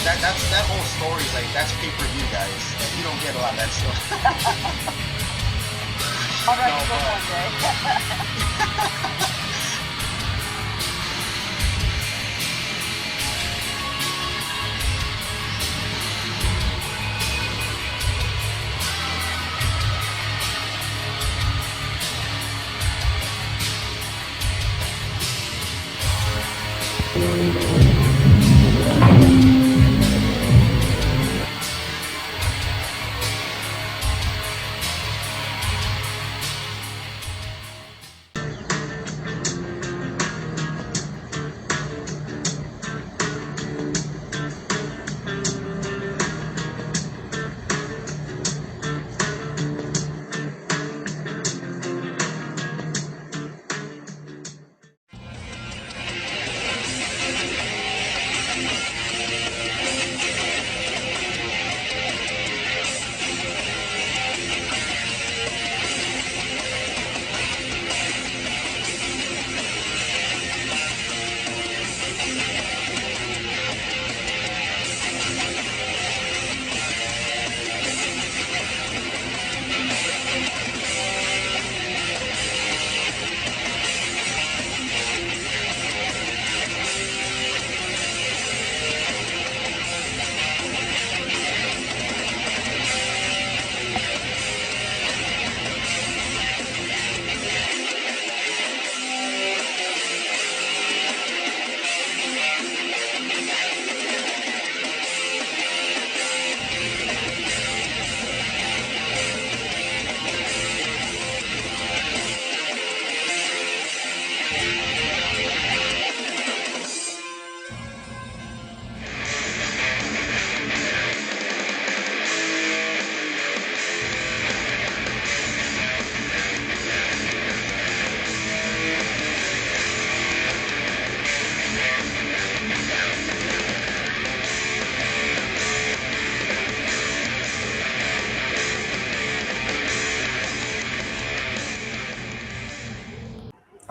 that whole story, like that's pay per view, guys. Like, you don't get a lot of that stuff. I'll write No, the book but one day.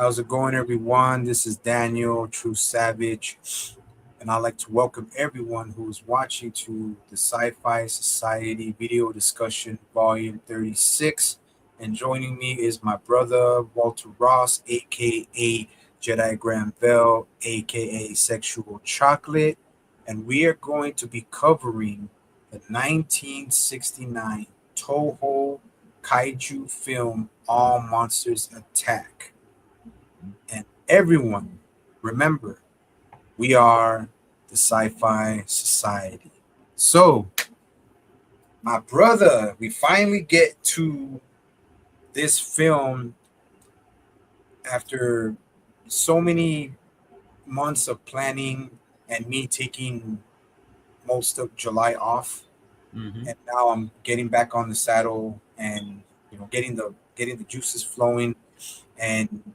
How's it going, everyone? This is Daniel, True Savage, and I'd like to welcome everyone who is watching to the Sci-Fi Society Video Discussion Volume 36. And joining me is my brother, Walter Ross, aka Jedi Graham Bell, aka Sexual Chocolate, and we are going to be covering the 1969 Toho Kaiju film All Monsters Attack. And everyone, remember, we are the Sci-Fi Society. So, my brother, we finally get to this film after so many months of planning and me taking most of July off. And now I'm getting back on the saddle and getting the juices flowing. And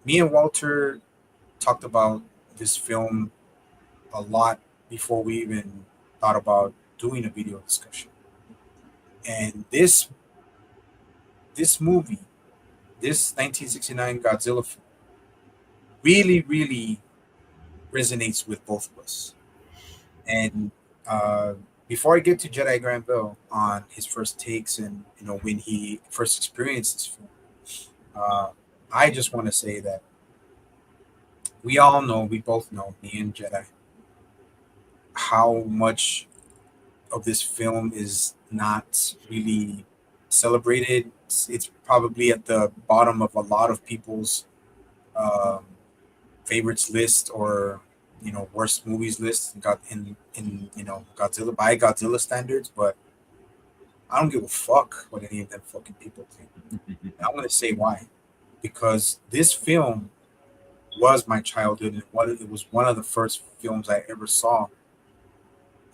me and Walter talked about this film a lot before we even thought about doing a video discussion. And this movie, this 1969 Godzilla film, really, really resonates with both of us. And before I get to Jedi Graham Bell on his first takes and when he first experienced this film, I just want to say that we both know, me and Jedi, how much of this film is not really celebrated. It's probably at the bottom of a lot of people's um, favorites list or worst movies list. Got in Godzilla by Godzilla standards, but I don't give a fuck what any of them fucking people think. I'm gonna say why, because this film was my childhood and it was one of the first films I ever saw,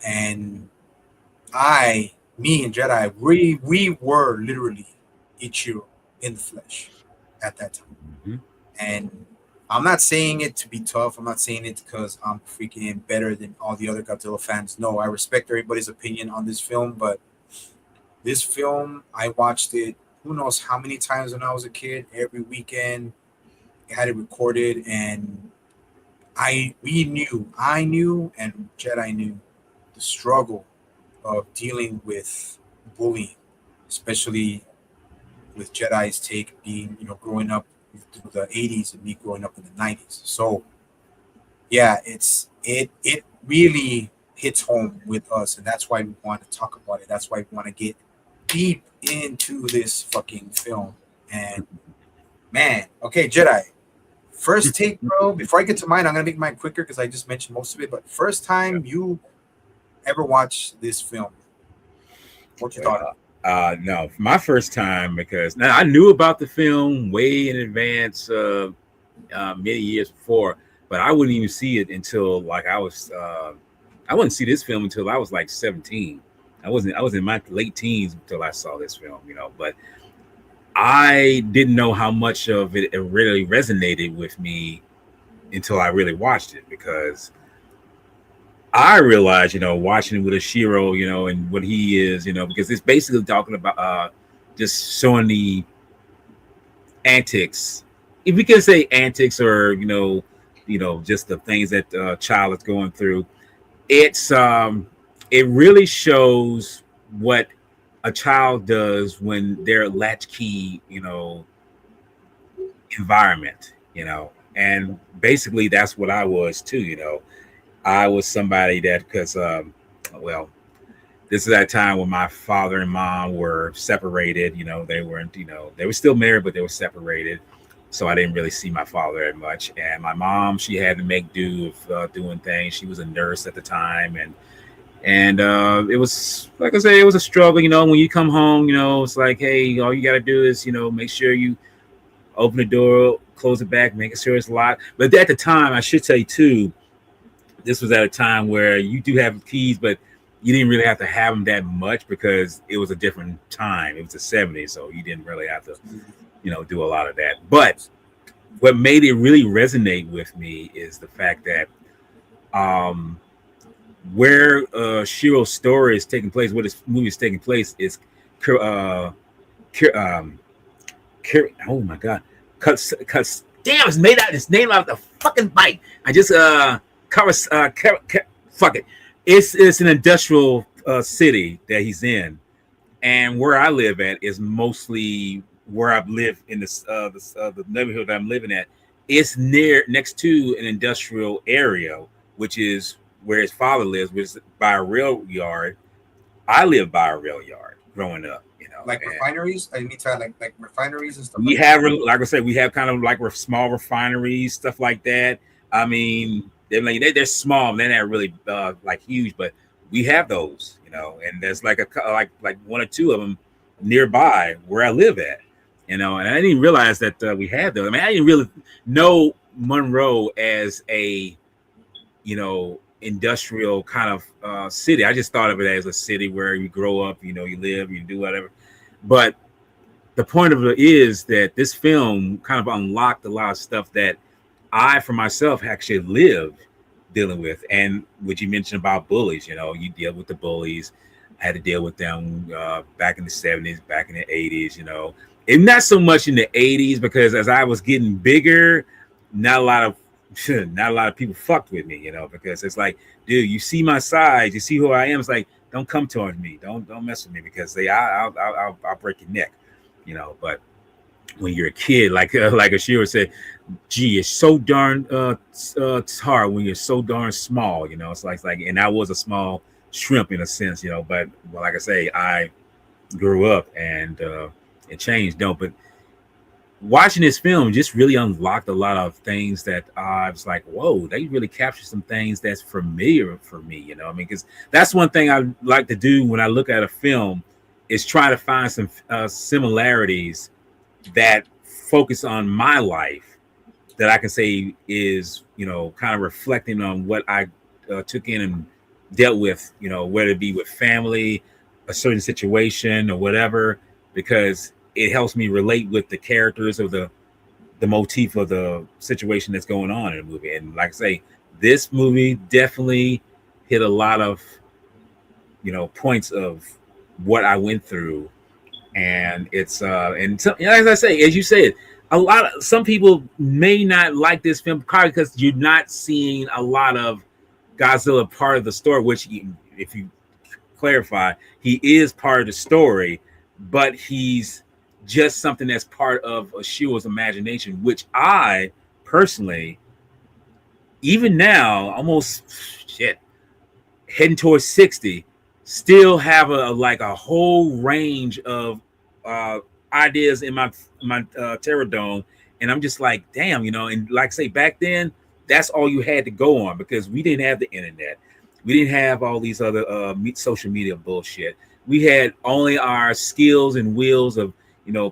and me and Jedi, we were literally Ichiro in the flesh at that time. And I'm not saying it to be tough. I'm not saying it because I'm freaking better than all the other Godzilla fans. No, I respect everybody's opinion on this film, but this film, I watched it who knows how many times when I was a kid, every weekend. I had it recorded, and I knew, and Jedi knew the struggle of dealing with bullying, especially with Jedi's take being, growing up through the 80s and me growing up in the 90s. So yeah, it really hits home with us, and that's why we want to talk about it. That's why we want to get deep into this fucking film. And man, okay, Jedi. First take, bro. Before I get to mine, I'm gonna make mine quicker because I just mentioned most of it. But first time you ever watched this film, what you thought? No, my first time, because now I knew about the film way in advance, many years before, but I wouldn't even see it until like I wouldn't see this film until I was like 17. I was in my late teens until I saw this film, but I didn't know how much of it really resonated with me until I really watched it, because I realized, watching it with Ashiro, and what he is, because it's basically talking about just showing the antics, if we can say antics, or just the things that a child is going through. It's it really shows what a child does when they're latchkey, environment, and basically that's what I was too. I was somebody that, because well, this is that time when my father and mom were separated. They weren't, they were still married, but they were separated. So I didn't really see my father very much. And my mom, she had to make do with doing things. She was a nurse at the time, and it was, like I say, it was a struggle. When you come home, it's like, hey, all you got to do is, make sure you open the door, close it back, making sure it's locked. But at the time, I should say too, this was at a time where you do have keys, but you didn't really have to have them that much because it was a different time. It was the 70s, so you didn't really have to, do a lot of that. But what made it really resonate with me is the fact that where Shiro's story is taking place, where this movie is taking place, is oh my god, cuts. Damn, it's made out. It's named out the fucking bite. I just fuck it. It's an industrial city that he's in, and where I live at is mostly where I've lived in the neighborhood that I'm living at. It's next to an industrial area, which is where his father lives, which is by a rail yard. I live by a rail yard growing up. Like refineries? I mean, like refineries and stuff. We have, like I said, we have kind of like small refineries, stuff like that. I mean, they're small, they're not really like huge, but we have those, and there's like like one or two of them nearby where I live at, and I didn't realize that we had those. I mean, I didn't really know Monroe as a, industrial kind of city. I just thought of it as a city where you grow up, you live, you do whatever. But the point of it is that this film kind of unlocked a lot of stuff that I, for myself, actually live dealing with. And what you mentioned about bullies, you deal with the bullies. I had to deal with them back in the 70s, back in the 80s, and not so much in the 80s, because as I was getting bigger, not a lot of people fucked with me, because it's like, dude, you see my size, you see who I am. It's like, don't come towards me, don't mess with me, because I'll break your neck, But when you're a kid, like Ashira said, gee, it's so darn it's hard when you're so darn small, It's like, and I was a small shrimp in a sense, But like I say, I grew up and it changed, but watching this film just really unlocked a lot of things that I was like, whoa, they really captured some things that's familiar for me, I mean, because that's one thing I like to do when I look at a film, is try to find some similarities that focus on my life, that I can say is, kind of reflecting on what I took in and dealt with, whether it be with family, a certain situation or whatever, because it helps me relate with the characters of the motif of the situation that's going on in the movie. And like I say, this movie definitely hit a lot of, points of what I went through. And it's and so, as I say, as you said, some people may not like this film probably because you're not seeing a lot of Godzilla part of the story, which if you clarify, he is part of the story, but he's just something that's part of Ashiro's imagination, which I personally, even now, almost shit, heading towards 60, still have a whole range of ideas in my Terror Dome, and I'm just like, damn, and like I say, back then, that's all you had to go on because we didn't have the internet. We didn't have all these other social media bullshit. We had only our skills and wills of,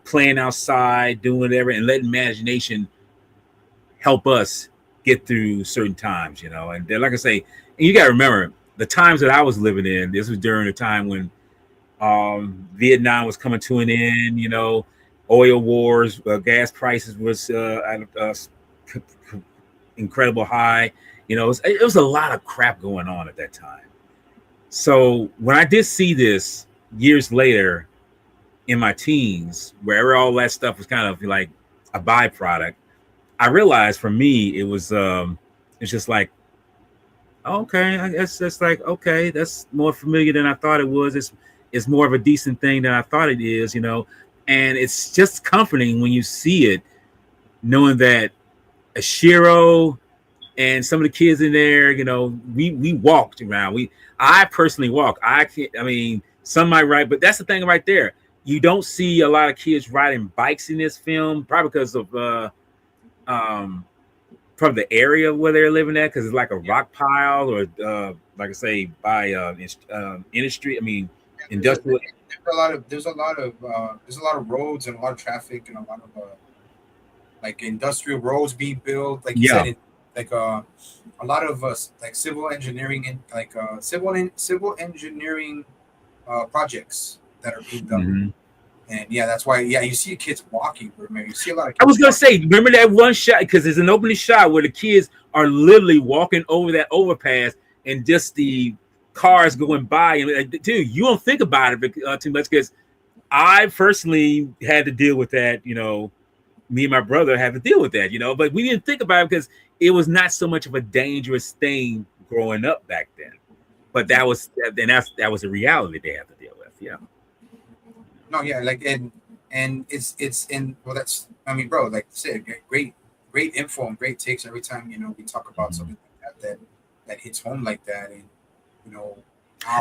playing outside, doing whatever, and letting imagination help us get through certain times, And then, like I say, and you got to remember the times that I was living in. This was during a time when Vietnam was coming to an end. Oil wars, gas prices was at incredible high. It was a lot of crap going on at that time. So when I did see this years later in my teens, where all that stuff was kind of like a byproduct, I realized for me it was it's just like, okay, I guess that's like, okay, that's more familiar than I thought it was. It's more of a decent thing than I thought it is, and it's just comforting when you see it, knowing that Ashiro and some of the kids in there, we walked around. I personally walk. Some might ride, but that's the thing right there. You don't see a lot of kids riding bikes in this film, probably because of from the area where they're living at, because it's like a rock pile, or like I say, by industry. Industrial. There's a lot of roads and a lot of traffic and a lot of like industrial roads being built. Like you said, a lot of like civil engineering and like civil engineering projects that are being done. Mm-hmm. And that's why you see kids walking. Remember, you see a lot of kids. I was gonna say, remember that one shot, because there's an opening shot where the kids are literally walking over that overpass and just the cars going by. And dude, you don't think about it too much, because I personally had to deal with that. Me and my brother had to deal with that. But we didn't think about it because it was not so much of a dangerous thing growing up back then. But that was a reality they had to deal with. Yeah. No, yeah, like and it's in that's bro, like I said, great info and great takes every time we talk about something like that hits home like that, and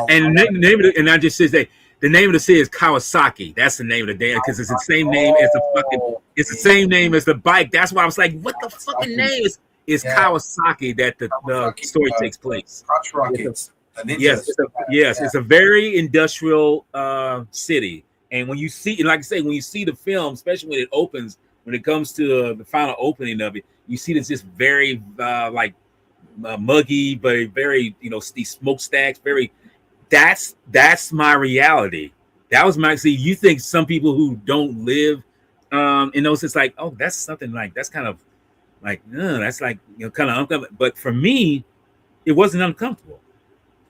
and I just says that the name of the city is Kawasaki. That's the name of the damn, because it's the same name as the same name as the bike. That's why I was like, what the fucking name is Kawasaki that the story takes place. Crotch rockets. It's a very industrial city. And when you see, like I say, when you see the film, especially when it opens, when it comes to the final opening of it, you see this just very muggy, but very these smokestacks. That's my reality. That was my. See, you think some people who don't live in those, it's like, oh, that's something like that's kind of like that's like kind of uncomfortable. But for me, it wasn't uncomfortable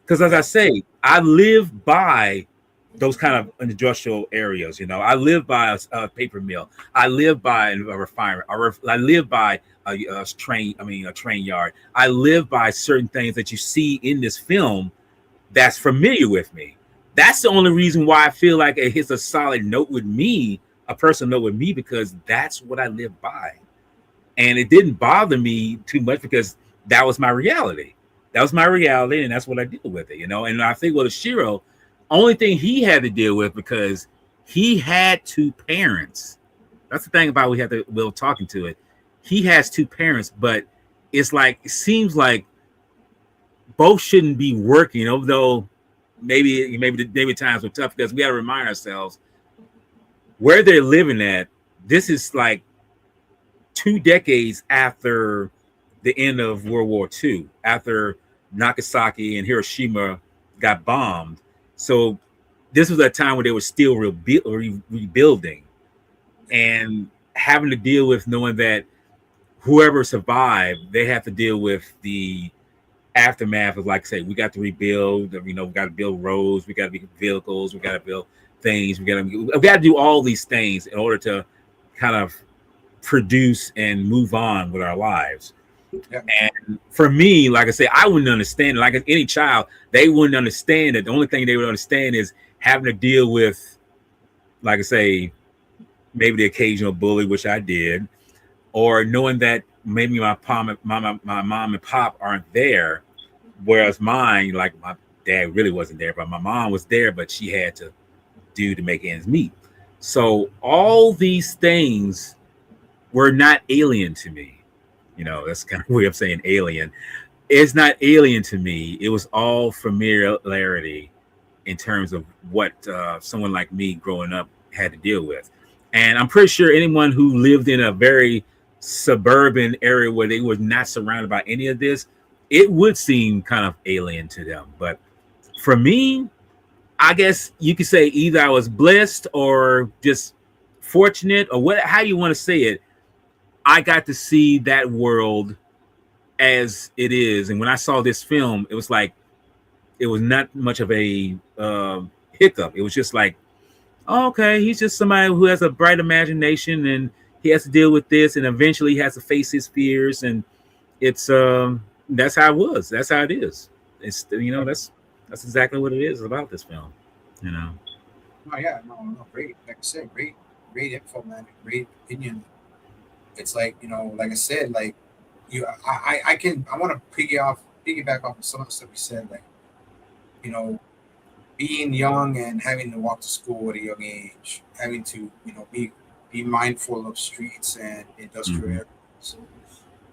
because, as I say, I live by those kind of industrial areas. I live by a paper mill. I live by a refinery. I live by a train yard. I live by certain things that you see in this film that's familiar with me. That's the only reason why I feel like it hits a solid note with me, a personal note with me, because that's what I live by. And it didn't bother me too much because that was my reality. That was my reality, and that's what I deal with it, And I think with Ashiro, only thing he had to deal with, because he had two parents. That's the thing about we were talking to it. He has two parents, but it's like it seems like both shouldn't be working, although maybe times were tough, because we got to remind ourselves where they're living at. This is like 2 decades after the end of World War II, after Nagasaki and Hiroshima got bombed. So this was a time where they were still rebuilding, and having to deal with knowing that whoever survived, they have to deal with the aftermath of, like I say, we got to rebuild. We got to build roads, we got to build vehicles, we got to build things, we got to do all these things in order to kind of produce and move on with our lives. Yeah. And for me, like I said, I wouldn't understand it. Like any child, they wouldn't understand it. The only thing they would understand is having to deal with, like I say, maybe the occasional bully, which I did, or knowing that maybe my mom and pop aren't there, whereas mine, like my dad really wasn't there, but my mom was there, but she had to do to make ends meet. So all these things were not alien to me. You know, that's kind of a way of saying alien. It's not alien to me. It was all familiarity in terms of what someone like me growing up had to deal with. And I'm pretty sure anyone who lived in a very suburban area where they were not surrounded by any of this, it would seem kind of alien to them. But for me, I guess you could say either I was blessed or just fortunate or what, how you want to say it. I got to see that world as it is. And when I saw this film, it was like, it was not much of a hiccup. It was just like, oh, okay, he's just somebody who has a bright imagination and he has to deal with this and eventually he has to face his fears. And it's that's how it was. That's how it is. It's, you know, that's exactly what it is about this film, you know. Oh yeah, no, great. Like I said, great info, man. Great opinion. It's like, like I said, like I want to piggyback off of some of the stuff you said, like, you know, being young and having to walk to school at a young age, having to, be mindful of streets and industrial Mhm.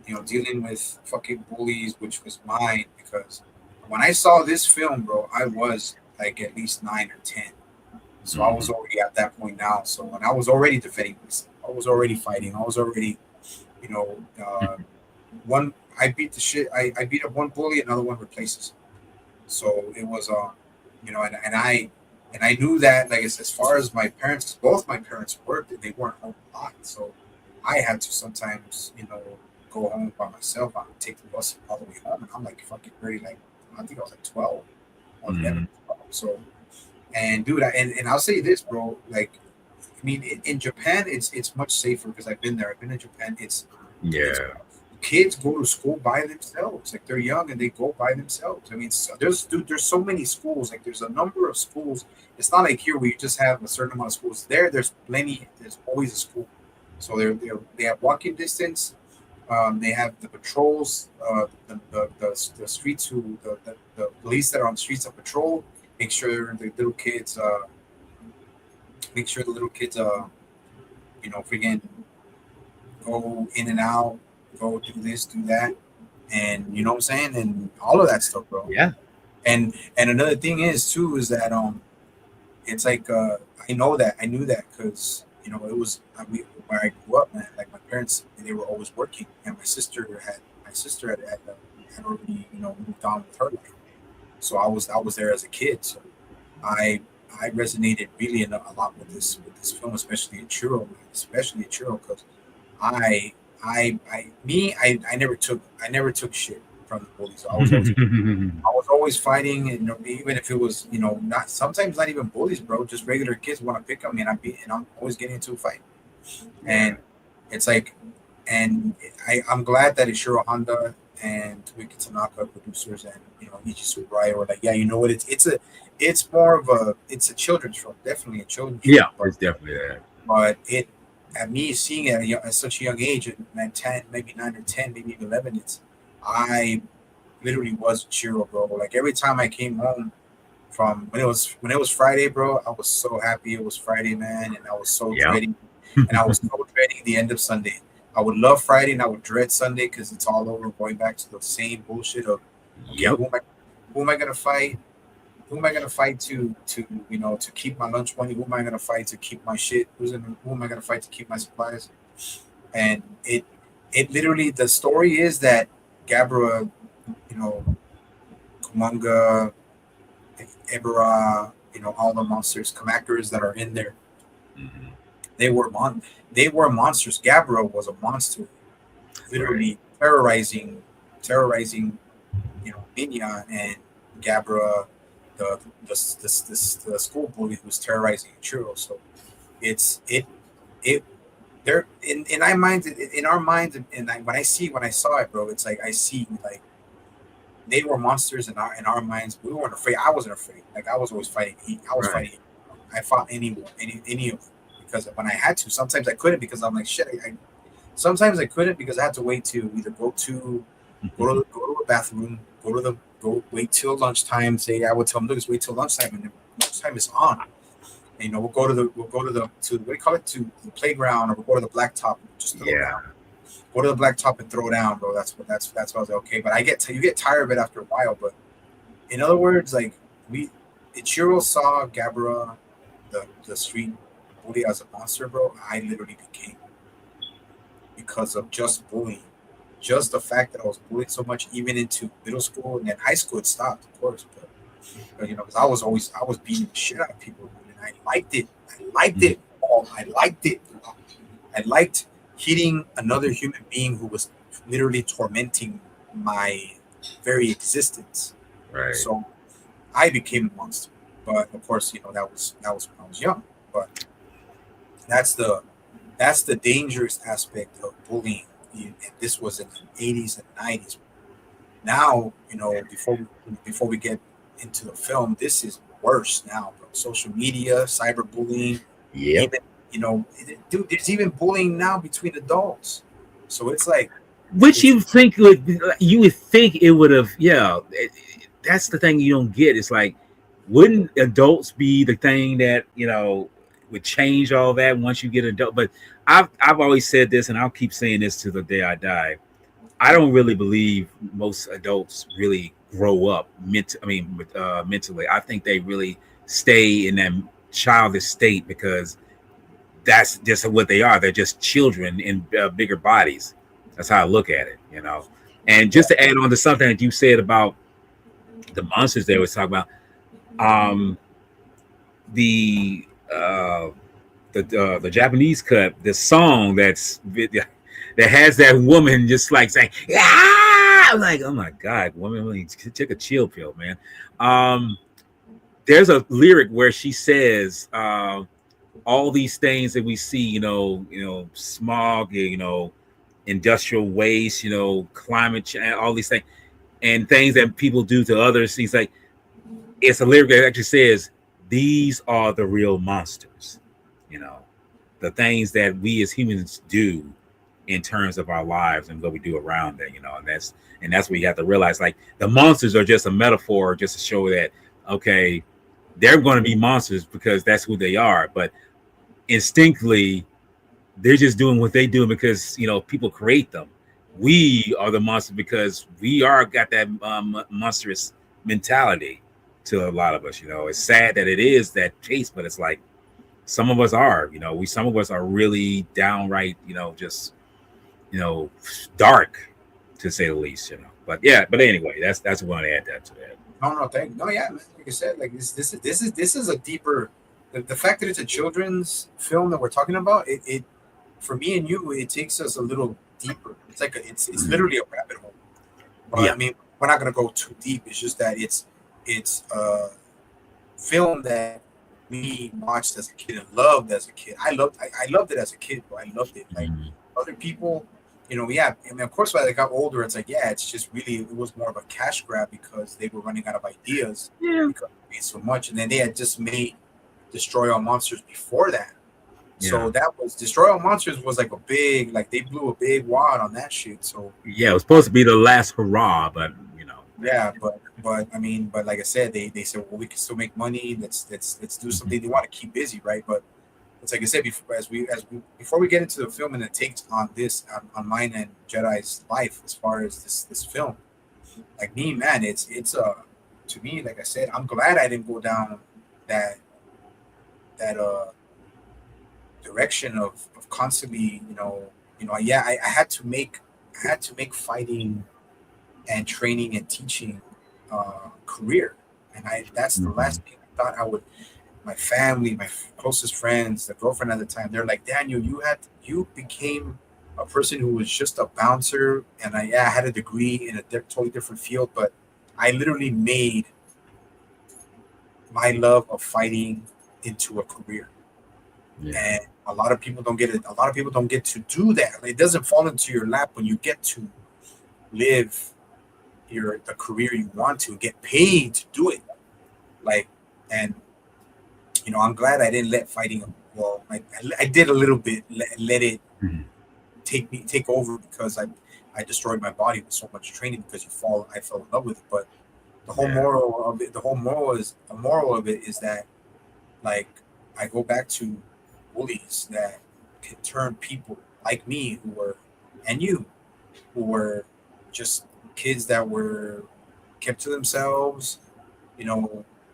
areas, dealing with fucking bullies, which was mine because when I saw this film, bro, I was like at least 9 or 10. So I was Mhm. already at that point now. So when I was already defending myself, I was already fighting. I was already, you know, uh, one. I beat the shit. I beat up one bully, another one replaces him. So it was, and I knew that, like, as far as my parents, 'cause both my parents worked and they weren't home a lot, so I had to sometimes, go home by myself. I would take the bus all the way home, and I'm like fucking very like, I think I was like 12 or 11, Mhm. 12. So, and dude, and I'll say this, bro, like, I mean, in Japan, it's much safer because I've been there. I've been in Japan. It's Yeah. kids go to school by themselves. Like they're young and they go by themselves. I mean, there's so many schools. Like there's a number of schools. It's not like here where you just have a certain amount of schools. There's plenty. There's always a school. So they have walking distance. They have the patrols. The streets the police that are on the streets of patrol make sure the little kids freaking go in and out, go do this, do that, and you know what I'm saying, and all of that stuff, bro. Yeah. And another thing is too is that it's like I knew that because it was where I grew up, man. Like my parents, they were always working, and my sister had already moved on with her life, so I was there as a kid, so I I resonated really a lot with this film, especially Churro, because I I never took shit from the bullies. I was always fighting, and even if it was not sometimes not even bullies, bro, just regular kids want to pick on me, and I'm always getting into a fight, Yeah. and it's like, and I'm glad that Ishiro Honda and Tomoki Tanaka producers and Ichi Tsuburaya were like, yeah, you know what, it's more of it's a children's film, definitely a children's film, Yeah. but It's definitely that. at me seeing it at such a young age, at 10, maybe 9 or 10, maybe even 11, I literally was a Chiro, bro. Like every time I came home from when it was Friday, bro, I was so happy it was Friday, man, and Yeah. I was so dreading the end of Sunday. I would love Friday and I would dread Sunday because it's all over, going back to the same bullshit of, okay, Yep. who am I gonna fight? Who am I gonna fight to keep my lunch money? Who am I gonna fight to keep my shit? Who am I gonna fight to keep my supplies? And it literally, the story is that Gabra, you know, Kumonga, Ebera, all the monsters, Kamakers that are in there, Mhm. they were they were monsters. Gabra was a monster, Right. literally terrorizing, Minya, and Gabra, the school bully who was terrorizing Churro. So it's it it They're in our minds, and when I saw it, bro, it's like I see like they were monsters in our minds. We weren't afraid. I wasn't afraid. Like I was always fighting. I was Right. fighting. I fought anyone, any of them, because when I had to. Sometimes I couldn't because I'm like shit. Sometimes I couldn't because I had to wait to either go to the bathroom, go wait till lunchtime. Say I would tell them, look, just wait till lunchtime, and then lunchtime is on. And, you know, we'll go to the what do you call it, to the playground, or we'll go to the blacktop, just throw Yeah. down. Go to the blacktop and throw down, bro. That's what I was like, okay. But you get tired of it after a while. But in other words, like Ichiro saw Gabara, the street bully, as a monster, bro. I literally became, because of just bullying. Just the fact that I was bullied so much, even into middle school, and then high school, it stopped, of course. But you know, because I was beating the shit out of people, and I liked it. I liked it. Oh, I liked it. I liked hitting another human being who was literally tormenting my very existence. Right. So I became a monster. But of course, you know, that was when I was young. But that's the dangerous aspect of bullying. And this was in the 80s and 90s. Now, you know, before we get into the film, this is worse now, bro. Social media, cyberbullying, Yep. even, you know, dude, there's even bullying now between adults. So it's like, Which you would think it would have, yeah. That's the thing you don't get. It's like, wouldn't adults be the thing that, you know, would change all that once you get adult? But I've always said this, and I'll keep saying this to the day I die. I don't really believe most adults really grow up mentally. I think they really stay in that childish state because that's just what they are. They're just children in bigger bodies. That's how I look at it, you know. And just to add on to something that you said about the monsters they was talking about, the the Japanese cut, the song that has that woman just like saying, "Yeah," I'm like, oh my god, woman, take a chill pill, man. There's a lyric where she says, all these things that we see, smog, industrial waste, climate change, all these things, and things that people do to others. He's like, it's a lyric that actually says, these are the real monsters, the things that we as humans do in terms of our lives and what we do around it, and that's what you have to realize. Like, the monsters are just a metaphor, just to show that, okay, they're going to be monsters because that's who they are, but instinctively they're just doing what they do because people create them. We are the monster because we got that monstrous mentality to a lot of us. It's sad that it is that case, but it's like some of us are, some of us are really downright, just dark, to say the least. But anyway, that's what I want to add that to that. Yeah, man. Like I said, like this is a deeper. The fact that it's a children's film that we're talking about, it for me and you, it takes us a little deeper. It's like it's literally a rabbit hole. But yeah. I mean, we're not gonna go too deep. It's just that it's a film that we watched as a kid and loved as a kid. I loved it as a kid, but I loved it. Like other people, yeah. I mean, of course, when I got older, it's like, yeah, it's just really, it was more of a cash grab because they were running out of ideas. Yeah. Because they made so much, and then they had just made Destroy All Monsters before that. Yeah. So that was Destroy All Monsters was like a big, like they blew a big wad on that shit. So yeah, it was supposed to be the last hurrah, but yeah, but I mean, but like I said, they said, well, we can still make money. Let's do something. They want to keep busy, right? But it's like I said before we get into the film and the takes on this on mine and Jedi's life as far as this film, like me, man, it's to me, like I said, I'm glad I didn't go down that direction of constantly, I had to make fighting and training and teaching career, and that's the last thing I thought I would. My family, my closest friends, the girlfriend at the time, they're like, Daniel, you became a person who was just a bouncer, and I had a degree in a totally different field, but I literally made my love of fighting into a career. And a lot of people don't get it. A lot of people don't get to do that. It doesn't fall into your lap when you get to live the career you want to, get paid to do it. Like, and I'm glad I didn't let fighting. Well, I did a little bit. Let it take over, because I destroyed my body with so much training, because I fell in love with it. But the whole moral of it, the moral of it is that, like, I go back to bullies that can turn people like me, and you, who were just kids that were kept to themselves,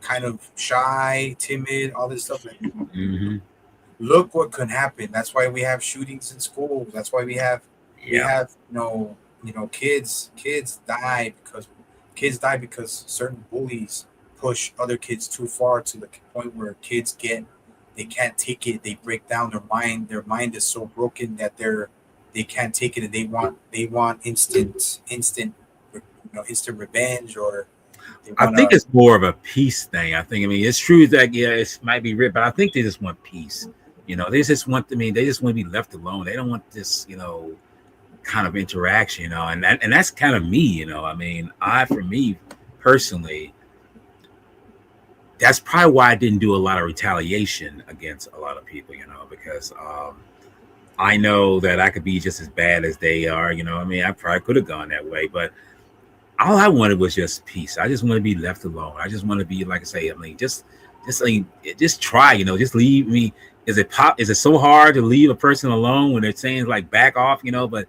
kind of shy, timid, all this stuff. Like, look what could happen. That's why we have shootings in schools. That's why we have kids die because certain bullies push other kids too far, to the point where kids they can't take it. They break down. Their mind is so broken that they can't take it, and they want instant revenge, or I think it's more of a peace thing. I mean, it's true that it might be ripped, but I think they just want peace. They just want to be left alone. They don't want this, kind of interaction, and that's kind of me, I mean, for me personally, that's probably why I didn't do a lot of retaliation against a lot of people, because I know that I could be just as bad as they are, I mean, I probably could have gone that way, but all I wanted was just peace. I just want to be left alone. I just want to be, like I say, I mean, just try, just leave me. Is it so hard to leave a person alone when they're saying, like, back off, but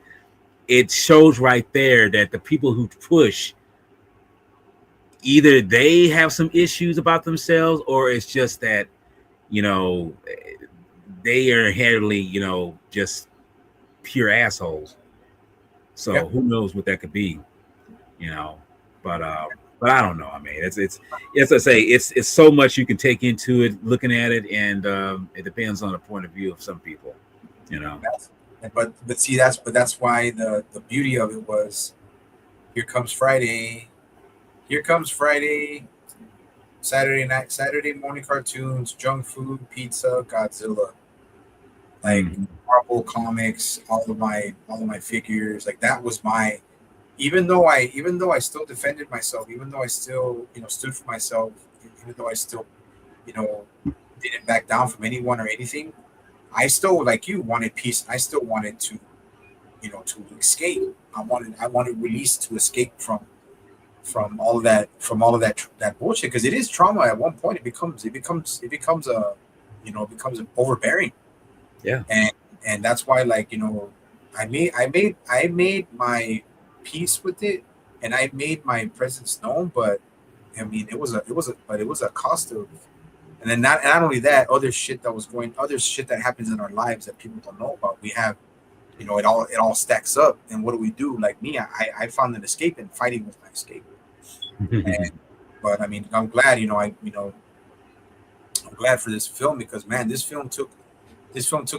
it shows right there that the people who push, either they have some issues about themselves, or it's just that, they are inherently, just pure assholes. So who knows what that could be, but I don't know. I mean, it's I say, it's so much you can take into it, looking at it, and it depends on the point of view of some people, But see, that's why the beauty of it was, here comes Friday, Saturday morning cartoons, junk food, pizza, Godzilla, like Marvel comics, all of my figures, like that was my. Even though I still defended myself, even though I still stood for myself, even though I still didn't back down from anyone or anything, I still, like you, wanted peace. I still wanted to to escape. I wanted release, to escape from all of that that bullshit, because it is trauma. At one point, it becomes overbearing. Yeah. And that's why, like, I made my peace with it, and I made my presence known, but I mean, it was a cost of. And then not only that, other shit that happens in our lives that people don't know about. We have, it all stacks up. And what do we do? Like me, I found an escape, and fighting was my escape. But I mean, I'm glad, I'm glad for this film, because, man, this film took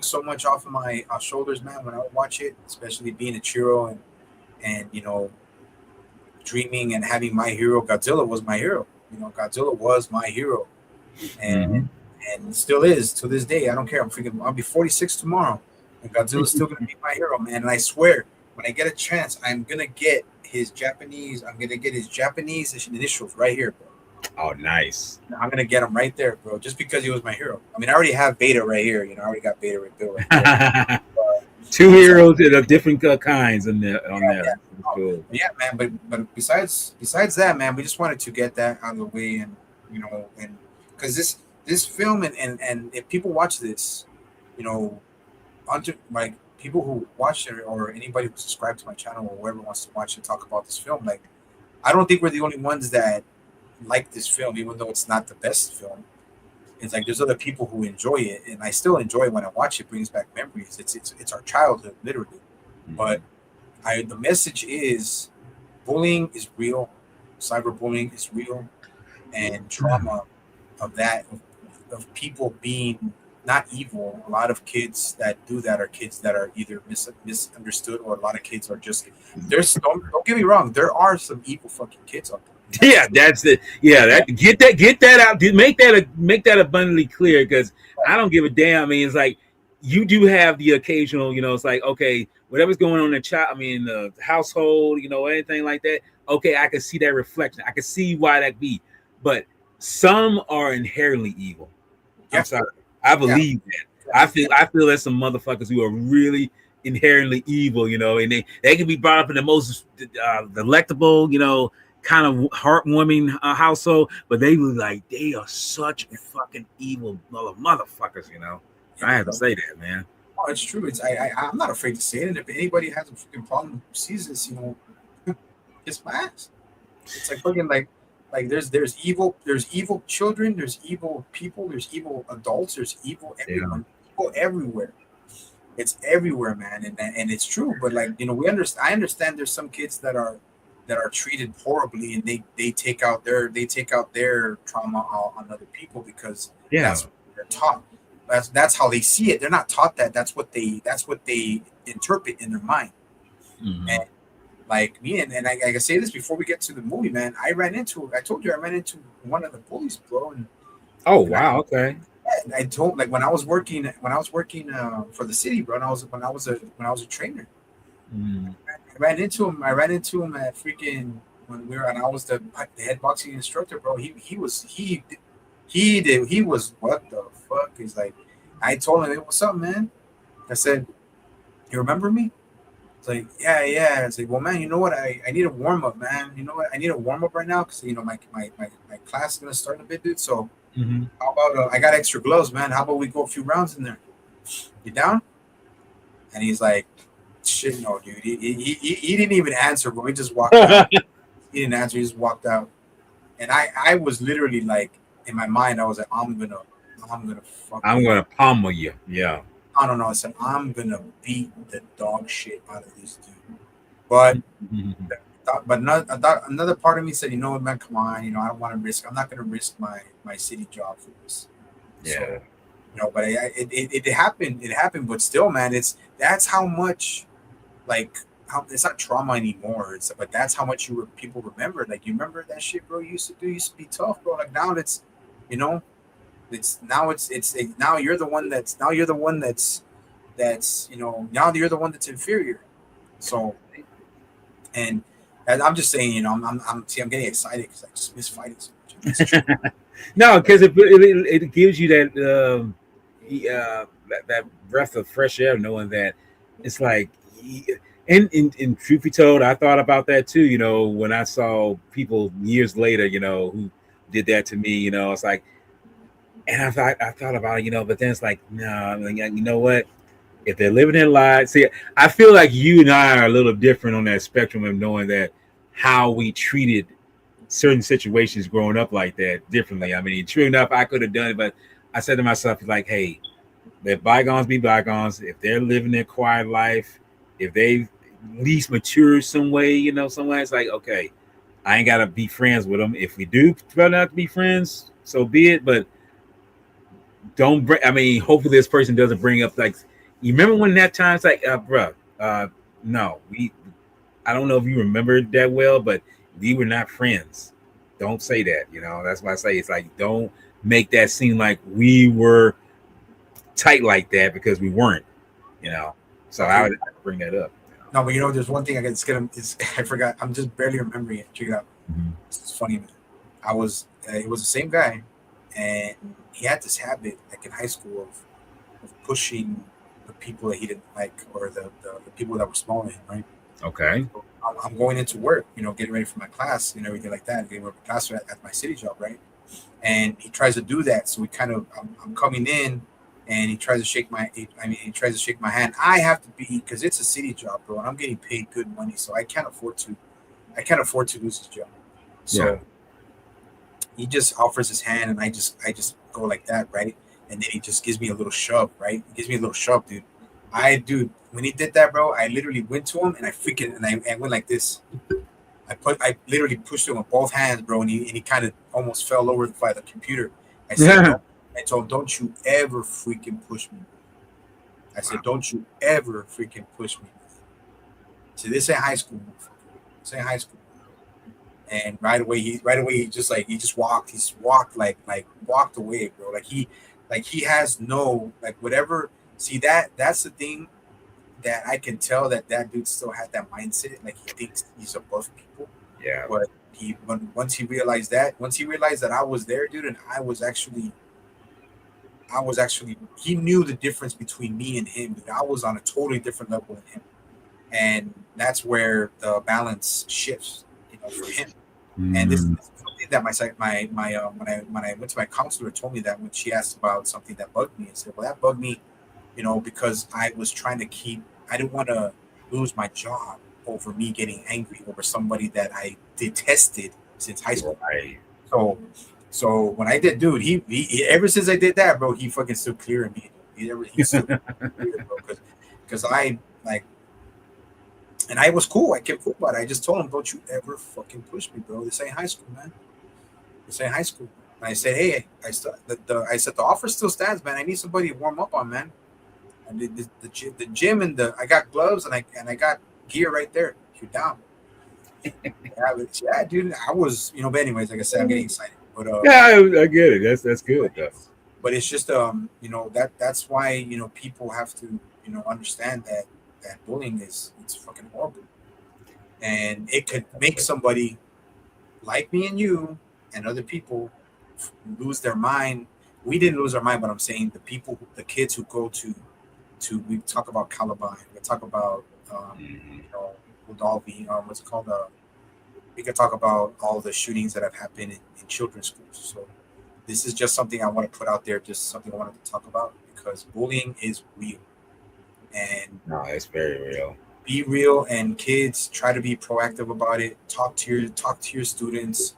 so much off of my shoulders, man. When I would watch it, especially being a Chiro and dreaming and having my hero, Godzilla was my hero. Godzilla was my hero. And still is to this day. I don't care. I'll be 46 tomorrow, and Godzilla's still gonna be my hero, man. And I swear, when I get a chance, I'm gonna get his Japanese initials right here, bro. Oh, nice. I'm gonna get him right there, bro. Just because he was my hero. I mean, I already have Beta right here. I already got Beta right there. Two heroes of different kinds on there. Yeah. Cool. Yeah, man. But besides that, man, we just wanted to get that out of the way, and and because this film, and if people watch this, like people who watch it, or anybody who subscribes to my channel, or whoever wants to watch and talk about this film, like, I don't think we're the only ones that like this film, even though it's not the best film. It's like there's other people who enjoy it, and I still enjoy it when I watch it. Brings back memories. It's our childhood, literally. But the message is, bullying is real, cyberbullying is real, and trauma of people being not evil. A lot of kids that do that are kids that are either misunderstood, or a lot of kids are just. Don't get me wrong. There are some evil fucking kids out there. Yeah, that's it. Yeah, get that out. Make that abundantly clear, because I don't give a damn. I mean, it's like you do have the occasional, it's like, okay, whatever's going on in the the household, anything like that. Okay, I can see that reflection. I can see why that be. But some are inherently evil. Yeah. I'm sorry. I believe that. I feel there's some motherfuckers who are really inherently evil, and they can be brought up in the most delectable, kind of heartwarming household, but they are such fucking evil motherfuckers, I have to say that, man. Oh, it's true. I'm not afraid to say it. And if anybody has a freaking problem who sees this, kiss my ass. It's like fucking like there's evil children, there's evil people, there's evil adults, there's evil everyone, evil everywhere. It's everywhere, man, and it's true. But I understand there's some kids that are treated horribly, and they take out their trauma on other people because that's what they're taught. That's how they see it. They're not taught that. That's what they interpret in their mind. Mm-hmm. And like me, and I say this before we get to the movie, man. I told you I ran into one of the bullies, bro. And okay. I told when I was working for the city, bro. And when I was a trainer. Mm. I ran into him at freaking and I was the head boxing instructor, bro. He was what the fuck? He's like, I told him, hey, what's up, man? I said, you remember me? It's like, yeah. It's like, well, man, you know what? I need a warm up, man. You know what? I need a warm up right now because my class is gonna start in a bit, dude. So how about I got extra gloves, man? How about we go a few rounds in there? You down? And he's like, shit, no, dude. He didn't even answer, bro. He just walked out. He didn't answer. He just walked out. And I was literally like, in my mind, I was like, I'm gonna pummel you. Yeah. I don't know. I said, I'm gonna beat the dog shit out of this dude. But another part of me said, you know what, man, come on. I don't want to risk. I'm not gonna risk my city job for this. Yeah. So, but it happened. It happened. But still, man, that's how much, it's not trauma anymore. But that's how much people remember. Like, you remember that shit, bro? You used to be tough, bro. Like, now it's, now you're the one that's now you're the one that's inferior. So, and I'm just saying, I'm getting excited because I just miss fighting so much. No, because it gives you that breath of fresh air, knowing that it's like, and in truth be told, I thought about that too. When I saw people years later, who did that to me, it's like, and I thought about it, but then it's like, no, you know what? If they're living their lives, see, I feel like you and I are a little different on that spectrum of knowing that how we treated certain situations growing up like that differently. I mean, true enough, I could have done it, but I said to myself, like, hey, let bygones be bygones. If they're living their quiet life, if they at least mature some way, it's like, okay, I ain't gotta be friends with them. If we do turn out to be friends, so be it. But don't bring. I mean, hopefully this person doesn't bring up like, you remember when that time? It's like, no, I don't know if you remember it that well, but we were not friends. Don't say that. That's why I say it's like, don't make that seem like we were tight like that, because we weren't. So I would bring that up. No, but there's one thing I forgot. I'm just barely remembering it. Check it out. Mm-hmm. It's funny, man. It was the same guy, and he had this habit, like in high school, of pushing the people that he didn't like, or the people that were smaller than him, right? Okay. So I'm going into work, getting ready for my class, everything like that, getting ready for class at my city job, right? And he tries to do that. So I'm coming in, and he tries to shake my hand. I have to be, because it's a city job, bro, and I'm getting paid good money, so I can't afford to lose his job. So he just offers his hand, and I just go like that, right? And then he just gives me a little shove, right? He gives me a little shove, dude. When he did that, bro, I literally went to him, and I went like this. I literally pushed him with both hands, bro, and he kind of almost fell over by the computer. I said, I told him, don't you ever freaking push me. I said, don't you ever freaking push me. So this ain't high school. This ain't high school. And right away he walked away, bro. Like Like he has no like whatever. See that's the thing that I can tell that dude still had that mindset. Like he thinks he's above people, Yeah. but once he realized that I was there, dude, and I was actually he knew the difference between me and him. Dude. I was on a totally different level than him, and that's where the balance shifts, for him. And this is Mm. something that when I went to my counselor told me that when she asked about something that bugged me, I said, well, that bugged me, because I was trying to I didn't want to lose my job over me getting angry over somebody that I detested since high school. Right. So when I did, dude, he ever since I did that, bro, he fucking stood clear of me. He's still clear, bro, because I like, and I was cool. I kept cool, but I just told him, don't you ever fucking push me, bro. This ain't high school, man. This ain't high school. And I said, hey, I said the offer still stands, man. I need somebody to warm up on, man. And the gym and I got gloves and I got gear right there. If you're down. Yeah, dude. I was, but anyways, like I said, I'm getting excited. But Yeah, I get it. That's good. Though. But it's just that's why people have to understand that bullying it's fucking horrible, and it could make somebody like me and you and other people lose their mind. We didn't lose our mind, but I'm saying the kids who go to we talk about Columbine, we talk about Udalvi, what's it called? We could talk about all the shootings that have happened in children's schools. So this is just something I want to put out there, just something I wanted to talk about because bullying is real. And no, it's very real. Be real, and kids try to be proactive about it. Talk to your students.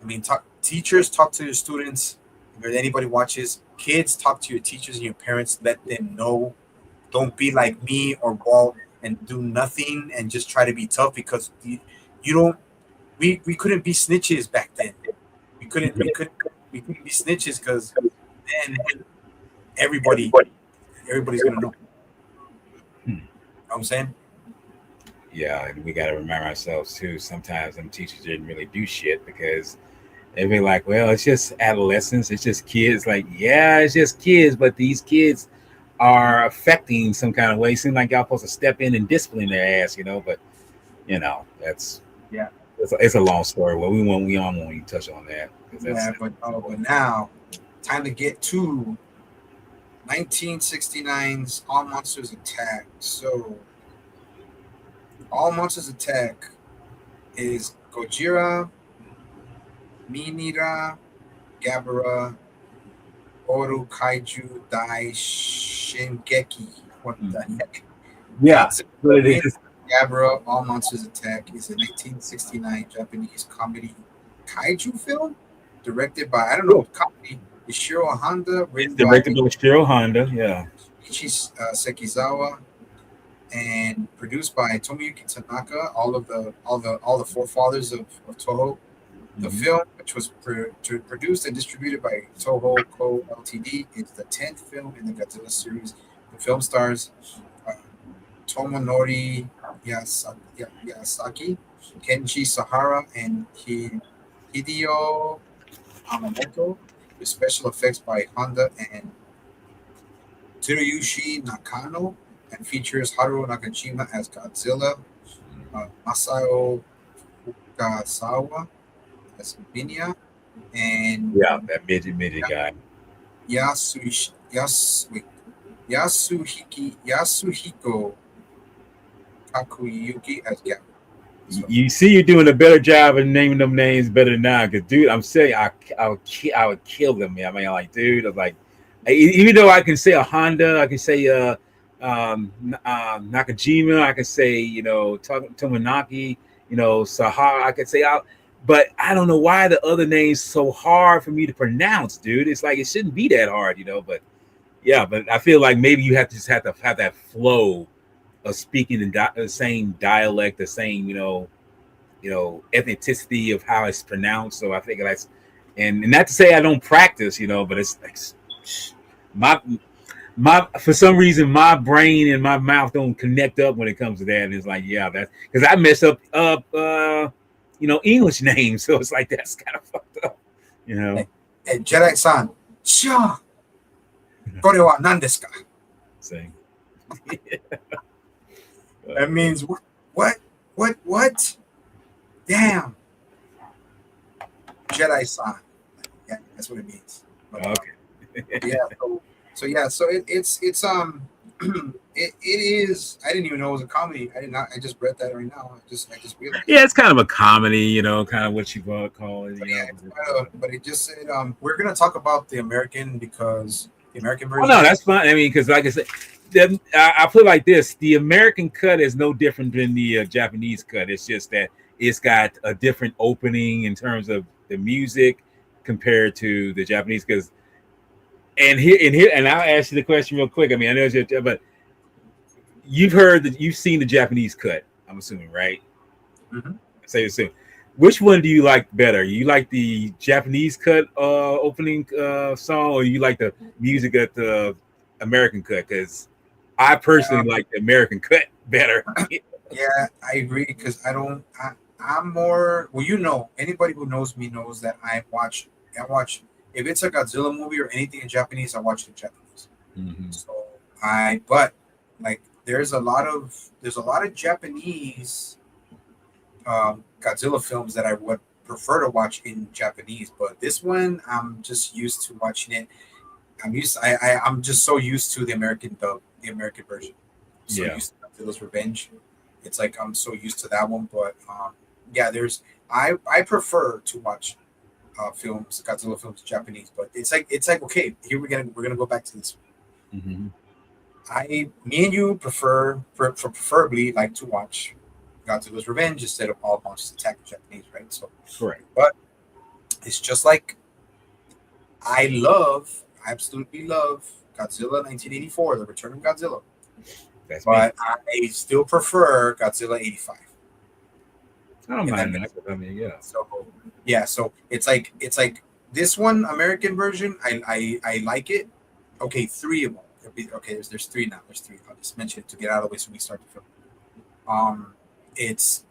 I mean, teachers talk to your students. If anybody watches, kids talk to your teachers and your parents. Let them know. Don't be like me or Walt and do nothing and just try to be tough because you don't. We couldn't be snitches back then. We couldn't be snitches because then everybody's gonna know. You know what I'm saying? Yeah, and we got to remember ourselves too. Sometimes them teachers didn't really do shit because they'd be like, "Well, it's just adolescents. It's just kids." Like, yeah, it's just kids, but these kids are affecting some kind of way. Seems like y'all supposed to step in and discipline their ass, But that's It's a long story. Well, we don't want to touch on that. But now, time to get to 1969's All Monsters Attack. So, All Monsters Attack is Gojira, Minira, Gabara, Toho Kaiju Dai Shingeki. What the heck? Yeah, what it is. Gabara, All Monsters Attack is a 1969 Japanese comedy kaiju film directed by, I don't know, comedy, Ishiro Honda. It's directed by Ishiro Honda, yeah. Ichi Sekizawa, and produced by Tomoyuki Tanaka, all the forefathers of Toho. The film, which was produced and distributed by Toho Co. Ltd., is the 10th film in the Godzilla series. The film stars Tomonori Yasaki, Kenji Sahara, and Hideo Amamoto, with special effects by Honda and Tsuyoshi Nakano, and features Haruo Nakajima as Godzilla, Masao Fukasawa as Binya, and that midget guy, Yasuhiko Takuyuki as Gap. You see, you're doing a better job of naming them names better than now. Because, dude, I'm saying I would kill them, man. I mean, like, dude, I'm like, even though I can say a Honda, I can say Nakajima, I can say Tomonaki, Sahara, I can say but I don't know why the other names so hard for me to pronounce, dude. It's like it shouldn't be that hard, But yeah, but I feel like maybe you have to have that flow of speaking the same dialect, the same ethnicity of how it's pronounced. So I think that's, and not to say I don't practice, but it's like my for some reason my brain and my mouth don't connect up when it comes to that. And it's like, yeah, that's because I mess up English names, so it's like that's kind of fucked up, Hey, Jedi-san, sure. Kore wa nan desu ka? Same. That means what? Damn. Jedi-san. Yeah, that's what it means. But, Okay. yeah. So it is. I didn't even know it was a comedy. I did not. I just read that right now. I just realized. Yeah, it's kind of a comedy, kind of what you call it. But yeah, but it just said we're gonna talk about the American because the American Oh version. no, that's fine. I mean, because like I said, I put it like this: the American cut is no different than the Japanese cut. It's just that it's got a different opening in terms of the music compared to the Japanese. Because and I'll ask you the question real quick. I mean, I know it's but you've seen the Japanese cut. I'm assuming, right? Mm-hmm. Say the same. Which one do you like better? You like the Japanese cut opening song, or you like the music at the American cut? Because I personally like the American cut better. Yeah, I agree because I'm more. Well, anybody who knows me knows that I watch. If it's a Godzilla movie or anything in Japanese, I watch it in Japanese. Mm-hmm. So but like, there's a lot of Japanese Godzilla films that I would prefer to watch in Japanese, but this one I'm just used to watching it. I'm just so used to the American dub, the American version. So used to Godzilla's Revenge. It's like I'm so used to that one, but yeah, I prefer to watch Godzilla films in Japanese, but it's like okay, here we're gonna go back to this. Mm-hmm. Me and you preferably like to watch Godzilla's Revenge instead of All Monsters Attack in Japanese, right? So correct. But it's just like I absolutely love Godzilla 1984, The Return of Godzilla. That's but me. I still prefer Godzilla 85. I don't mind that. I mean, yeah. So it's like this one American version. I like it. Okay, three of them. Okay, there's three now. There's three. I'll just mention it to get out of the way so we start the film. It's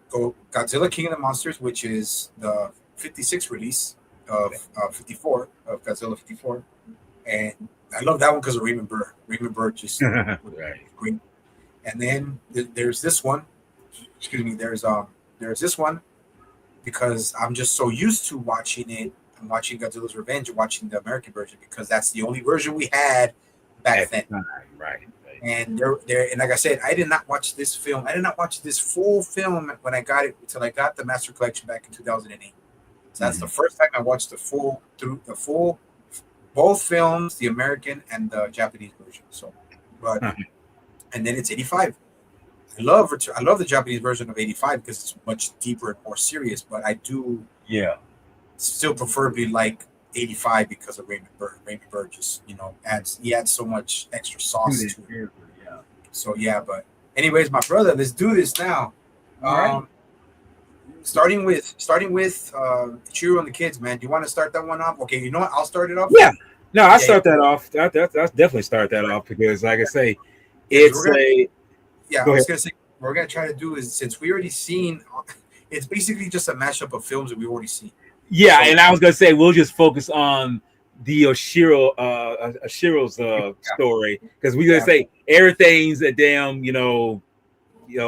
Godzilla King of the Monsters, which is the 56 release of 54 of Godzilla 54, and I love that one because of Raymond Burr. Raymond Burr just right. Great. And then there's this one. Excuse me. There's this one because I'm just so used to watching it. I'm watching Godzilla's Revenge and watching the American version because that's the only version we had back then. Right. And and like I said, I did not watch this film. I did not watch this full film when I got it until I got the Master Collection back in 2008. So that's the first time I watched both films, the American and the Japanese version. So, and then it's 85. I love the Japanese version of 85 because it's much deeper and more serious. But I do still preferably like 85 because of Raymond Burr. Raymond Burr just adds so much extra sauce to it. Yeah. So but anyways, my brother, let's do this now. Starting with Chiro and the Kids, man. Do you want to start that one off? Okay, you know what? I'll start it off. Yeah. No, I'll start that off. I'll definitely start that off because, like I say, I was gonna say what we're gonna try to do is, since we already seen, it's basically just a mashup of films that we've already seen. Yeah, and I was gonna say we'll just focus on the Oshiro's story because we're gonna say everything's a damn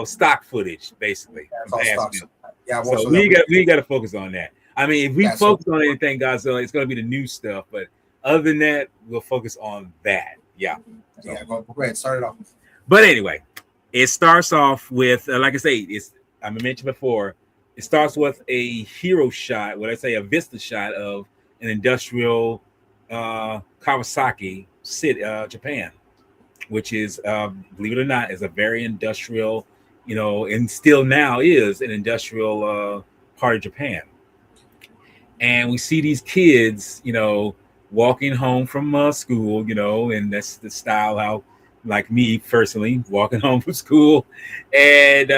stock footage basically. So we got to focus on that. I mean, if we focus on anything, Godzilla, it's gonna be the new stuff. But other than that, we'll focus on that. Yeah. Go ahead, start it off. But anyway, it starts off with, like I say, I mentioned before. It starts with a hero shot, a vista shot of an industrial Kawasaki city, Japan, which is, believe it or not, is a very industrial, and still now is an industrial part of Japan. And we see these kids, walking home from school, and that's the style how, like me personally, walking home from school, and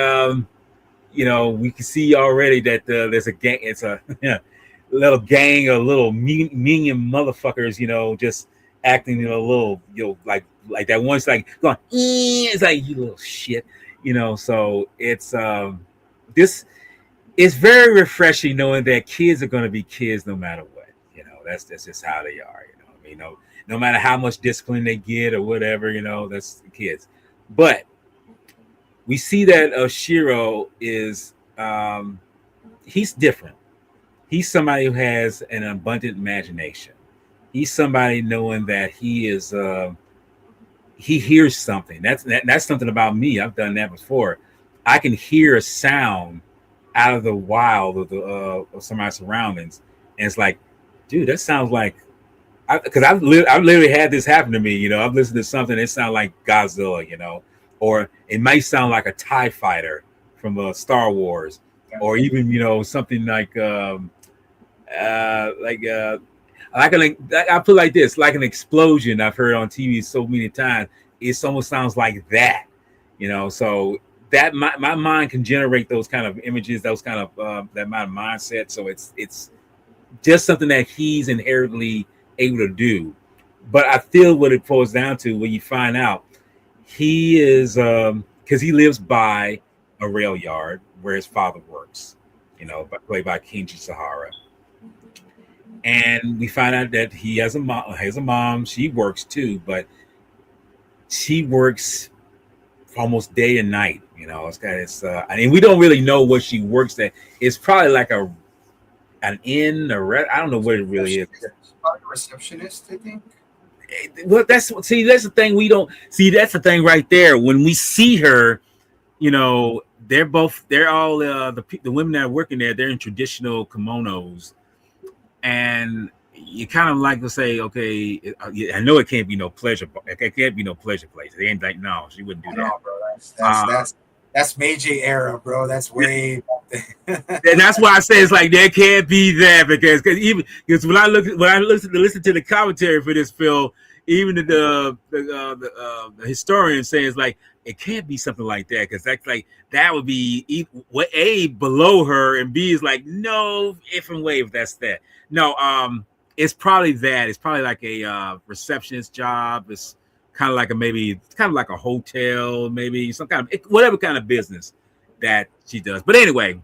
we can see already that there's a gang. It's a little gang of little minion motherfuckers, just acting a little, like that one's like going, it's like, you little shit, So it's this. It's very refreshing knowing that kids are going to be kids no matter what. That's just how they are. You know, no matter how much discipline they get or whatever, you know, that's the kids. But we see that Shiro is he's different. He's somebody who has an abundant imagination. He's somebody knowing that he is he hears something. That's something about me. I've done that before. I can hear a sound out of the wild of the of somebody's surroundings, and it's like, dude, that sounds like, because I've literally had this happen to me. You know, I've listened to something that sounds like Godzilla, you know, or it might sound like a TIE fighter from Star Wars, or even, you know, something like I put it like this, like an explosion I've heard on TV so many times. It almost sounds like that, you know. So that my mind can generate those kind of images, those kind of that my mindset. So it's just something that he's inherently able to do. But I feel what it falls down to when you find out he is because he lives by a rail yard where his father works, you know, played by Kenji Sahara. And we find out that he has a mom. She works too, but she works almost day and night. You know, I mean, we don't really know what she works at. It's probably like an inn or I don't know what it really is. She's probably a receptionist, I think. Well, that's the thing we don't see. That's the thing right there. When we see her, you know, they're all the women that are working there. They're in traditional kimonos. And you kind of like to say, okay, I know it can't be no pleasure. It can't be no pleasure place. They ain't like, no, she wouldn't do that. No, bro, that's Meiji era, bro. That's way. And that's why I say it's like there can't be that because when I listen to the commentary for this film, even the historian says like it can't be something like that because that's like that would be what A below her and B is like no effing way if that's that. No, it's probably that. It's probably like a receptionist job. It's kind of like a hotel, maybe some kind of whatever kind of business that she does. But anyway,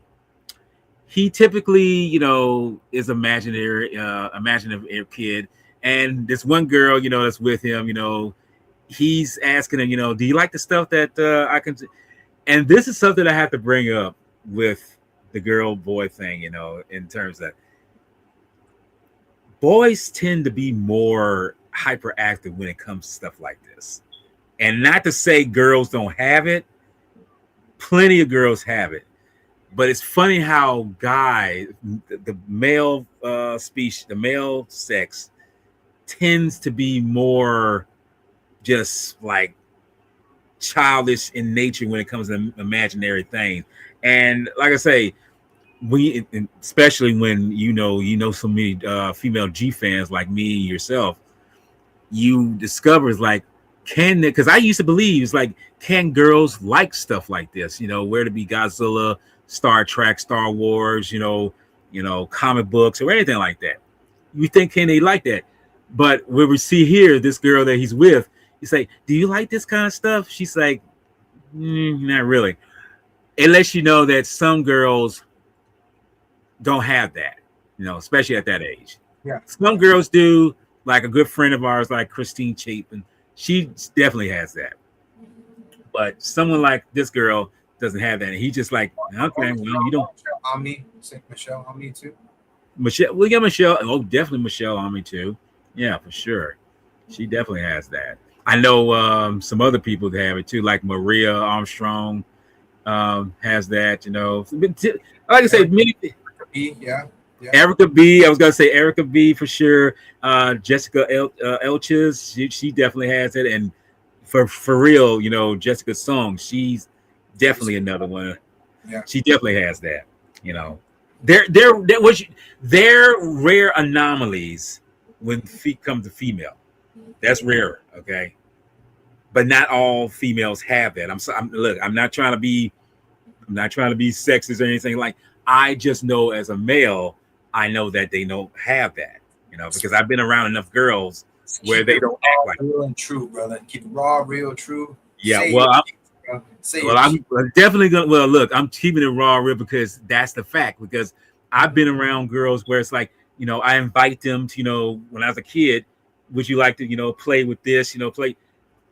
he typically, you know, is imaginative kid. And this one girl, you know, that's with him, you know, he's asking him, you know, do you like the stuff that I can? And this is something I have to bring up with the girl boy thing, you know, in terms of boys tend to be more hyperactive when it comes to stuff like this. And not to say girls don't have it. Plenty of girls have it. But it's funny how guys, the male species, the male sex tends to be more just like childish in nature when it comes to imaginary things. And like I say, especially when you know so many female G fans like me yourself, you discover it's like because I used to believe it's like can girls like stuff like this, you know, where to be Godzilla, Star Trek, Star Wars, you know, comic books or anything like that. You think can they like that? But when we see here this girl that he's with, he's like, do you like this kind of stuff? She's like, not really. It lets you know that some girls don't have that, you know, especially at that age. Yeah. Some girls do, like a good friend of ours, like Christine Chapin. She definitely has that. But someone like this girl doesn't have that. And he just like, okay, well, you don't. Michelle on me too. Michelle, we got Michelle. Oh, definitely Michelle on me too. Yeah, for sure. She definitely has that. I know some other people that have it too, like Maria Armstrong has that, you know. Like I say, many. Yeah. Erica B. I was gonna say Erica B. for sure. Jessica Elches, she definitely has it, and for real, you know, Jessica Song, she's definitely another one. Yeah, she definitely has that. You know, they're rare anomalies when feet come to female. That's rare, okay. But not all females have that. I'm not trying to be sexist or anything. Like I just know as a male, I know that they don't have that, you know, because I've been around enough girls where they don't act like real and true, brother. Keep it raw, real, true. Yeah, I'm definitely gonna. Well, look, I'm keeping it raw, real, because that's the fact. Because I've been around girls where it's like, you know, I invite them to, you know, when I was a kid, would you like to, play with this, play?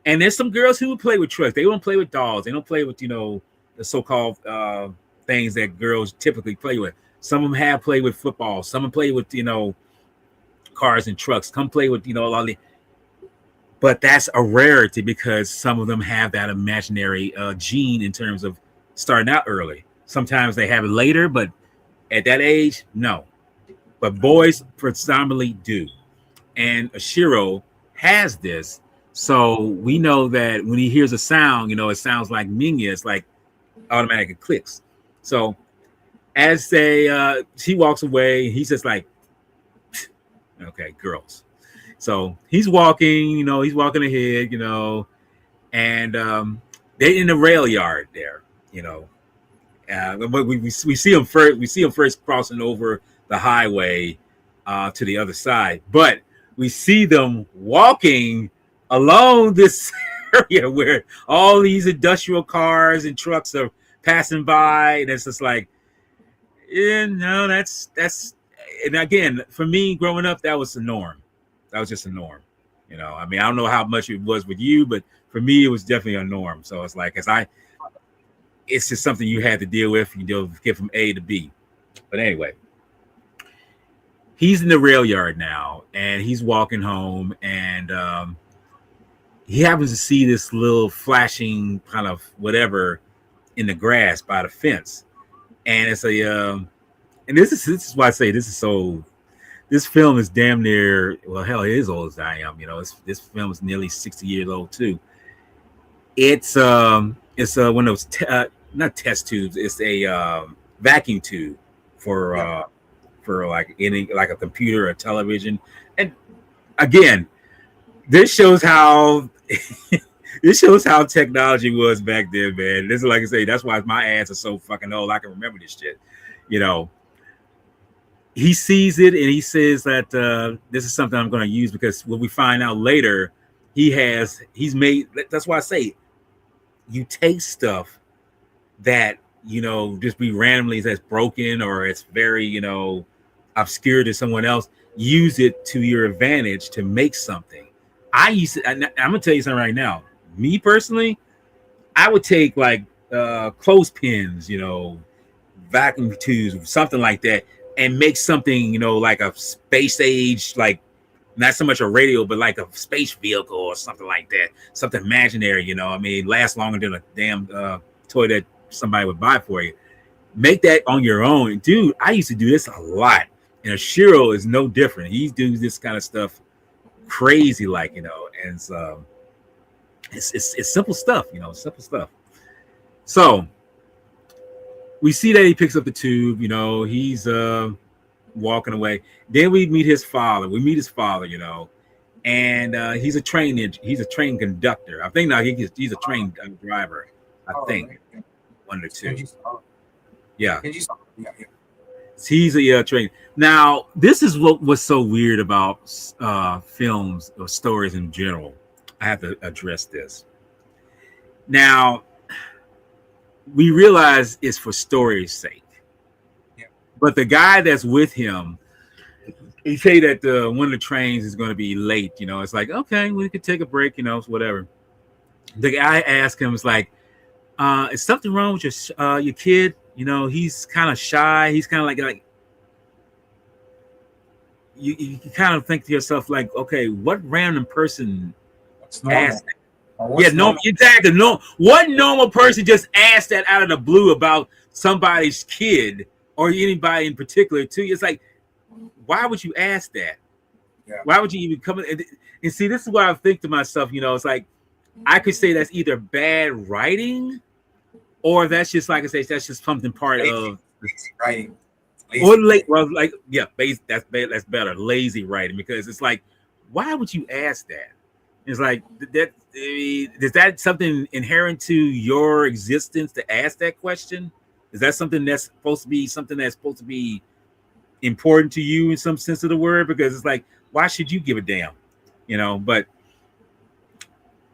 And there's some girls who would play with trucks. They don't play with dolls. They don't play with, the so-called things that girls typically play with. Some of them have played with football. Some of them play with, cars and trucks. Come play with, a lot of the, but that's a rarity because some of them have that imaginary gene in terms of starting out early. Sometimes they have it later, but at that age, no. But boys predominantly do. And Ashiro has this. So we know that when he hears a sound, it sounds like Minya. It's like automatically clicks. So as she walks away, he's just like, okay, girls. So he's walking, he's walking ahead, and they're in the rail yard there, but we see him first. We see him first crossing over the highway to the other side, but we see them walking along this area where all these industrial cars and trucks are passing by, and it's just like, that's. And again, for me growing up, that was the norm. That was just a norm. I mean, I don't know how much it was with you, but for me, it was definitely a norm. So it's like, it's just something you had to deal with. You get from A to B. But anyway, he's in the rail yard now, and he's walking home, and he happens to see this little flashing kind of whatever in the grass by the fence, and it's and this is why I say this film is damn near, well, hell, it is old as I am. This film is nearly 60 years old too. It's one of those not test tubes. It's a vacuum tube for like a computer or television. And again, this shows how technology was back then, man. This is, like I say, that's why my ass is so fucking old. I can remember this shit. He sees it and he says that this is something I'm going to use, because what we find out later, he's made. That's why I say, you take stuff that just be randomly that's broken or it's very obscure to someone else, use it to your advantage to make something. I'm gonna tell you something right now. Me personally, I would take like clothespins, vacuum tubes, something like that, and make something, like a space age, like not so much a radio, but like a space vehicle or something like that, something imaginary, I mean, last longer than a damn toy that somebody would buy for you. Make that on your own. Dude, I used to do this a lot, and Ashiro is no different. He does this kind of stuff crazy, like, and it's simple stuff, simple stuff. So we see that he picks up the tube, he's walking away. Then we meet his father. And he's a train conductor. I think now he's a train driver. I think one or two. Yeah. He's a train. Now, this is what was so weird about films or stories in general. I have to address this. Now, we realize it's for story's sake. Yeah. But the guy that's with him, he say that one of the trains is going to be late. It's like, okay, we could take a break, whatever. The guy asked him, it's like, is something wrong with your kid? He's kind of shy. He's kind of like you kind of think to yourself, like, okay, what random person asked that? Yeah, no, exactly. No, what normal person just asked that out of the blue about somebody's kid or anybody in particular too? It's like, why would you ask that? Yeah. Why would you even come in? And see, this is what I think to myself, it's like, I could say that's either bad writing or that's just, like I say, that's just something part of writing. Or that's better. Lazy writing, because it's like, why would you ask that? It's like, is that something inherent to your existence to ask that question? Is that something that's supposed to be important to you in some sense of the word? Because it's like, why should you give a damn? But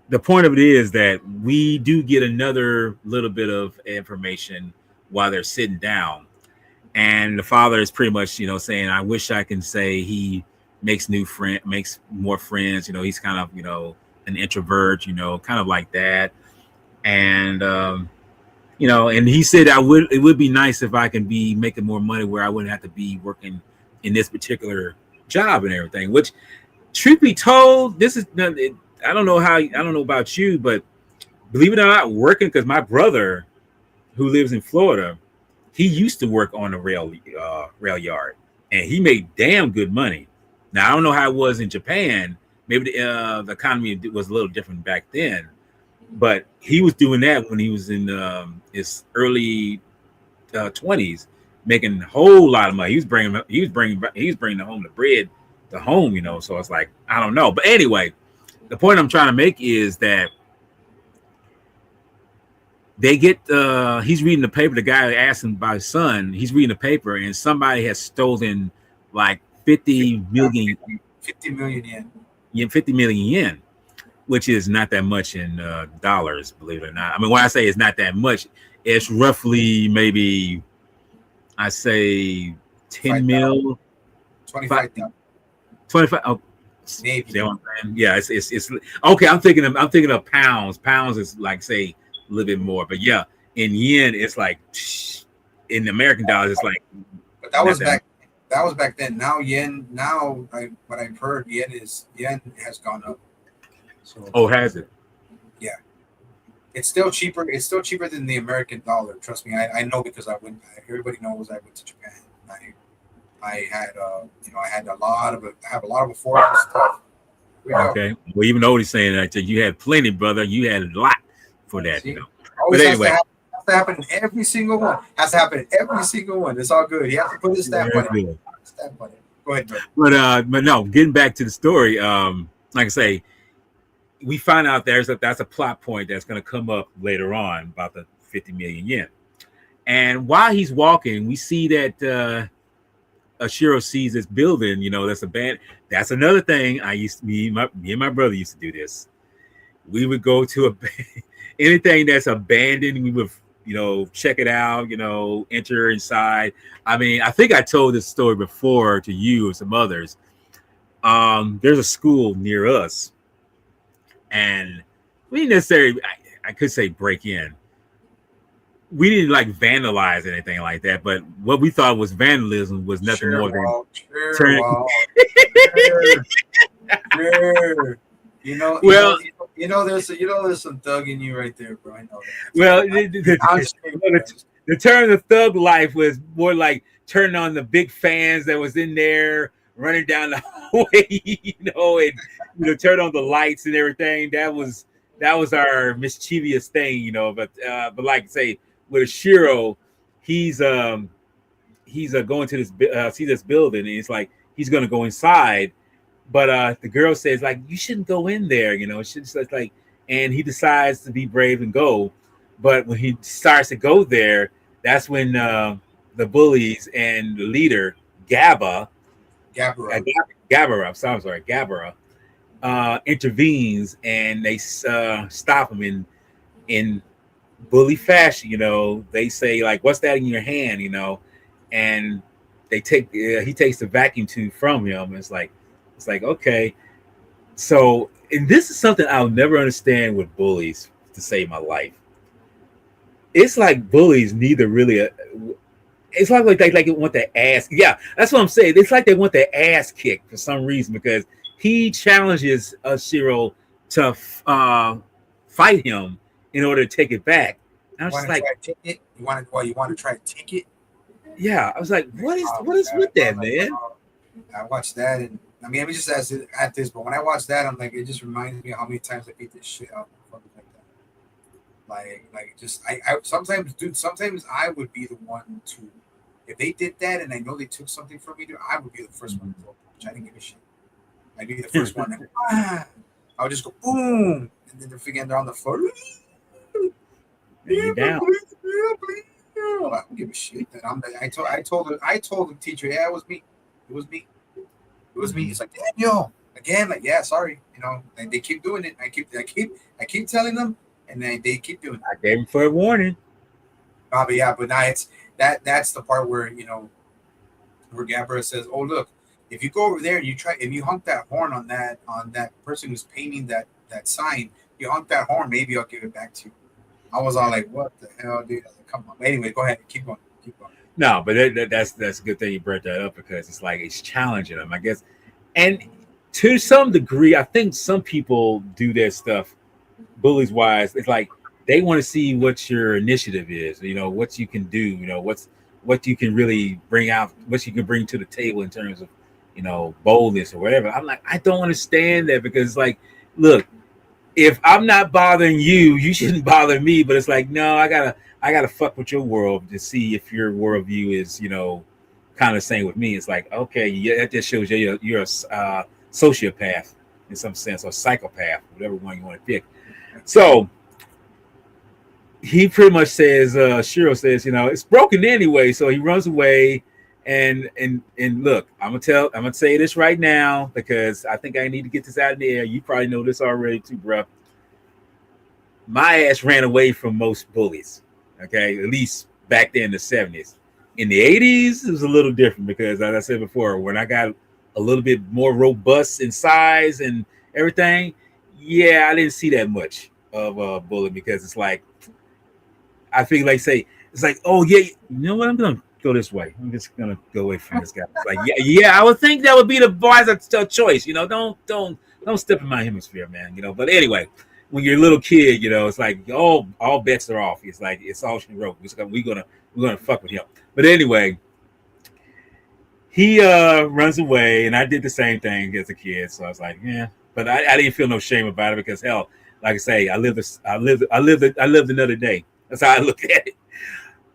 the point of it is that we do get another little bit of information while they're sitting down. And the father is pretty much, saying, I wish I can say he makes more friends. He's kind of an introvert. Kind of like that. And and he said it would be nice if I can be making more money where I wouldn't have to be working in this particular job and everything. Which, truth be told, this is I don't know about you, but believe it or not, working, because my brother who lives in Florida, he used to work on a rail yard, and he made damn good money. Now I don't know how it was in Japan. Maybe the economy was a little different back then, but he was doing that when he was in his early 20s, making a whole lot of money. He was bringing home the bread to home, So it's like, I don't know, but anyway, the point I'm trying to make is that they get he's reading the paper. The guy asked him about his son. He's reading the paper, and somebody has stolen like 50 million yen. Yeah, 50 million yen, which is not that much in dollars, believe it or not. I mean, when I say it's not that much, it's roughly maybe, I say 10 mil, 25,000. 25. Oh, Maybe. Yeah, it's okay. I'm thinking of pounds. Pounds is like, say, a little bit more, but yeah, in yen it's like, in American dollars it's like. But that was back. That was back then. Now yen. Now what I've heard, yen has gone up. So, oh, has it? Yeah, it's still cheaper. It's still cheaper than the American dollar. Trust me, I know, because I went. Everybody knows I went to Japan. I had I had a lot of affordable stuff. Okay. Well, even though he's saying that you had plenty, brother, you had a lot for that. See, But anyway, has to happen in every single one. Has to happen in every single one. It's all good. He has to put his stamp on it. Go ahead, brother. But no, getting back to the story, like I say, we find out that's a plot point that's going to come up later on about the 50 million yen. And while he's walking, we see that Ashiro sees this building. That's abandoned. That's another thing. Me and my brother used to do this. We would go to anything that's abandoned. We would check it out. Enter inside. I mean, I think I told this story before to you and some others. There's a school near us, and we didn't necessarily, I could say, break in. We didn't like vandalize anything like that, but what we thought was vandalism was nothing more than turning. There's some thug in you right there, bro. I know that. Well, the turn of thug life was more like turning on the big fans that was in there, running down the hallway, and turn on the lights and everything. That was our mischievous thing, But like say, with Ashiro, he's going to see this building, and it's like he's gonna go inside, but the girl says like, you shouldn't go in there, It's like, and he decides to be brave and go, but when he starts to go there, that's when the bullies and the leader Gabara intervenes, and they stop him in bully fashion. They say like, what's that in your hand, and he takes the vacuum tube from him. It's like okay. So, and this is something I'll never understand with bullies, to save my life. It's like bullies neither really it's like they want their ass. Yeah, that's what I'm saying. It's like they want their ass kicked for some reason, because he challenges Ashiro to fight him in order to take it back. And I was just like, you want to try to take it? Yeah, I was like, what is with that, man? I watched that, and I mean, let me just add this, but when I watched that, I'm like, it just reminds me of how many times I beat this shit out. Like just I sometimes, dude, sometimes I would be the one to, if they did that and I know they took something from me, dude, I would be the first one to throw a punch. I didn't give a shit. I'd be the first one to, I would just go boom, and then they're on the floor. You down. I don't give a shit. I told the teacher, yeah, it was me. It's like, Daniel, again, like, yeah, sorry, and they keep doing it. I keep telling them, and then they keep doing it. I gave him for a warning. But now it's that's the part where where Gabara says, oh look, If you go over there and if you honk that horn on that person who's painting that sign, you honk that horn, maybe I'll give it back to you. I was all like, what the hell, dude? I was like, come on. Anyway, go ahead, keep going. No, but that's a good thing you brought that up because it's like it's challenging them, I guess. And to some degree, I think some people do that stuff, bullies wise. It's like they want to see what your initiative is, what you can do, what you can really bring out, what you can bring to the table in terms of, boldness or whatever. I'm like, I don't understand that because, like, look, if I'm not bothering you, you shouldn't bother me. But it's like, no, I gotta fuck with your world to see if your worldview is, kind of same with me. It's like, okay, yeah, that just shows you're a sociopath in some sense, or psychopath, whatever one you want to pick. So he pretty much says, Shiro says, it's broken anyway. So he runs away, and look, I'm gonna say this right now because I think I need to get this out there. You probably know this already too, bro. My ass ran away from most bullies. Okay, at least back then in the 70s. In the 80s, it was a little different because, as I said before, when I got a little bit more robust in size and everything, yeah, I didn't see that much of a bully because it's like, I feel like it's like, oh yeah, you know what? I'm gonna go this way. I'm just gonna go away from this guy. It's like, yeah, I would think that would be the wiser choice. Don't step in my hemisphere, man. But anyway, when you're a little kid, it's like, oh, all bets are off. It's like it's all she wrote. We're gonna fuck with him. But anyway, he runs away, and I did the same thing as a kid. So I was like, yeah, but I didn't feel no shame about it because hell, like I say, I lived another day. That's how I look at it.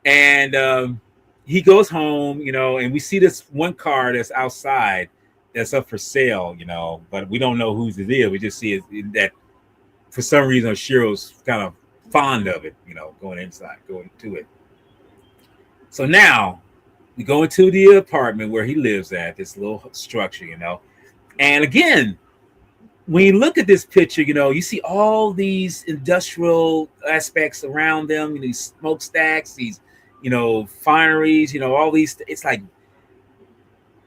And he goes home, and we see this one car that's outside that's up for sale, but we don't know whose it is. We just see it, that for some reason Shiro's kind of fond of it, going to it. So now we go into the apartment where he lives at, this little structure, and again, when you look at this picture, you see all these industrial aspects around them, these smokestacks, these, fineries, all these. It's like,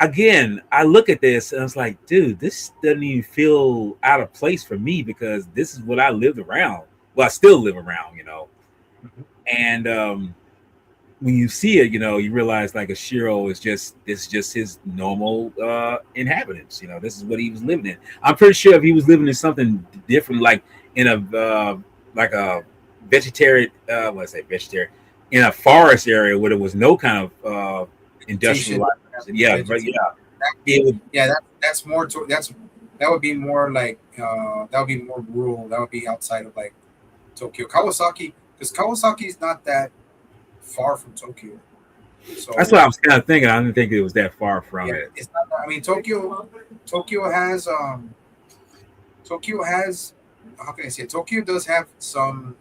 again, I look at this and I was like, dude, this doesn't even feel out of place for me because this is what I lived around. Well, I still live around, Mhm. And when you see it, you realize like Ashiro is just his normal inhabitants. This is what he was living in. I'm pretty sure if he was living in something different, like in a vegetarian, when I say vegetarian, in a forest area where there was no kind of industrial life. Yeah, but it would, That's more to that would be more like that would be more rural. That would be outside of like Tokyo, Kawasaki, because Kawasaki is not that far from Tokyo. So that's what I was kind of thinking. I didn't think it was that far from it. it's not. I mean, Tokyo has how can I say it? Tokyo does have some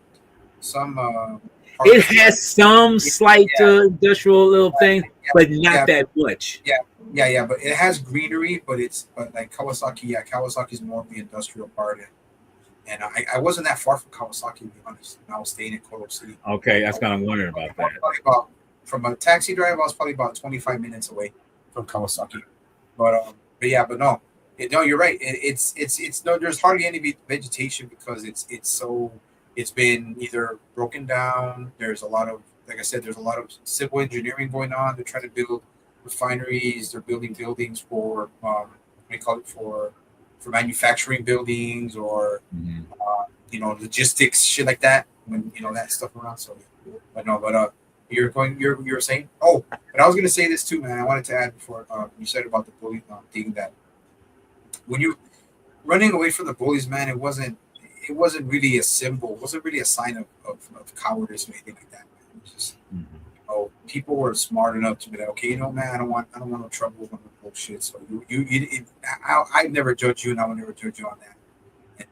It has some slight industrial little things, but not that much. Yeah, but it has greenery, but like Kawasaki, Kawasaki's more of the industrial part, and I wasn't that far from Kawasaki, to be honest. And I was staying in Koto City. Okay, that's kind of wondering about that. From a taxi drive, I was probably about 25 minutes away from Kawasaki. But no, you're right. It's no. There's hardly any vegetation because it's been either broken down. There's a lot of, like I said, there's a lot of civil engineering going on. They're trying to build refineries. They're building buildings for for manufacturing buildings or logistics, shit like that. When that stuff around. So, but you're saying. Oh, but I was gonna say this too, man. I wanted to add before you said about the bully thing that when you running away from the bullies, man, it wasn't really a symbol. It wasn't really a sign of cowardice or anything like that. Man. It was just people were smart enough to be like, okay, man, I don't want no trouble with no bullshit. So I never judge you, and I will never judge you on that. And,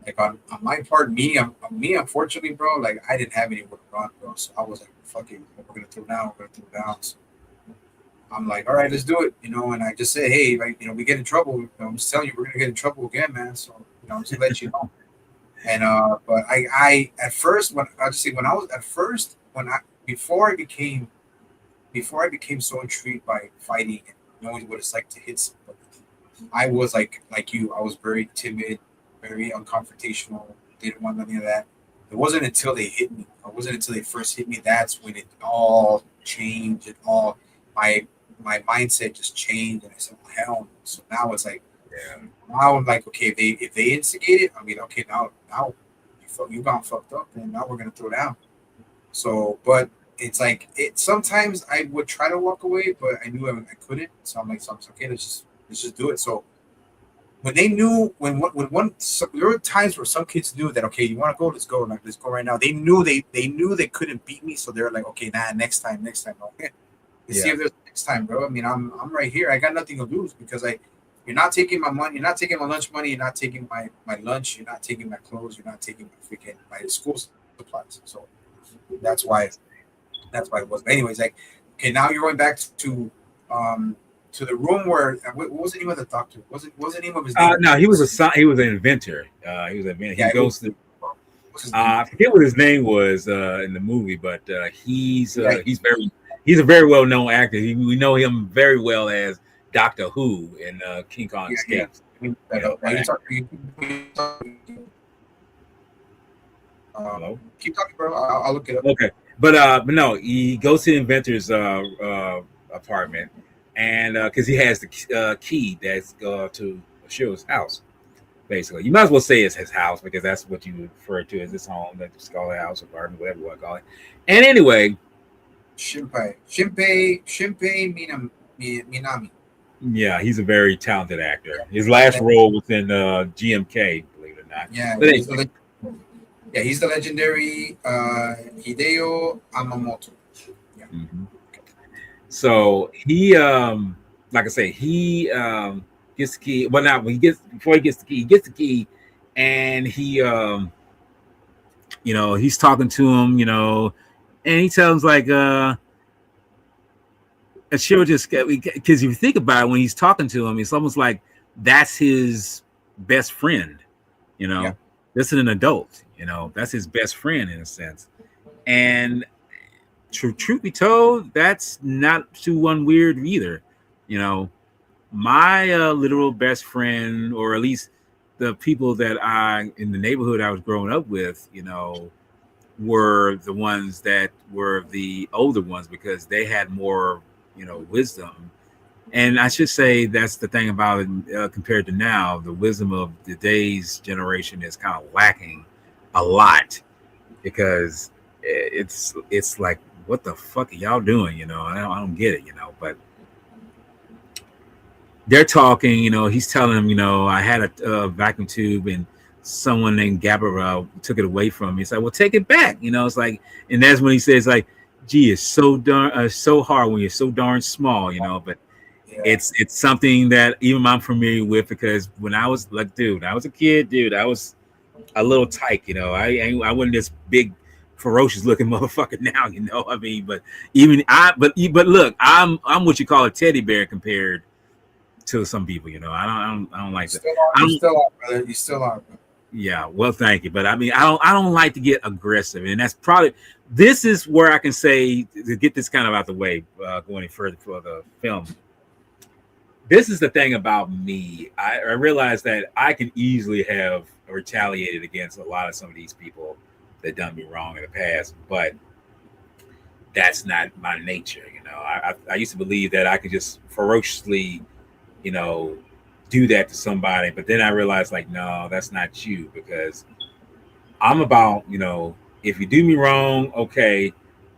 like on my part, me, unfortunately, bro, like I didn't have anywhere to run, bro. So I was like, fuck it, we're gonna throw down. So I'm like, all right, let's do it, and I just said, hey, like, we get in trouble. I'm just telling you, we're gonna get in trouble again, man. So I'm just let you know. And but I at first before I became so intrigued by fighting and knowing what it's like to hit somebody. I was like you. I was very timid, very unconfrontational. Didn't want any of that. It wasn't until they hit me. It wasn't until they first hit me. That's when it all changed. And all my mindset just changed. And I said, well, hell. No. So now it's like, Yeah. now I'm like, okay, if they instigate it, I mean, okay, now you gone fucked up, and now we're gonna throw down. So, but it's like sometimes I would try to walk away, but I knew I couldn't. So I'm like, okay, let's just do it. So when they knew when one so there were times where some kids knew that, okay, you want to go, let's go, like let's go right now. They knew they couldn't beat me, so they're like, okay, nah, next time. Okay, let's see if there's next time, bro. I mean, I'm right here. I got nothing to lose because you're not taking my money, you're not taking my lunch money, you're not taking my lunch, you're not taking my clothes, you're not taking my school supplies. So that's why it was. But anyways, like, okay, now you're going back to the room where what was the name of the doctor? Was the name of his name? No, he was an inventor. He was an inventor. Yeah, he goes to. I forget what his name was in the movie, but he's a very well known actor. We know him very well as Doctor Who in King Kong Escapes. Hello? Keep talking, bro. I'll look it up. Okay, but no, he goes to the inventor's apartment, and because he has the key that's to Shield's house. Basically, you might as well say it's his house because that's what you refer to as his home, that Scarlet House, apartment, whatever you want to call it. And anyway, Shinpei Minami. Yeah, he's a very talented actor. His last role was in GMK, believe it or not. Yeah, but he's the legendary Hideo Amamoto. Yeah. Mm-hmm. So he, like I say, he gets the key. Well, now before he gets the key, and he, he's talking to him, and he tells him like, and she'll just because if you think about it, when he's talking to him, it's almost like that's his best friend. Yeah. This is an adult. That's his best friend in a sense. And truth be told, that's not too weird either. My literal best friend, or at least the people that in the neighborhood I was growing up with, were the ones that were the older ones because they had more, wisdom. And I should say that's the thing about it compared to now. The wisdom of today's generation is kind of lacking a lot because it's like, what the fuck are y'all doing? I don't get it, but they're talking, he's telling him, I had a vacuum tube and someone named Gabrielle took it away from me. He's like, well, take it back. It's like, and that's when he says like, gee, it's so hard when you're so darn small, but it's something that even I'm familiar with because when I was like, I was a kid, I was a little tight, I wasn't this big, ferocious looking motherfucker now, I mean, but but look, I'm what you call a teddy bear compared to some people, I don't like that. You still are, brother. Yeah, well, thank you, but I mean, I don't like to get aggressive, and that's probably this is where I can say to get this kind of out the way, going further for the film. This is the thing about me. I realize that I can easily have retaliated against some of these people that done me wrong in the past, but that's not my nature. I used to believe that I could just ferociously, do that to somebody, but then I realized like, no, that's not you, because I'm about, if you do me wrong, okay,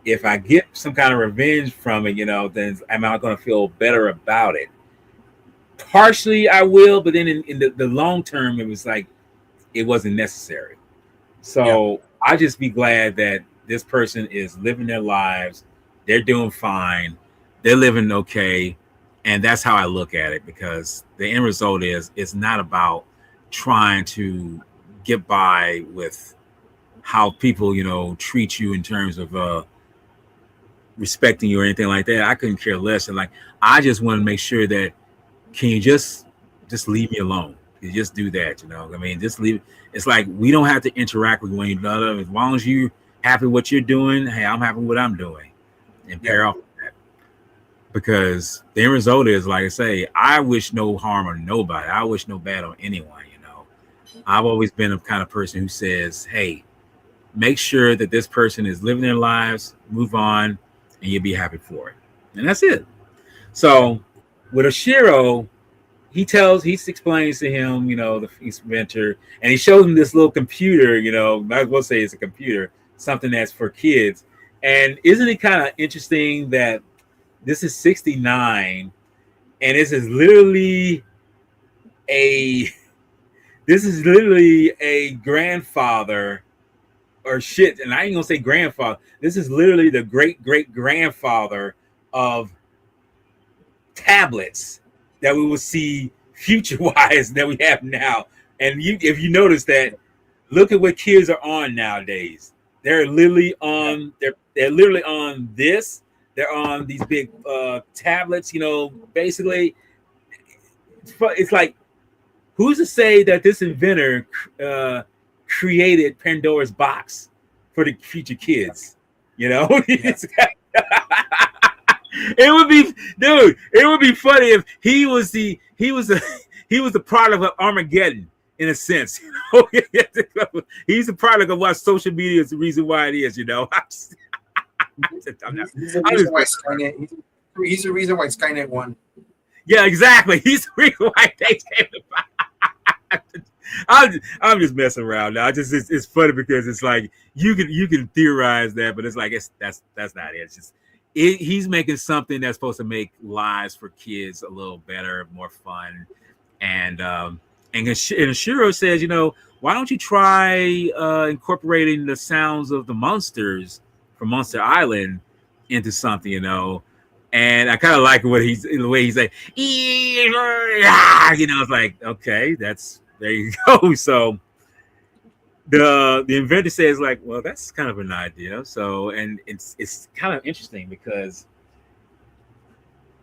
if I get some kind of revenge from it, then am I going to feel better about it? Partially I will, but then in the long term, it was like, it wasn't necessary. So I just be glad that this person is living their lives. They're doing fine. They're living okay. And that's how I look at it, because the end result is it's not about trying to get by with how people, treat you in terms of respecting you or anything like that. I couldn't care less. And like, I just want to make sure that, can you just leave me alone? You just do that, I mean, just leave. It's like, we don't have to interact with one another. As long as you're happy with what you're doing, hey, I'm happy with what I'm doing, and pair off with that. because the end result is, like I say, I wish no harm on nobody. I wish no bad on anyone. I've always been a kind of person who says, hey, make sure that this person is living their lives, move on, and you'll be happy for it. And that's it. So with Oshiro, he explains to him, the inventor, and he shows him this little computer, might as well say it's a computer, something that's for kids. And isn't it kind of interesting that this is 69 and this is literally a grandfather or shit, and I ain't gonna say grandfather. This is literally the great grandfather of tablets that we will see future wise that we have now. And if you notice that, look at what kids are on nowadays. They're literally on they're literally on this. They're on these big tablets. Basically, it's like, who's to say that this inventor created Pandora's box for the future kids? It would be funny if he was the product of Armageddon in a sense. He's the product of what social media is the reason why it is. He's the reason why Skynet won. Yeah, exactly. He's the reason why they came to. I'm just messing around now. It's funny because it's like you can theorize that, but it's like that's not it. It's just he's making something that's supposed to make lives for kids a little better, more fun, and Oshiro says, why don't you try incorporating the sounds of the monsters from Monster Island into something, And I kind of like the way he's like, it's like, okay, there you go. So the inventor says, like, well, that's kind of an idea. So, and it's kind of interesting because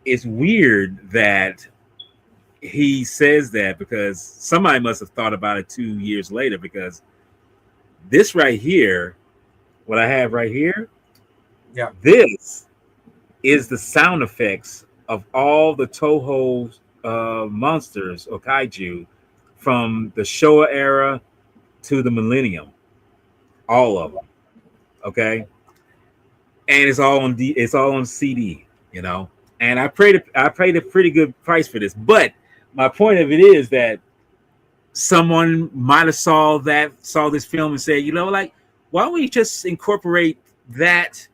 it's weird that he says that, because somebody must have thought about it 2 years later, because this right here, what I have right here, this is the sound effects of all the Toho monsters or kaiju from the Showa era to the millennium, all of them. Okay, and it's all on CD, And I paid a pretty good price for this, but my point of it is that someone might have saw this film and said, like, why don't we just incorporate that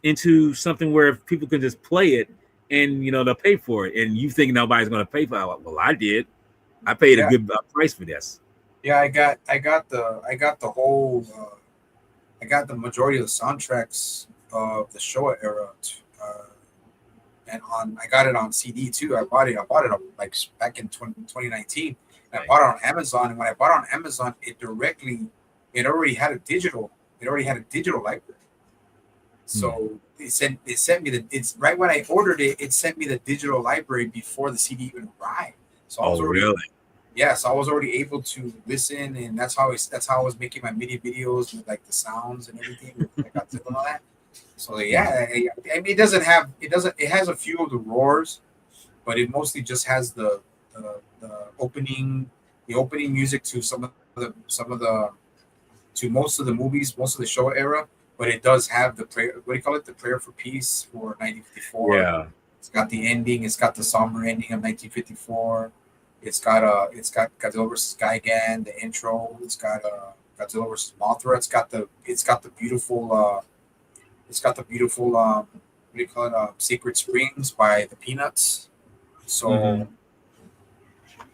into something where people can just play it and they'll pay for it, and you think nobody's going to pay for it? Well, I did. I paid a good price for this. Yeah, I got the majority of the soundtracks of the Showa era, and I got it on CD too. I bought it like back in 2019. And I bought it on Amazon, and when I bought it on Amazon, it already had a digital library. So it sent me it's right when I ordered it. It sent me the digital library before the CD even arrived. So I was already able to listen, and that's how I was making my MIDI videos with like the sounds and everything, with Godzilla and all that. So yeah, I mean, it has a few of the roars, but it mostly just has the opening music to most of the movies, most of the Showa era. But it does have the prayer. What do you call it? The prayer for peace for 1954. Yeah, it's got the ending. It's got the somber ending of 1954. It's got Godzilla vs. Gigan, the intro. It's got Godzilla vs. Mothra. It's got the beautiful what do you call it? Sacred Springs by the Peanuts. So,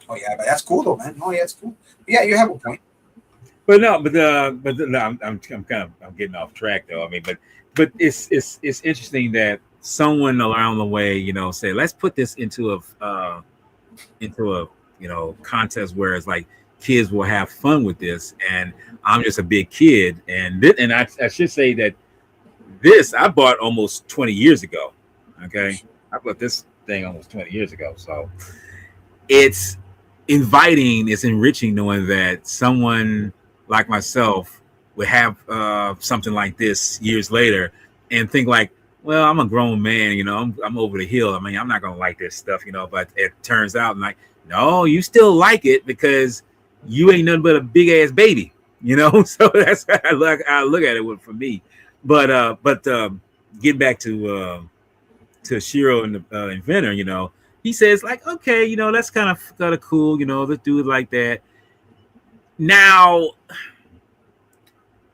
Oh yeah, but that's cool though, man. Oh yeah, it's cool. But yeah, you have a point. I'm getting off track though. I mean, but it's interesting that someone around the way, say, let's put this into a contest where it's like kids will have fun with this, and I'm just a big kid, and I should say that this I bought almost 20 years ago. Okay, I bought this thing almost 20 years ago, so it's inviting, it's enriching knowing that someone like myself would have something like this years later and think like, well, I'm a grown man, I'm over the hill. I mean, I'm not gonna like this stuff, but it turns out like, no, you still like it because you ain't nothing but a big ass baby, So that's how I look at it for me. But get back to Shiro and the inventor, he says like, okay, that's kind of cool, let's do it like that. Now,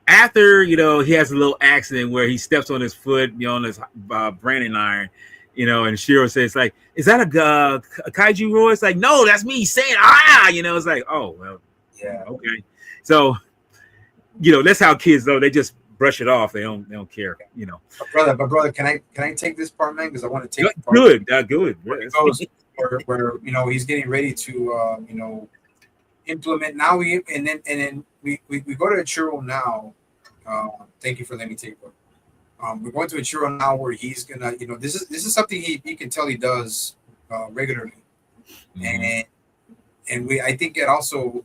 after he has a little accident where he steps on his foot, on his branding iron, and Shiro says like, "Is that a kaiju roar?" It's like, "No, that's me saying ah." It's like, "Oh well, Yeah. okay." So that's how kids though, they just brush it off. They don't care. But brother, can I take this part, man? Because I want to take the part Good, good. where he goes, where he's getting ready to implement now. We go to a churro now. Thank you for letting me take it. We're going to a churro now where he's gonna, this is something he can tell he does regularly, Mhm. and I think it also,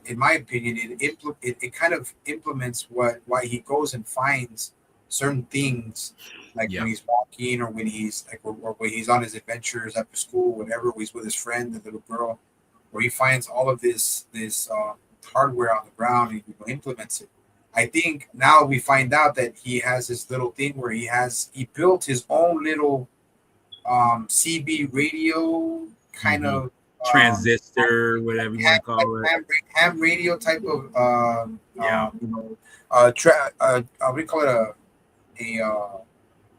in my opinion, it kind of implements why he goes and finds certain things, like Yeah. when he's walking, or when he's like, or when he's on his adventures after school, whatever, he's with his friend, the little girl, where he finds all of this hardware on the ground and he implements it. I think now we find out that he has this little thing where he built his own little CB radio kind Mhm. of Transistor, whatever you want to call it. ham radio type of Yeah. what do you call it,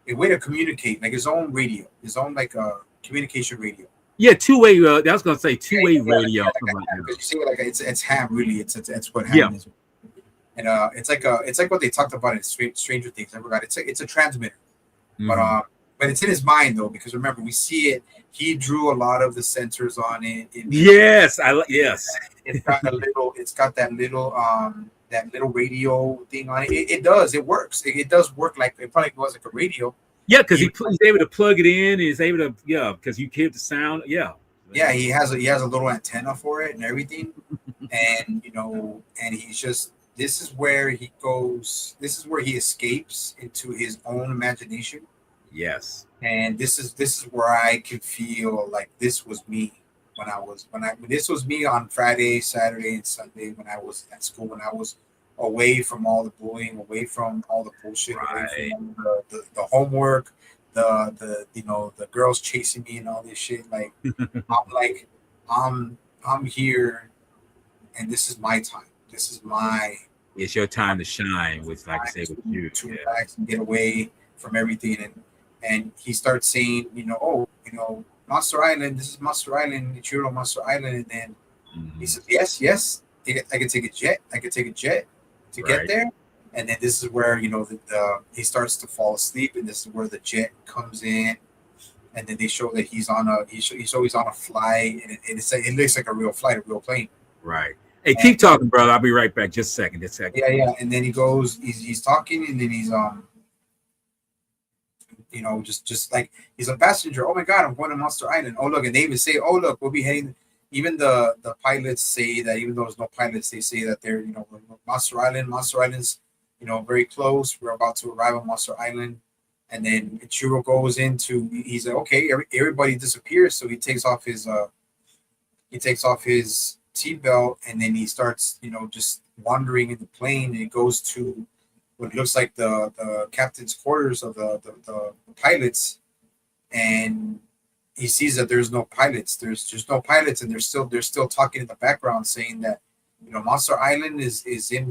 a way to communicate, like his own radio, his own like communication radio. Yeah, two-way. I was gonna say two-way Yeah, radio. like Something like a ham, because you see, like it's ham, really. It's what Yeah. ham is, and it's like what they talked about in Stranger Things. I forgot. It's a transmitter, but Mhm. it's in his mind though, because remember we see it. He drew a lot of the sensors on it. Yes, yes. It's got that little radio thing on it. It does. It works. It does work, like it probably was like a radio. Yeah, because He, he's able to plug it in. He's able to, because you hear the sound. Yeah. yeah, he has a little antenna for it and everything, and and he's just, this is where he goes. This is where he escapes into his own imagination, Yes. and this is where I can feel like this was me when this was me on Friday, Saturday, and Sunday when I was at school, when I was away from all the bullying, away from all the bullshit, away Right. from the homework, the girls chasing me and all this shit. I'm like I'm here, and this is my time. This is my It's your time to shine, with, like I time say, with you. to Yeah. relax and get away from everything. And he starts saying, oh, Monster Island. This is Monster Island. Ichiro Monster Island. And then he Mhm. says, yes. I can take a jet. I can take a jet to get Right. there. And then this is where he starts to fall asleep, and this is where the jet comes in. And then they show that he's on a flight, and it looks like a real flight, a real plane. Right. Hey, And keep talking, brother. I'll be right back. Just a second. Just a second. yeah. And then he goes, he's talking, and then he's just like he's a passenger. Oh my God, I'm going to Monster Island. Oh look, and they even say, oh look, we'll be heading. Even the pilots say that, even though there's no pilots, they say that they're Monster Island. Monster Island's very close. We're about to arrive on Monster Island, and then Ichiro goes into. He's like, okay, everybody disappears, so he takes off his seatbelt, and then he starts just wandering in the plane, and he goes to what looks like the captain's quarters of the pilots, and he sees that there's no pilots. There's just no pilots, and they're still talking in the background, saying that Monster Island is in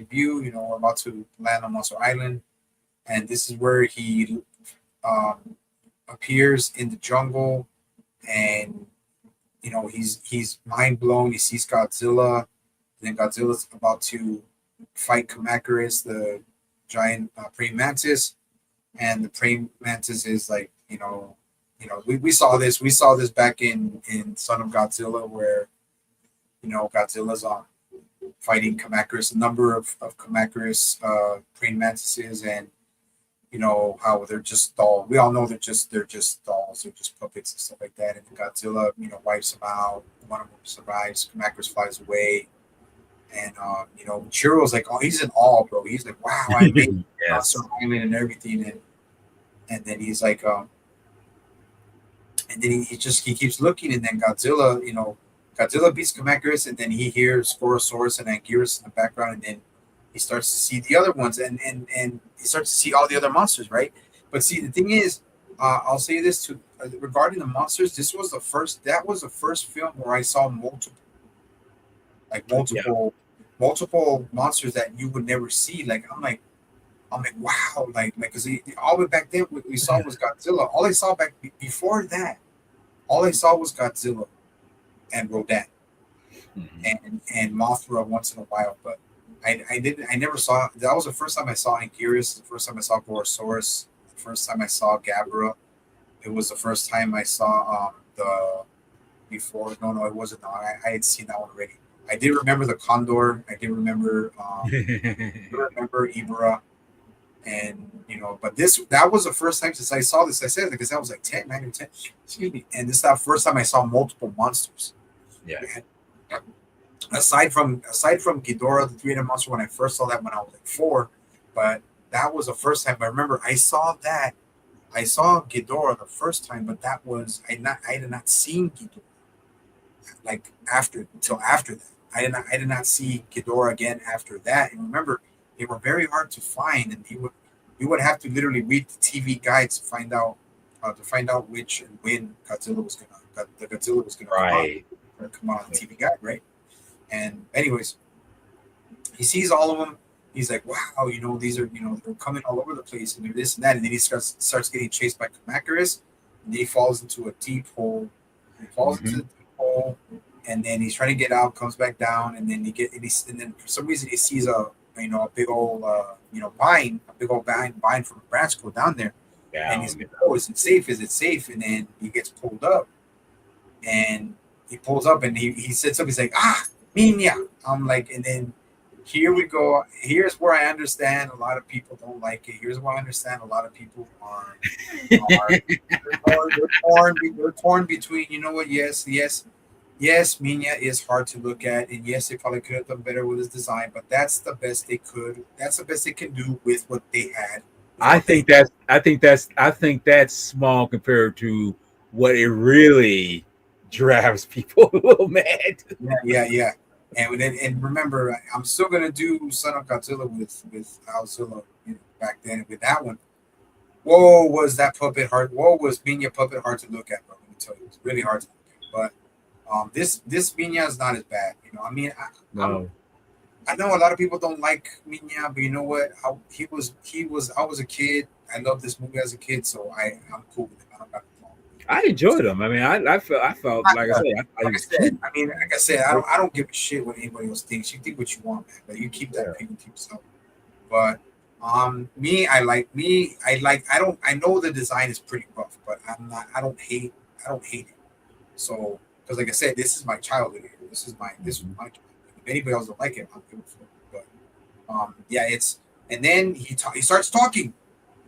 view. We're about to land on Monster Island, and this is where he appears in the jungle, and he's mind blown. He sees Godzilla, and then Godzilla's about to fight Kamacuras, the giant praying mantis, and the praying mantis is like, we saw this back in Son of Godzilla, where Godzilla's fighting Kamacuras, a number of Kamacuras praying mantises, and how they're just dolls. We all know they're just dolls, they're just puppets and stuff like that. And Godzilla wipes them out. One of them survives. Kamacuras flies away. And Chiro's like, oh, he's in awe, bro. He's like, wow, I made Yes. Monster Island and everything. and then he's like, and then he keeps looking, and then Godzilla beats Kamacuras, and then he hears Sporosaurus and Anguirus in the background, and then he starts to see the other ones, and he starts to see all the other monsters, right? But see, the thing is, I'll say this too regarding the monsters. That was the first film where I saw multiple monsters that you would never see. Like I'm like, wow, like, because all the way back then, what we saw was Godzilla. All I saw before that, all I saw was Godzilla and Rodan and Mothra once in a while. But I never saw. That was the first time I saw Anguirus. The first time I saw Gorosaurus. The first time I saw Gabra. It was the first time I saw the before. No, it wasn't. No, I had seen that one already. I did remember the Condor. I did remember. I remember Ibra. And but that was the first time since I saw this. I said because I was like 10, 9 or 10. Excuse me. And this is the first time I saw multiple monsters. Yeah. And aside from Ghidorah, the three-headed monster, when I first saw that when I was like 4, but that was the first time. I remember I saw that. I saw Ghidorah the first time, but that was I did not see Ghidorah like until after that. I did not see Ghidorah again after that. And remember, they were very hard to find, and we would have to literally read the TV guides to find out which and when Godzilla was gonna come out on the TV guide, right? And anyways, he sees all of them. He's like, wow, these are they're coming all over the place, and they're this and that, and then he starts getting chased by Kamacuras, and then he falls into a deep hole. And then he's trying to get out, comes back down, and then and then for some reason he sees a big old vine from a branch go down there. Yeah. And he's like, oh, is it safe? Is it safe? And then he gets pulled up. And he pulls up and he said something, he's like, Minya. I'm like, and then here we go. Here's where I understand a lot of people don't like it. Here's where I understand a lot of people are they're torn between, you know what, yes, Minya is hard to look at, and yes, they probably could have done better with his design, but that's the best they could. That's the best they can do with what they had. I think that's small compared to what it really drives people a little mad. Yeah. And remember, I'm still gonna do Son of Godzilla with Godzilla back then with that one. Whoa, was that puppet hard? Whoa, was Minya puppet hard to look at, bro? Let me tell you, it's really hard to look at, but. This Minya is not as bad, I mean, I know a lot of people don't like Minya, but you know what? I was a kid. I loved this movie as a kid, so I'm cool with it. I don't got a problem. I enjoyed them. I mean, I felt like I said, I don't give a shit what anybody else thinks. You think what you want, man, but you keep that opinion to yourself. But I know the design is pretty rough, but I don't hate it. So. Because, like I said, this is my childhood. This is my childhood. If anybody else don't like it, I'll give it for it. But and then he starts talking.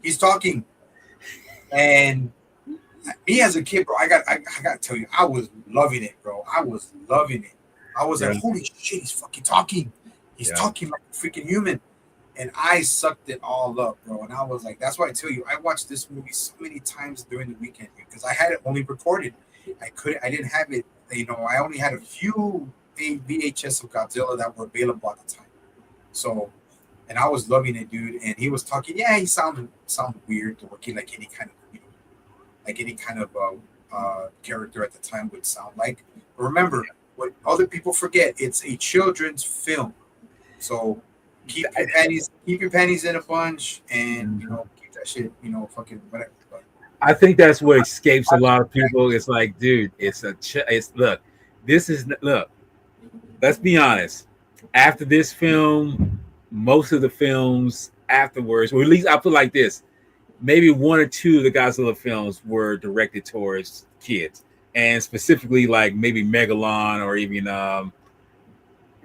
He's talking, and me as a kid, bro, I got to tell you, I was loving it, bro. I was loving it. I was like, holy shit, he's fucking talking. He's talking like a freaking human, and I sucked it all up, bro. And I was like, that's why I tell you, I watched this movie so many times during the weekend because I had it only recorded. I didn't have it, I only had a few VHS of Godzilla that were available at the time. So, and I was loving it, dude. And he was talking, he sounded weird, working like any kind of character at the time would sound like. But remember, what other people forget, it's a children's film. So keep your panties in a bunch and keep that shit, fucking whatever. I think that's what escapes a lot of people. It's like, dude, look, let's be honest. After this film, most of the films afterwards, or at least I put it like this, maybe 1 or 2 of the Godzilla films were directed towards kids, and specifically like maybe Megalon or even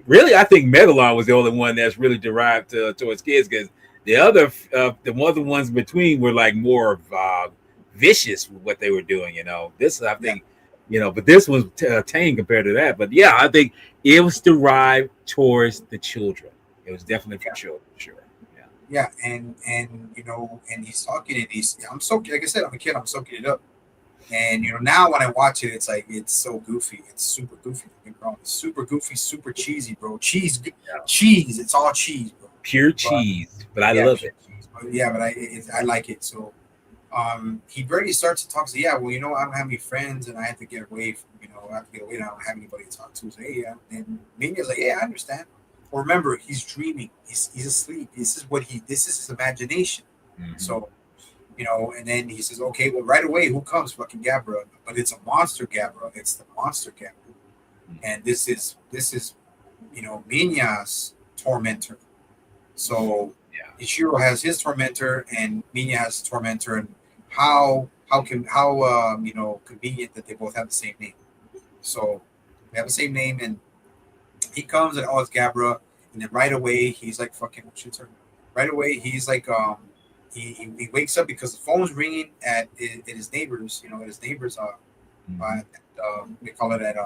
really, I think Megalon was the only one that's really derived towards kids because the other ones between were like more vicious with what they were doing, This I think, but this was tame compared to that. But I think it was derived towards the children. It was definitely for children, sure. Yeah, and you know, and he's talking, and I'm soaking. Like I said, I'm a kid. I'm soaking it up. And you know, now when I watch it, it's like it's so goofy. It's super goofy. Don't get me wrong. It's super goofy, super cheesy, bro. Cheese. It's all cheese, bro. Pure But cheese, but I yeah, love pure it. cheese. But yeah, but I like it. So he barely starts to talk. So yeah, well, you know, I don't have any friends, and I have to get away. From, you know, I have to get away. And I don't have anybody to talk to. So hey, yeah. And Minya's like, yeah, I understand. Well, remember, he's dreaming. He's asleep. This is his imagination. Mhm. So you know, and then he says, okay, well, right away, who comes? Fucking Gabra. But it's a monster Gabra. It's the monster Gabra. And this is you know, Minya's tormentor. So Yeah. Ichiro has his tormentor, and Minya has his tormentor, and how you know, convenient that they both have the same name. So they have the same name, and he comes and oh, it's Gabra, and then right away he's like fucking shit's her. Right away he's like he wakes up because the phone's ringing at his neighbors, you know, at his neighbors Mhm. they call it at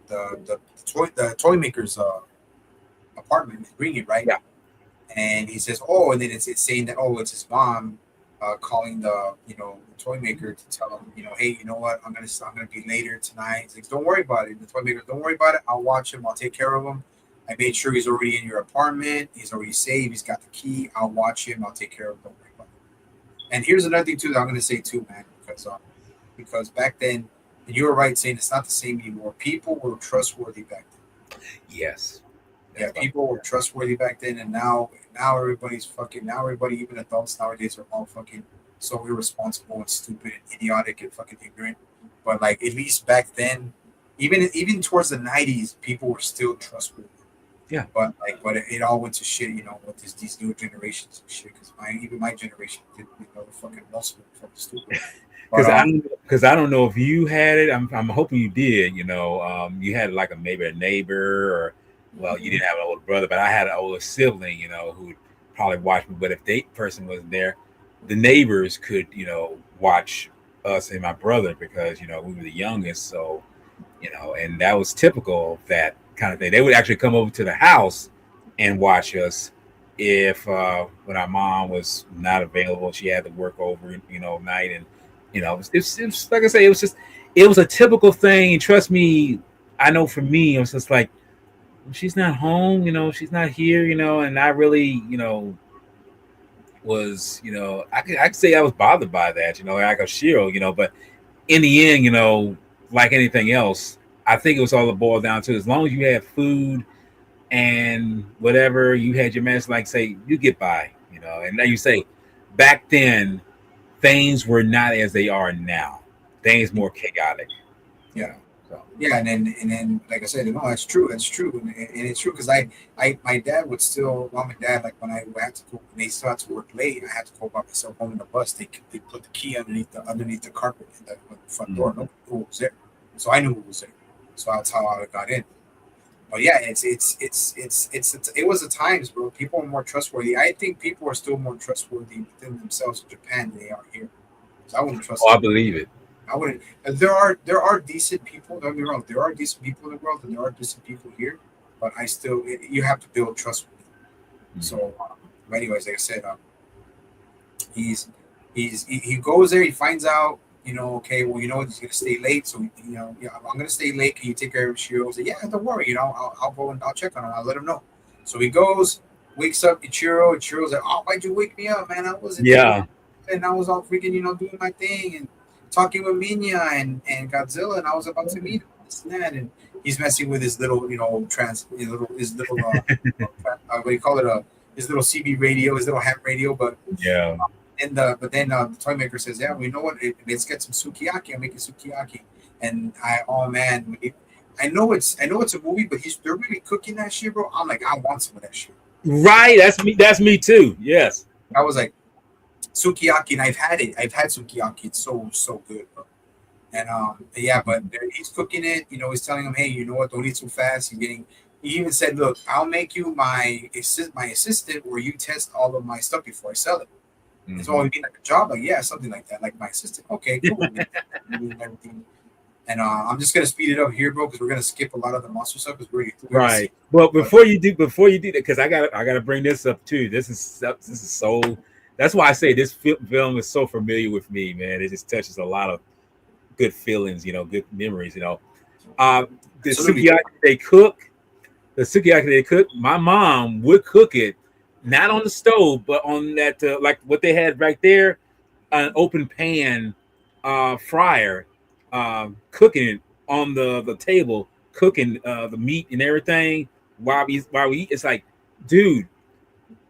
the toy maker's apartment is ringing, right? Yeah. And he says, oh, and then it's saying that oh, it's his mom calling the you know the toy maker to tell him, you know, hey, you know what, I'm gonna be later tonight. He's like, don't worry about it. The toy maker, don't worry about it. I'll watch him. I'll take care of him. I made sure he's already in your apartment. He's already safe. He's got the key. I'll watch him. I'll take care of him. Don't worry about it. And here's another thing too that I'm gonna say too, man, because back then, and you were right saying it's not the same anymore. People were trustworthy back then. Yes. Yeah, That's what- people were trustworthy back then, and now everybody's fucking. Now everybody, even adults nowadays, are all fucking so irresponsible and stupid and idiotic and fucking ignorant. But like at least back then, even towards the '90s, people were still trustworthy. Yeah. But it all went to shit, you know, with these new generations and shit. Because my generation didn't, you know, the fucking most of them fucking stupid. But Because I don't know if you had it. I'm hoping you did. You know, you had like maybe a neighbor, or well, you didn't have an older brother, but I had an older sibling. You know, who would probably watch me. But if that person wasn't there, the neighbors could, you know, watch us and my brother because you know we were the youngest. So you know, and that was typical of that kind of thing. They would actually come over to the house and watch us if when our mom was not available, she had to work over, you know, night, and you know, it was like I say, it was a typical thing. And trust me, I know for me, it was just like she's not home, you know, she's not here, you know, and I really, you know, was, you know, I could say I was bothered by that, you know, like a Shiro, you know, but in the end, you know, like anything else, I think it was all it boiled down to as long as you had food and whatever you had your mess, like say you get by, you know. And now you say back then things were not as they are now. Things more chaotic, you yeah. know. So Yeah, and then like I said, no, that's true. That's true, and it's true because my dad would still, mom and dad, like when I had to go, when they still had to work late, I had to go by myself home in the bus. They put the key underneath the carpet in the front door. Nobody knew who was there, so I knew who was there. So that's how I got in. But yeah, it was the times, bro. People were more trustworthy. I think people are still more trustworthy within themselves in Japan than they are here. So I wouldn't trust oh, I them. believe it. I wouldn't. There are decent people. Don't get me wrong. There are decent people in the world, and there are decent people here. But I still, you have to build trust with them. So, but anyways, like I said, he's he goes there. He finds out, you know, okay, well, you know, he's gonna stay late. So, you know, yeah, I'm gonna stay late. Can you take care of Ichiro? Say, yeah, don't worry. You know, I'll go and I'll check on him. I'll let him know. So he goes, wakes up Ichiro. Ichiro's like, oh, why'd you wake me up, man? I wasn't there, Yeah. and I was all freaking, you know, doing my thing and talking with Minya and Godzilla, and I was about to meet him, this and that, and he's messing with his little, you know, his little what do you call it, his little CB radio, his little ham radio, but Yeah. but then the toy maker says, yeah, well, you know what, let's get some sukiyaki. I'm making sukiyaki, and oh man, I know it's a movie, but they're really cooking that shit, bro. I'm like, I want some of that shit. Right. That's me too. Yes. I was like, sukiyaki, and I've had it. I've had sukiyaki. It's so good, bro. And yeah, but he's cooking it. You know, he's telling him, hey, you know what? Don't eat so fast. You're getting. He even said, look, I'll make you my assistant, where you test all of my stuff before I sell it. It's all be like a job, like yeah, something like that, like my assistant. Okay, cool. And everything. And I'm just gonna speed it up here, bro, because we're gonna skip a lot of the monster stuff because we're Right. Well, before you do that, because I gotta bring this up too. This is so. That's why I say this film is so familiar with me, man. It just touches a lot of good feelings, good memories, The Absolutely. sukiyaki they cook, my mom would cook it not on the stove, but on that like what they had right there, an open pan fryer, cooking it on the table, cooking the meat and everything while we eat. It's like, dude,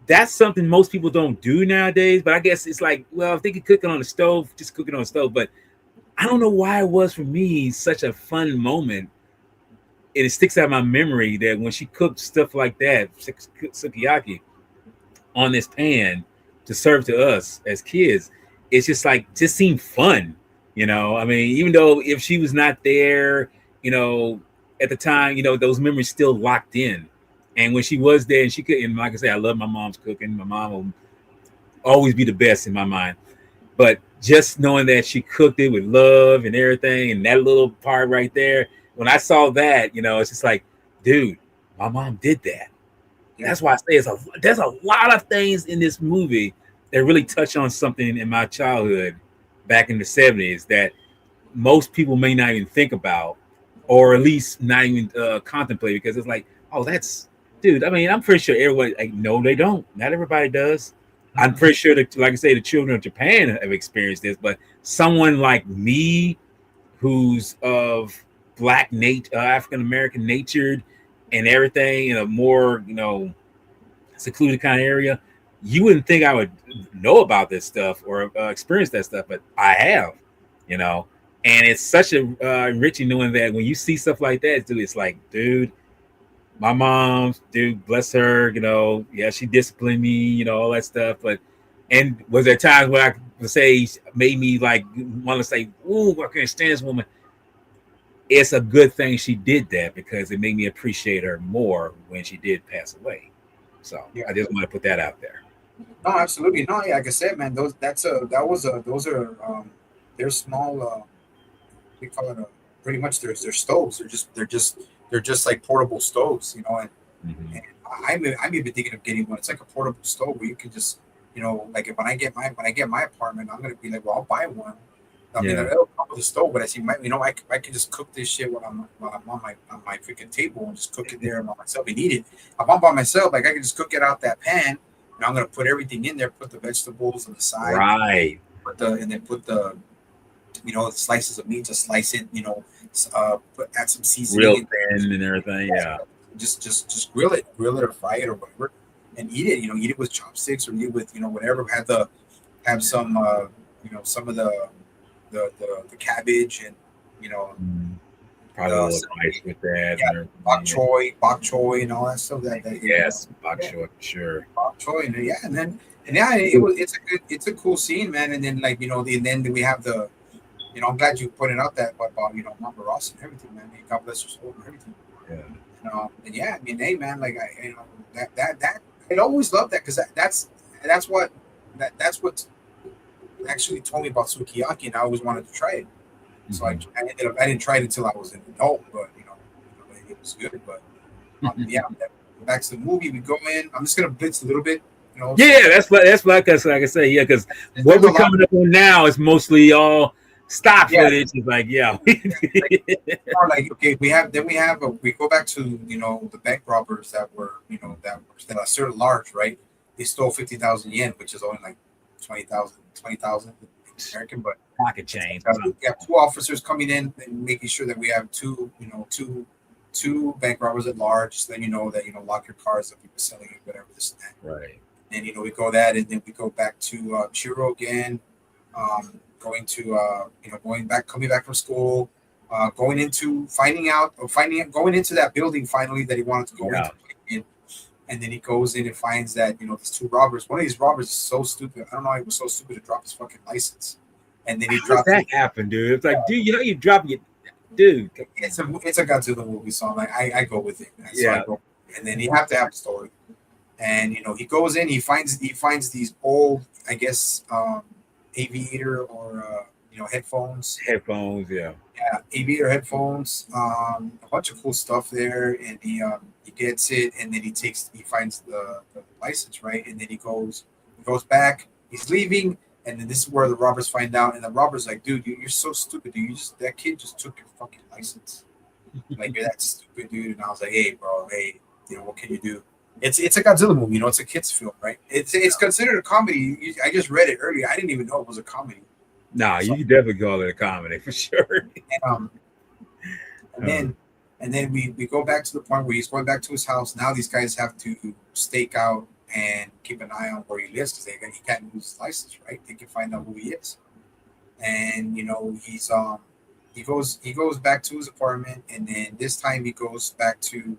that's something most people don't do nowadays. But I guess it's like, well, if they could cook it on the stove, just cook it on the stove. But I don't know why it was for me such a fun moment. And it sticks out in my memory that when she cooked stuff like that, sukiyaki, on this pan to serve to us as kids, it's just seemed fun. I mean, even though if she was not there, at the time, those memories still locked in. And when she was there and she could, and like I say, I love my mom's cooking. My mom will always be the best in my mind. But just knowing that she cooked it with love and everything, and that little part right there, when I saw that, it's just like, dude, my mom did that. That's why I say there's a lot of things in this movie that really touch on something in my childhood back in the 70s that most people may not even think about, or at least not even contemplate, because it's like, oh, that's, dude. I mean, I'm pretty sure everyone, like, no, they don't. Not everybody does. I'm pretty sure that, like I say, the children of Japan have experienced this, but someone like me, who's of Black African American natured and everything in a more, secluded kind of area, you wouldn't think I would know about this stuff or experience that stuff, but I have, and it's such a enriching knowing that when you see stuff like that, dude, it's like, dude, my mom, dude, bless her, yeah, she disciplined me, all that stuff, and was there times where I could say made me like want to say, ooh, I can't stand this woman. It's a good thing she did that because it made me appreciate her more when she did pass away. So yeah. I just want to put that out there. No, absolutely. No, yeah, like I said, man, those are they're small we call it pretty much they're stoves. They're just like portable stoves, and, and I'm even thinking of getting one. It's like a portable stove where you can just, like when I get my apartment, I'm gonna be like, well, I'll buy one. I mean, it'll come with the stove, but I see, I can just cook this shit while I'm on my freaking table and just cook it there by myself and eat it. If I'm by myself, like I can just cook it out that pan, and I'm gonna put everything in there, put the vegetables on the side, right? Put the slices of meat, just slice it, add some seasoning, real thin and everything, yeah. Just grill it or fry it or whatever, and eat it. Eat it with chopsticks or eat it with whatever. Have some some of the cabbage and probably a little rice with that. Yeah, bok choy and all that stuff. Yes, bok choy, sure. Bok choy and it's a cool scene, man. And then and then we have the I'm glad you pointed out that about Mama Ross and everything, man. God bless her soul and everything. Yeah. And yeah, I mean, hey, man, like that I always loved that because that's what actually told me about sukiyaki, and I always wanted to try it. So I didn't try it until I was an adult, but it was good. But yeah, back to the movie. We go in. I'm just gonna blitz a little bit. Yeah, that's like I say, yeah, because what we're coming up on now is mostly all stock footage. It's like, yeah, okay, we go back to the bank robbers that were that are certain large, right? They stole 50,000 yen, which is only like 20,000 American, but pocket change. We have two officers coming in and making sure that we have two bank robbers at large, so then that lock your cars up, people selling it, whatever, this and that. Right. And we go that, and then we go back to Chiro again, coming back from school, going into going into that building finally that he wanted to go into. And then he goes in and finds that these two robbers. One of these robbers is so stupid. I don't know. He was so stupid to drop his fucking license. And then he dropped. How does that happen, dude? It's like, dude, you drop it, dude. It's a Godzilla movie, so I'm like, I go with it. So and then you have to have a story. And he goes in. He finds these old, I guess, aviator or headphones. Headphones, yeah. Yeah, aviator headphones, a bunch of cool stuff there, and he gets it, and then he finds the license, right, and then he goes back, he's leaving, and then this is where the robbers find out, and the robbers like, dude, you're so stupid, dude, that kid just took your fucking license, like you're that stupid, dude, and I was like, hey, bro, hey, what can you do? It's a Godzilla movie, it's a kids film, right? It's considered a comedy. I just read it earlier. I didn't even know it was a comedy. Nah, So, you can definitely call it a comedy for sure. um, and then we go back to the point where he's going back to his house. Now these guys have to stake out and keep an eye on where he lives because he can't lose his license, right? They can find out who he is. And he goes back to his apartment, and then this time he goes back to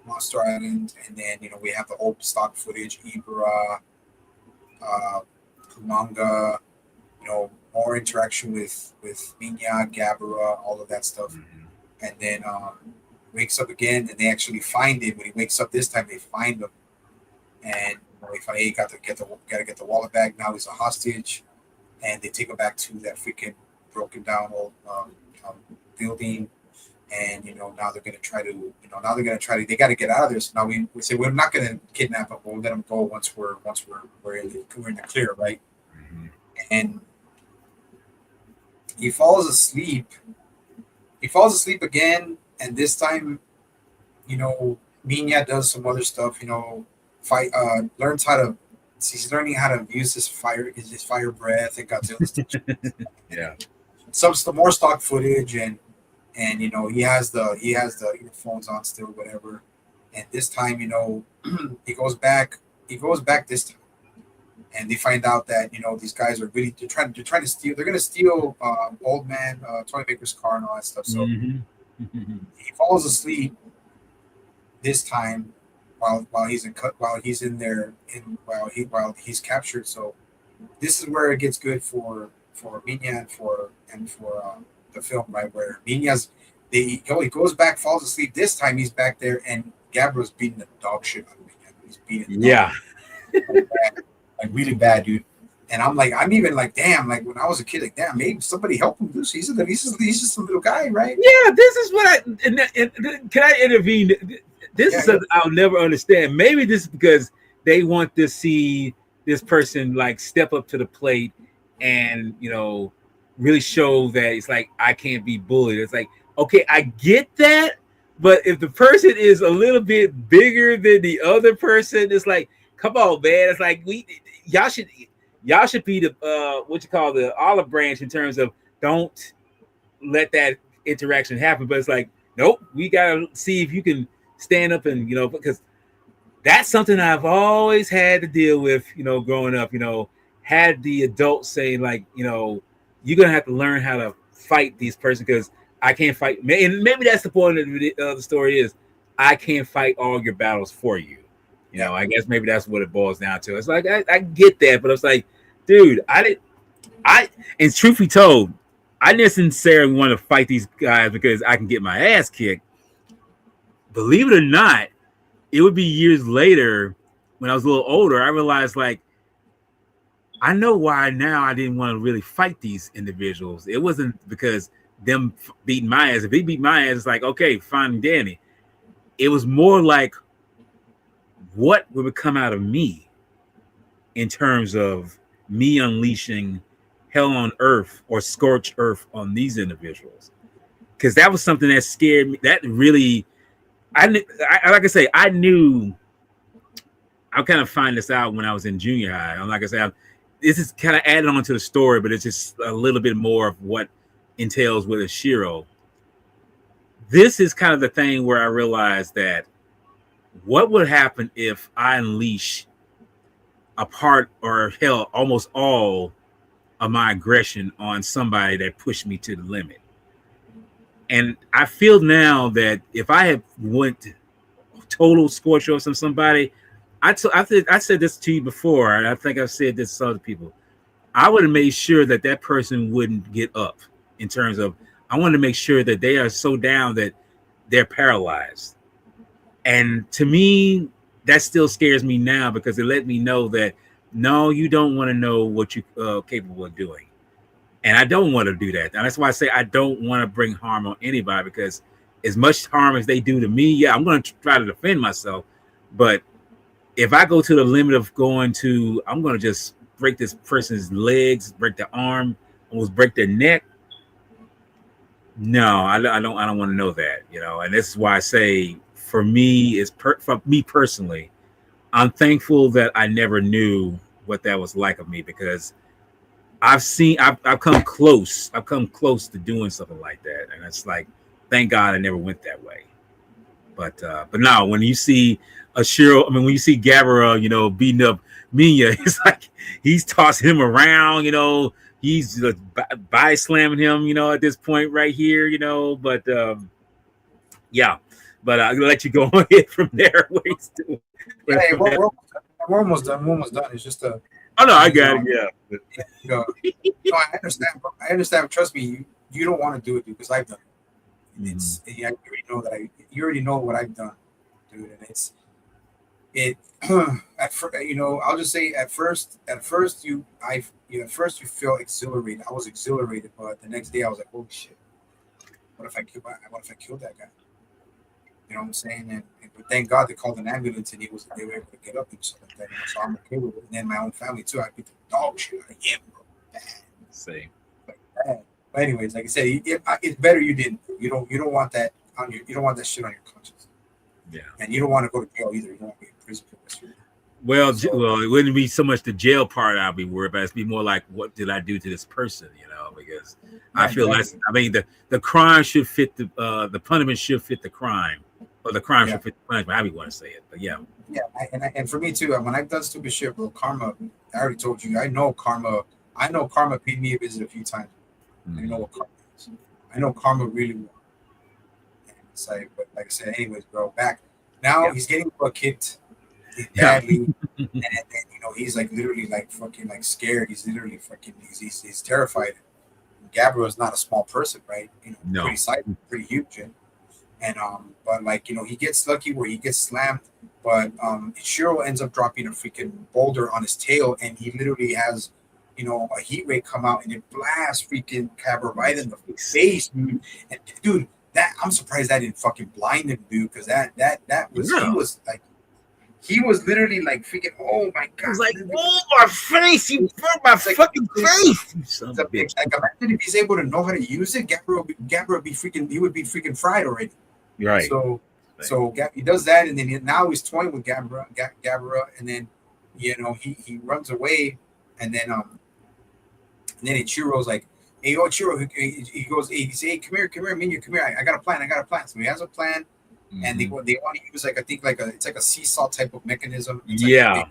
Monster Island, and then we have the old stock footage, Ibra, Kumanga, more interaction with Minya, Gabara, all of that stuff. Mhm. And then wakes up again, and they actually find him. When he wakes up this time, they find him, and they find, hey, gotta get the wallet back. Now he's a hostage, and they take him back to that freaking broken down old building. And now they're gonna try to, they got to get out of there. So now we say we're not gonna kidnap him. We'll let him go once we're in the clear, right? Mhm. And he falls asleep. He falls asleep again, and this time, Minya does some other stuff. Fight. Learns how to. He's learning how to use his fire breath and Godzilla's. Yeah. Some more stock footage, and he has the earphones on still, whatever. And this time, he goes back. This time, and they find out that these guys are really they're trying to steal. They're gonna steal old man Tony Baker's car and all that stuff. So Mhm. he falls asleep this time while he's in there while he's captured. So this is where it gets good for Minya and for the film, right? Where Minya's he goes back, falls asleep. This time he's back there, and Gabriel's beating the dog shit out of Minya. He's beating Yeah. like really bad, dude. And I'm even like, damn, like when I was a kid, like, damn, maybe somebody help him, dude. He's just a little guy, right? Yeah, this is what can I intervene? This is something I'll never understand. Maybe this is because they want to see this person like step up to the plate and really show that it's like I can't be bullied. It's like, okay, I get that, but if the person is a little bit bigger than the other person, it's like, come on, man. It's like y'all should be the what you call the olive branch in terms of don't let that interaction happen. But it's like, nope, we gotta see if you can stand up and because that's something I've always had to deal with, growing up, had the adults saying like, you're gonna have to learn how to fight these person because I can't fight. And maybe that's the point of the story is I can't fight all your battles for you. I guess maybe that's what it boils down to. It's like I get that, but it's like, dude, and truth be told, I didn't necessarily want to fight these guys because I can get my ass kicked. Believe it or not, it would be years later when I was a little older, I realized like I know why now I didn't want to really fight these individuals. It wasn't because them beating my ass. If they beat my ass, it's like, okay, fine, Danny. It was more like what would come out of me in terms of me unleashing hell on earth or scorched earth on these individuals. Because that was something that scared me. That really, like I say, I knew. I'll kind of find this out when I was in junior high. And like I said, this is kind of added on to the story, but it's just a little bit more of what entails with a Shiro. This is kind of the thing where I realized that what would happen if I unleash a part or hell almost all of my aggression on somebody that pushed me to the limit. And I feel now that if I had went total scorch off on somebody, I said this to you before, and I think I've said this to other people. I would have made sure that that person wouldn't get up in terms of I want to make sure that they are so down that they're paralyzed. And to me, that still scares me now because it let me know that no, you don't want to know what you're capable of doing. And I don't want to do that. And that's why I say I don't want to bring harm on anybody, because as much harm as they do to me, yeah, I'm going to try to defend myself. But if I go to the limit of I'm going to just break this person's legs, break their arm, almost break their neck. No, I don't want to know that, And this is why I say, for me, for me personally, I'm thankful that I never knew what that was like of me, because I've come close. I've come close to doing something like that, and it's like, thank God I never went that way. But now when you see when you see Gabriel, beating up Minya, it's like he's tossing him around, he's body slamming him, at this point right here, But yeah, but I'll let you go ahead from there. Hey, we're almost done. We're almost done. It's just a. Oh no, I got it. Yeah. No, I understand. I understand. Trust me, you don't want to do it because I've done it. It's you already know that you already know what I've done, dude, and I'll just say at first you feel exhilarated. I was exhilarated, but the next day I was like, holy shit, what if I killed that guy? You know what I'm saying? But thank God they called an ambulance and they were able to get up and stuff like that. So I'm okay with it. And then my own family too. I beat the dog shit out of him, bro. Bad. Same. Like bad. But anyways, like I said, it's better you didn't. You don't want that on your. You don't want that shit on your conscience. Yeah. And you don't want to go to jail either. You don't want to be in prison for this. Well, it wouldn't be so much the jail part I'll be worried about. It'd be more like, what did I do to this person? Because I feel exactly. I mean, the crime should fit the punishment should fit the crime, or the crime should fit the punishment. However you want to say it, but yeah. Yeah, and for me too, when I've done stupid shit, bro, karma. I already told you. I know karma paid me a visit a few times. I know what karma is. I know karma really well. And it's like, but like I said, anyways, bro, back now he's getting kicked badly, and he's like literally like fucking like scared. He's literally fucking he's terrified. Gabriel is not a small person, right? Pretty sizable, pretty huge, and but like he gets lucky where he gets slammed, but Shiro ends up dropping a freaking boulder on his tail, and he literally has a heat ray come out and it blasts freaking Gabriel right in the face, dude. And dude, that I'm surprised that didn't fucking blind him, dude, because he was literally like freaking, oh my god. He was like, oh, my face, you broke my fucking face. Like imagine if he's able to know how to use it, Gabriel would be freaking fried already. Right. So he does that, and then now he's toying with Gabriel, and then he runs away, and then Ichiro's like, hey, yo, Ichiro, he goes, he says, hey, come here, Minya, come here, I got a plan. So he has a plan. And they want to use it's like a seesaw type of mechanism. It's like a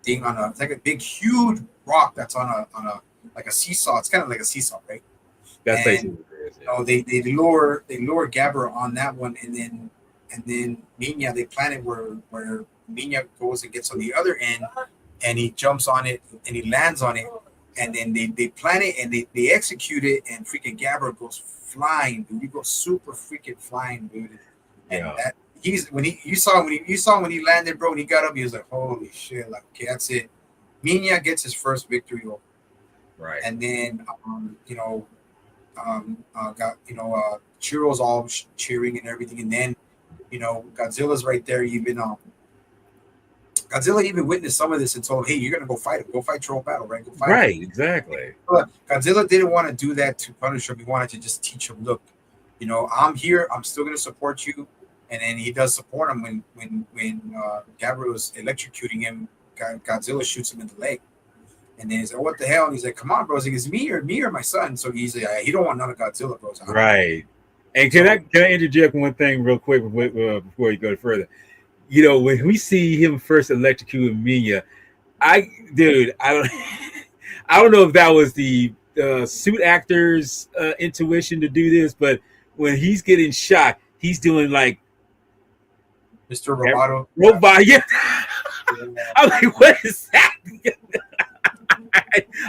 big thing it's like a big huge rock that's on a like a seesaw. It's kind of like a seesaw, right? That's basically what it is. They lure Gabriel on that one, and then Minya, they plan it where Minya goes and gets on the other end, and he jumps on it and he lands on it, and then they plan it and they execute it, and freaking Gabriel goes flying, dude. He goes super freaking flying, dude. And when he landed, bro, and he got up, he was like, holy shit, like, okay, that's it. Minya gets his first victory over. Right. And then Chiro's all cheering and everything, and then Godzilla's right there. Godzilla even witnessed some of this and told him, hey, you're gonna go fight him, go fight your own battle, right? Go fight him. Right, exactly. But Godzilla didn't want to do that to punish him. He wanted to just teach him, look, I'm here, I'm still gonna support you. And then he does support him when Gabriel is electrocuting him. Godzilla shoots him in the leg, and then he's like, "What the hell?" And he's like, "Come on, bro!" He's like, "It's me or my son." So he's like, he don't want none of Godzilla, bro. Right. And can I interject one thing real quick before you go further? When we see him first electrocuting Minya, I don't know if that was the suit actor's intuition to do this, but when he's getting shot, he's doing like Mr. Roboto. Robot, yeah. I'm like, what is that?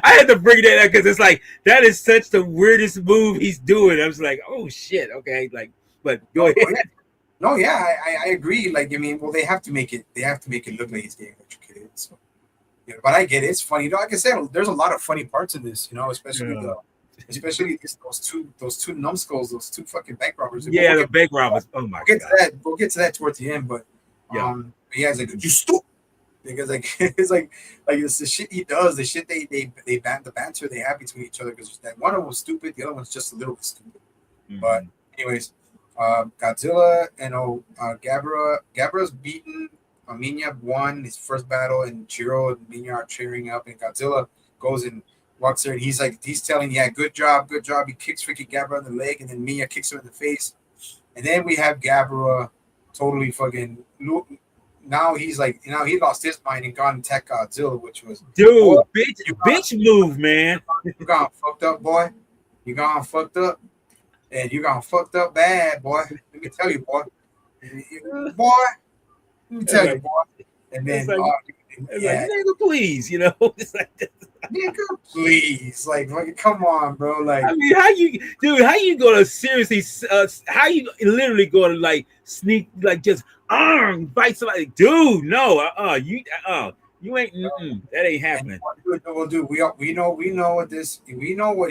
I had to bring that up because it's like that is such the weirdest move he's doing. I was like, oh shit, okay, like, but go ahead. No, yeah, I agree. Like, I mean, well, they have to make it look like he's getting electrocuted. So, but I get it. It's funny. Like I said, there's a lot of funny parts in this. Especially especially those two numbskulls, those two fucking bank robbers. Yeah, the bank robbers. Oh my god. We'll get to that towards the end, but Yeah. yeah, it's like you stupid. Because like it's like it's the shit he does, the shit the banter they have between each other. Because that one of them was stupid, the other one's just a little bit stupid. Mhm. But anyways, Godzilla and Gabra's beaten. Minya won his first battle, and Chiro and Minya are cheering up, and Godzilla goes and walks there, and he's telling, yeah, good job. He kicks freaking Gabra in the leg, and then Minya kicks her in the face, and then we have Gabra totally fucking. Now he's like, he lost his mind and gone and attack Godzilla, which was dude, bitch move, man. You gone fucked up, boy. You gone fucked up, and you gone fucked up bad, boy. Let me tell you, boy. Boy, let me tell you, boy. And then, like, nigga, please, it's like this. Nigga, please, like, come on, bro. Like, I mean, how you gonna seriously? How you literally gonna like sneak, like just bite somebody? Dude, no, you ain't. That ain't happening. Well, dude, we know what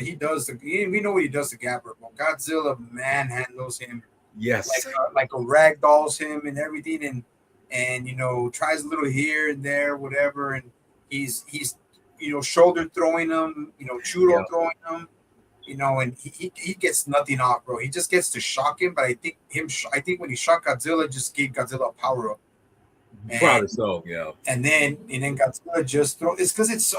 he does to Gabra. But Godzilla manhandles him. Yes, like a rag dolls him and everything, and tries a little here and there, whatever, and he's shoulder throwing him, churro throwing him, and he gets nothing off, bro. He just gets to shock him, but I think when he shot Godzilla, just gave Godzilla a power up. Probably so, yeah. And then Godzilla just throw. It's because it's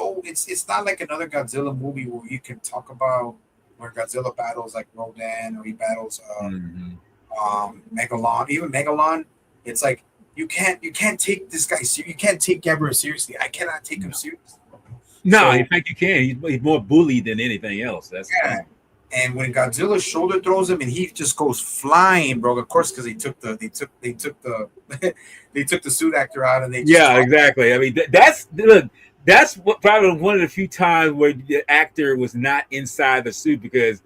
not like another Godzilla movie where you can talk about where Godzilla battles like Rodan or he battles Megalon. Even Megalon, it's like you can't take this guy seriously. You can't take Gabra seriously. I cannot take him seriously. No, in fact you can. He's more bullied than anything else. That's And when Godzilla shoulder throws him and he just goes flying, bro. Of course, because they took the they took the suit actor out and they exactly. I mean that's probably one of the few times where the actor was not inside the suit, because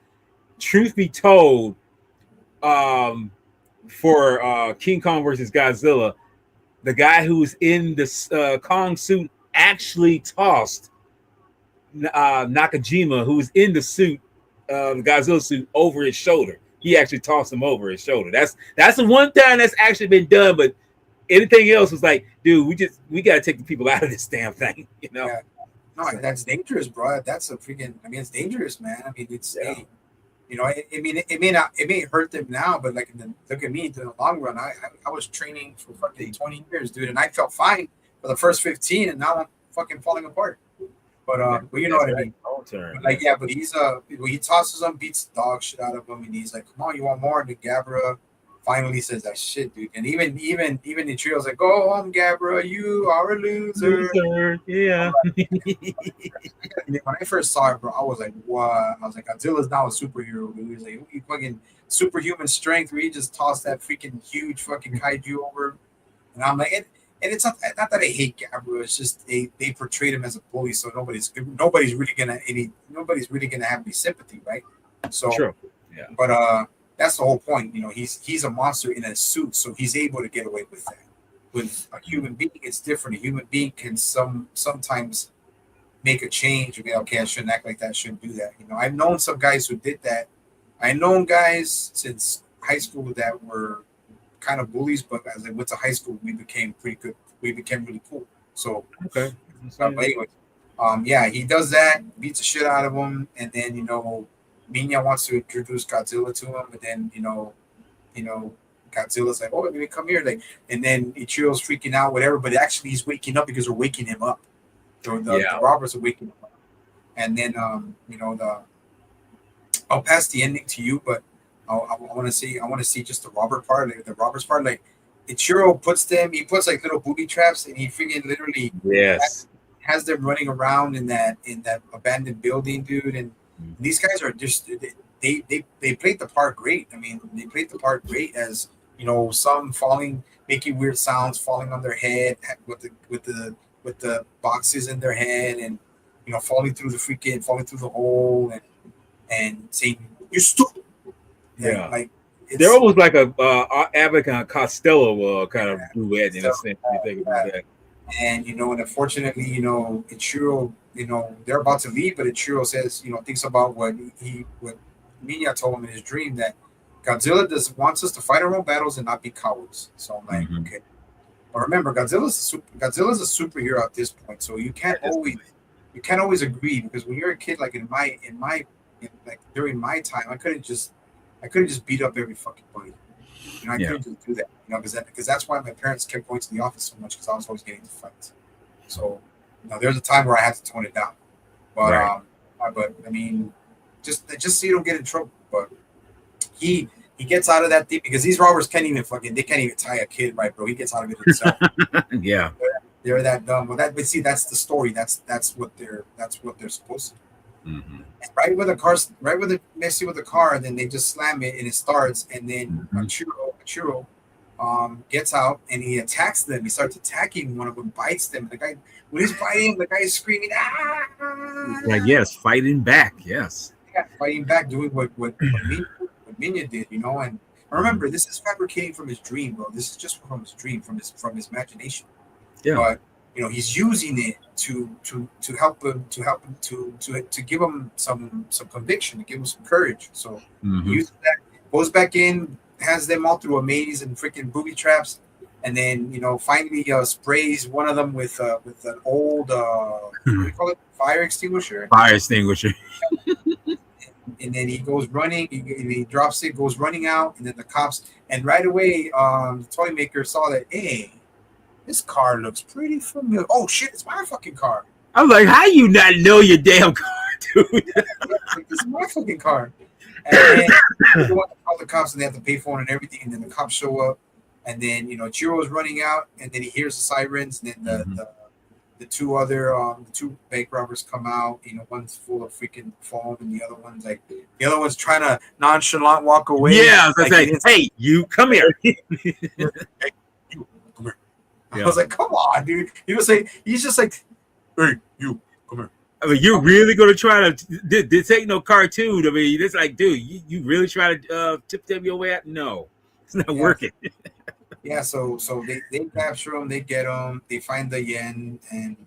truth be told, for King Kong versus Godzilla, the guy who's in the Kong suit actually tossed Nakajima, who was in the suit, the Godzilla suit, over his shoulder. He actually tossed him over his shoulder. That's the one time that's actually been done, but anything else was like, dude, we got to take the people out of this damn thing, Yeah. No, that's dangerous, bro. That's a freaking. I mean, it's dangerous, man. I mean, it's it may hurt them now, but like look at me in the long run. I was training for fucking 20 years, dude, and I felt fine for the first 15, and now I'm fucking falling apart. But you know what I mean. But he tosses him, beats the dog shit out of him, and he's like, "Come on, you want more?" And Gabra finally says that shit, dude. And even the trio's like, "Go home, Gabra, you are a loser." Yeah. When I first saw it, bro, I was like, "What?" I was like, "Godzilla's now a superhero." Dude. He's like, he fucking superhuman strength, where he just tossed that freaking huge fucking kaiju over. And I'm like, and it's not that I hate Gabra. It's just they portrayed him as a bully, so nobody's really gonna have any sympathy, right? So, sure. Yeah. But that's the whole point. He's a monster in a suit, so he's able to get away with that. With a human being, it's different. A human being can sometimes make a change and be okay, I shouldn't act like that, I shouldn't do that. I've known some guys who did that. I've known guys since high school that were kind of bullies, but as I went to high school, we became pretty good. We became really cool. So okay. But anyways, he does that, beats the shit out of him, and then Minya wants to introduce Godzilla to him, but then Godzilla's like, "Oh, let me come here," like, and then Ichiro's freaking out, whatever. But actually, he's waking up because they're waking him up. The robbers are waking him up, and then I'll pass the ending to you, but I want to see just the robbers part. Like Ichiro puts like little booby traps, and he freaking literally has them running around in that abandoned building, dude. And these guys are just they played the part great. I mean, they played the part great as some falling, making weird sounds, falling on their head with the boxes in their head, and falling through the hole and saying, "You stupid." Yeah, like they're almost like a Abbott and Costello kind of duet in a sense. You think about that. And and unfortunately, Ichiro, they're about to leave, but Ichiro says, thinks about what Minya told him in his dream, that Godzilla wants us to fight our own battles and not be cowards. So I'm like, Mhm. okay. But remember, Godzilla's a superhero at this point, so you can't always agree, because when you're a kid, like like during my time, I couldn't just beat up every fucking buddy. I Yeah. couldn't just do that, because that's why my parents kept going to the office so much, because I was always getting into fights. So, there's a time where I had to tone it down. But Right. but I mean, just so you don't get in trouble. But he gets out of that thing, because these robbers they can't even tie a kid, right, bro? He gets out of it himself. Yeah. They're that dumb. But see, that's the story. That's what they're supposed to do. Mhm. Right when they're messing with the car, and then they just slam it and it starts, and then Mhm. Churro gets out and he attacks them. He starts attacking one of them, bites them. The guy, when he's biting, the guy is screaming, ah! Like, yes, fighting back. Yes. Yeah, fighting back, doing what Minya did, And remember, this is fabricating from his dream, bro. This is just from his dream, from his imagination. Yeah. But he's using it to help him to give him some conviction, to give him some courage. So he Mhm. uses that, goes back in, has them all through a maze and freaking booby traps, and then finally sprays one of them with an old what do you call it, fire extinguisher, Fire extinguisher. and then he goes running, and he drops it, goes running out, and then the cops, and right away the toy maker saw that, hey, this car looks pretty familiar. Oh shit, it's my fucking car. I'm like, how you not know your damn car, dude? Like, this is my fucking car. And then they want to call the cops, and they have to pay for it and everything. And then the cops show up, and then Chiro's running out, and then he hears the sirens. And then the two bank robbers come out. One's full of freaking foam, and the other one's trying to nonchalant walk away. Yeah, I was like, hey, you come here. Hey, you come here. I was like, come on, dude. He's just like, hey, you come here. I mean, you're really gonna try to? This ain't no cartoon. I mean, it's like, dude, you really try to tip them your way out? No, it's not working. Yeah, so they capture him, they get him, they find the yen, and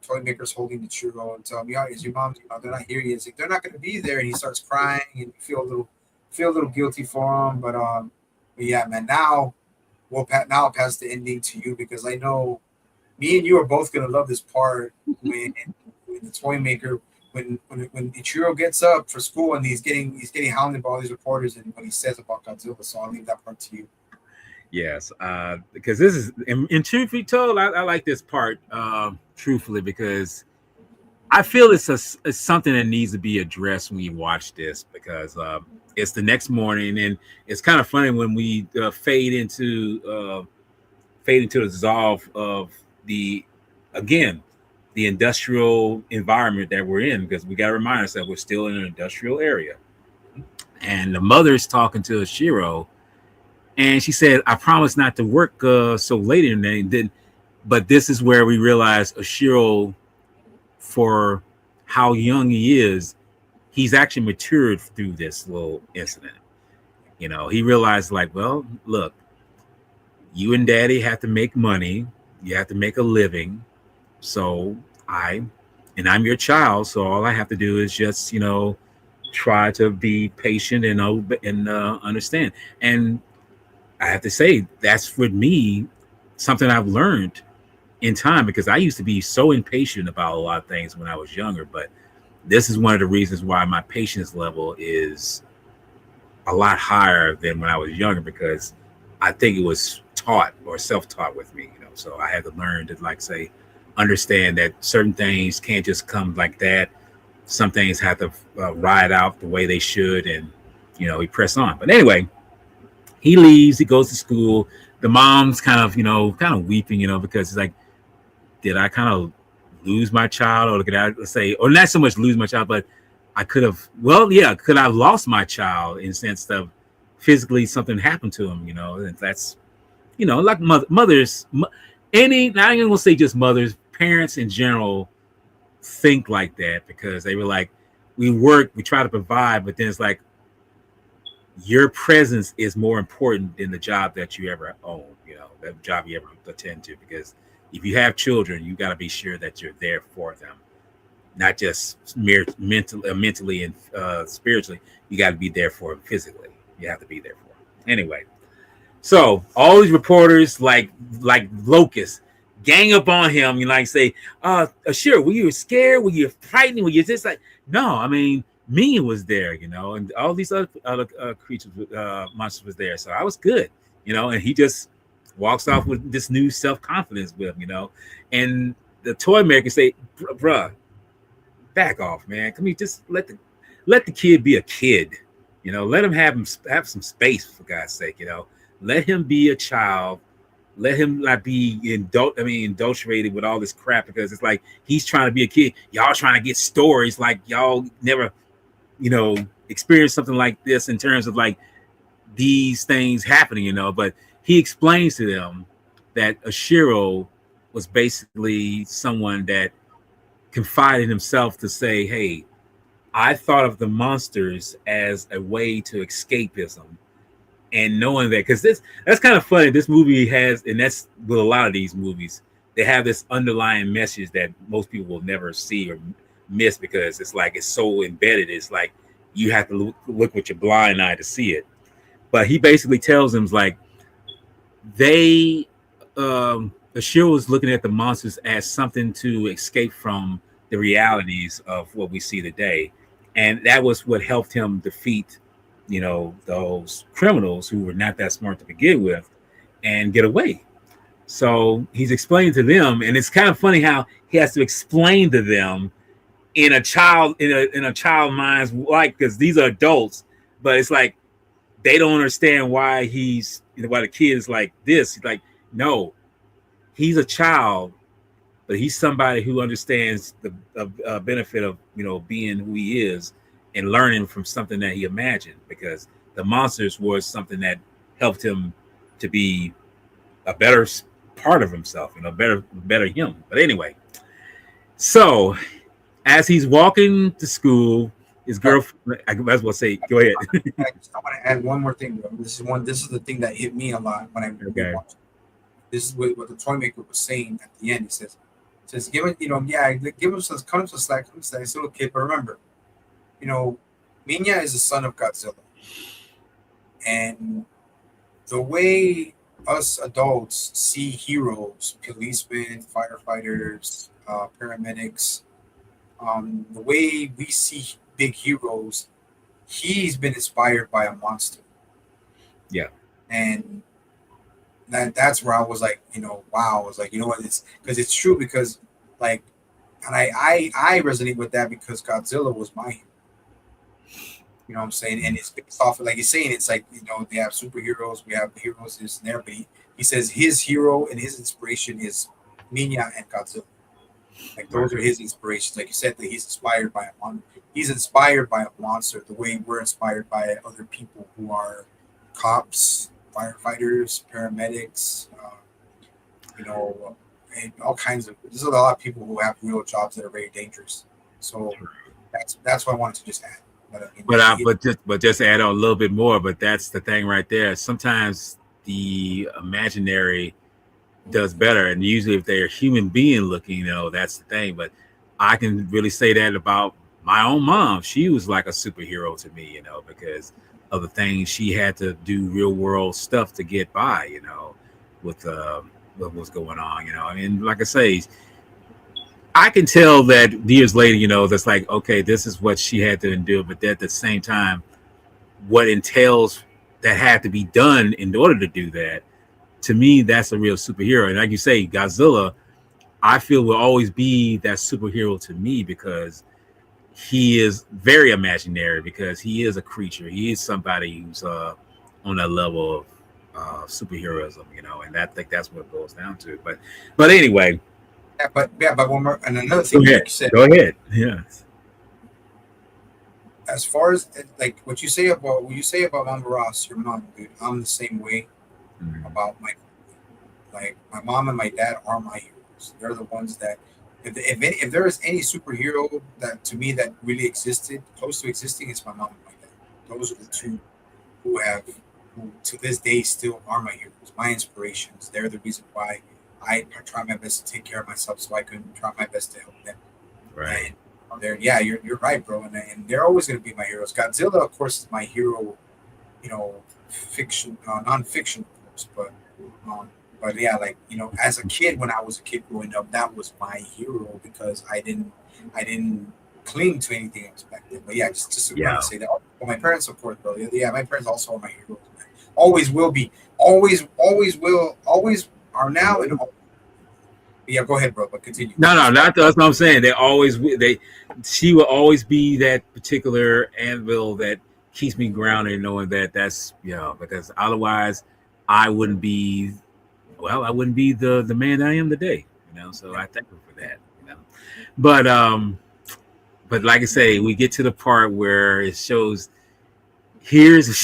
toy maker's holding the churro and tell him, yeah, is your mom? They're not here yet. Like, they're not going to be there, and he starts crying, and you feel a little guilty for him, but yeah, man. Now I'll pass the ending to you, because I know me and you are both gonna love this part when the toy maker, when Ichiro gets up for school, and he's getting hounded by all these reporters, and what he says about Godzilla. So I'll leave that part to you. Yes, because this is, in truth be told, I like this part, truthfully, because I feel it's something that needs to be addressed when you watch this, because it's the next morning, and it's kind of funny when we fade into the dissolve of the industrial environment that we're in, because we got to remind ourselves we're still in an industrial area, and the mother's talking to Shiro. And she said, I promise not to work so late in the day. But this is where we realize Ashiro, for how young he is, he's actually matured through this little incident. He realized, like, well, look, you and daddy have to make money. You have to make a living. So I'm your child. So all I have to do is just, try to be patient and understand. And I have to say, that's for me something I've learned in time, because I used to be so impatient about a lot of things when I was younger. But this is one of the reasons why my patience level is a lot higher than when I was younger, because I think it was taught or self-taught with me. So I had to learn to, like, say, understand that certain things can't just come like that. Some things have to ride out the way they should, and we press on. But anyway, he leaves, he goes to school. The mom's kind of weeping, because it's like, did I kind of lose my child? Or could I say, or not so much lose my child, but I could have, could I have lost my child in the sense of physically something happened to him, and that's, like mothers, not even gonna say just mothers, parents in general think like that, because they were like, we work, we try to provide, but then it's like, your presence is more important than the job that you ever own, that job you ever attend to, because if you have children, you got to be sure that you're there for them, not just mentally and spiritually. You got to be there for them physically. You have to be there for them. Anyway, so all these reporters, like locusts, gang up on him. You like say, sure, were you scared? Were you frightened? Were you just like, no? I mean, Minion was there, and all these other creatures, monsters was there. So I was good, and he just walks off with this new self-confidence with him, and the toy maker say, bruh, back off, man. Can we just let the kid be a kid, let him have some space, for God's sake, let him be a child. Let him not be indulgerated with all this crap, because it's like he's trying to be a kid. Y'all trying to get stories like y'all never, experienced something like this in terms of like these things happening, But he explains to them that Ashiro was basically someone that confided himself to say, hey, I thought of the monsters as a way to escapism. And knowing that, because that's kind of funny. This movie has, and that's with a lot of these movies, they have this underlying message that most people will never see or miss, because it's like it's so embedded. It's like you have to look with your blind eye to see it. But he basically tells them like Ashiro was looking at the monsters as something to escape from the realities of what we see today, and that was what helped him defeat those criminals who were not that smart to begin with and get away. So he's explaining to them, and it's kind of funny how he has to explain to them in a child mind's, like, because these are adults, but it's like they don't understand why why the kid is like this. He's like, no, he's a child, but he's somebody who understands the benefit of being who he is and learning from something that he imagined, because the monsters was something that helped him to be a better part of himself and a better him. But anyway, so as he's walking to school, his girlfriend, I might as well say, go ahead. I want to add one more thing, bro. This is the thing that hit me a lot when I watched. This is what the toy maker was saying at the end. He says give it, give him some, cut him some slack. He's a little kid, but remember, Minya is the son of Godzilla. And the way us adults see heroes, policemen, firefighters, paramedics, the way we see big heroes, he's been inspired by a monster. Yeah. And that's where I was like, wow. I was like, what, it's because it's true, because like, and I resonate with that because Godzilla was my hero. You know what I'm saying? And it's based off of, like he's saying, it's like, they have superheroes, we have heroes, this and there, but he says his hero and his inspiration is Minya and Godzilla. Like those are his inspirations. Like you said, that he's inspired by a monster the way we're inspired by other people who are cops, firefighters, paramedics, and all kinds of. There's a lot of people who have real jobs that are very dangerous. So that's what I wanted to just add. But just add on a little bit more. But that's the thing right there. Sometimes the imaginary does better, and usually if they're human being looking, that's the thing. But I can really say that about my own mom. She was like a superhero to me, because of the things she had to do, real world stuff to get by, with what was going on, I mean, like I say, I can tell that years later, that's like, okay, this is what she had to endure, but at the same time, what entails that had to be done in order to do that, to me, that's a real superhero. And like you say, Godzilla, I feel will always be that superhero to me, because he is very imaginary, because he is a creature. He is somebody who's on that level of superheroism, and I think that's what it goes down to. But anyway. But one more, and another thing you said. Go ahead. Yeah. As far as like what you say about Mama Ross, your mom, dude, I'm the same way about my mom and my dad are my heroes. They're the ones that if there is any superhero that to me that really existed, close to existing, it's my mom and my dad. Those are the two who to this day still are my heroes, my inspirations. They're the reason why I try my best to take care of myself, so I can try my best to help them. Right. And yeah, you're right, bro. And they're always going to be my heroes. Godzilla, of course, is my hero. You know, fiction, non-fiction, of course, um, but yeah, like as a kid, when I was a kid growing up, that was my hero because I didn't cling to anything else back then. But yeah, just to Yeah. say that. Well, my parents, of course, bro. Yeah, my parents also are my heroes. Man. Always will be. Always will. Always are now and. Yeah, go ahead, bro. But continue. No, not that's what I'm saying. She will always be that particular anvil that keeps me grounded, knowing that that's because otherwise I wouldn't be I wouldn't be the man I am today. So I thank her for that. But like I say, we get to the part where it shows here's a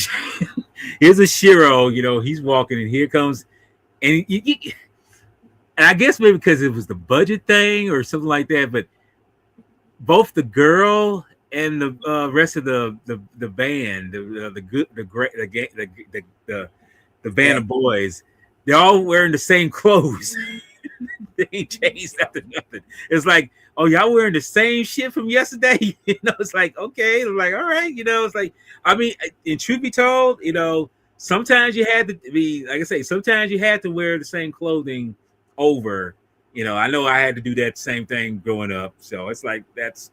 Shiro. He's walking, and here comes, and and I guess maybe because it was the budget thing or something like that, but both the girl and the rest of the band, the band of boys, they're all wearing the same clothes. They ain't changed after nothing. It's like, oh, y'all wearing the same shit from yesterday. It's like, okay. It's like, all right. It's like, I mean, in truth be told, sometimes you had to be, like I say, sometimes you had to wear the same clothing over. I know I had to do that same thing growing up. So it's like, that's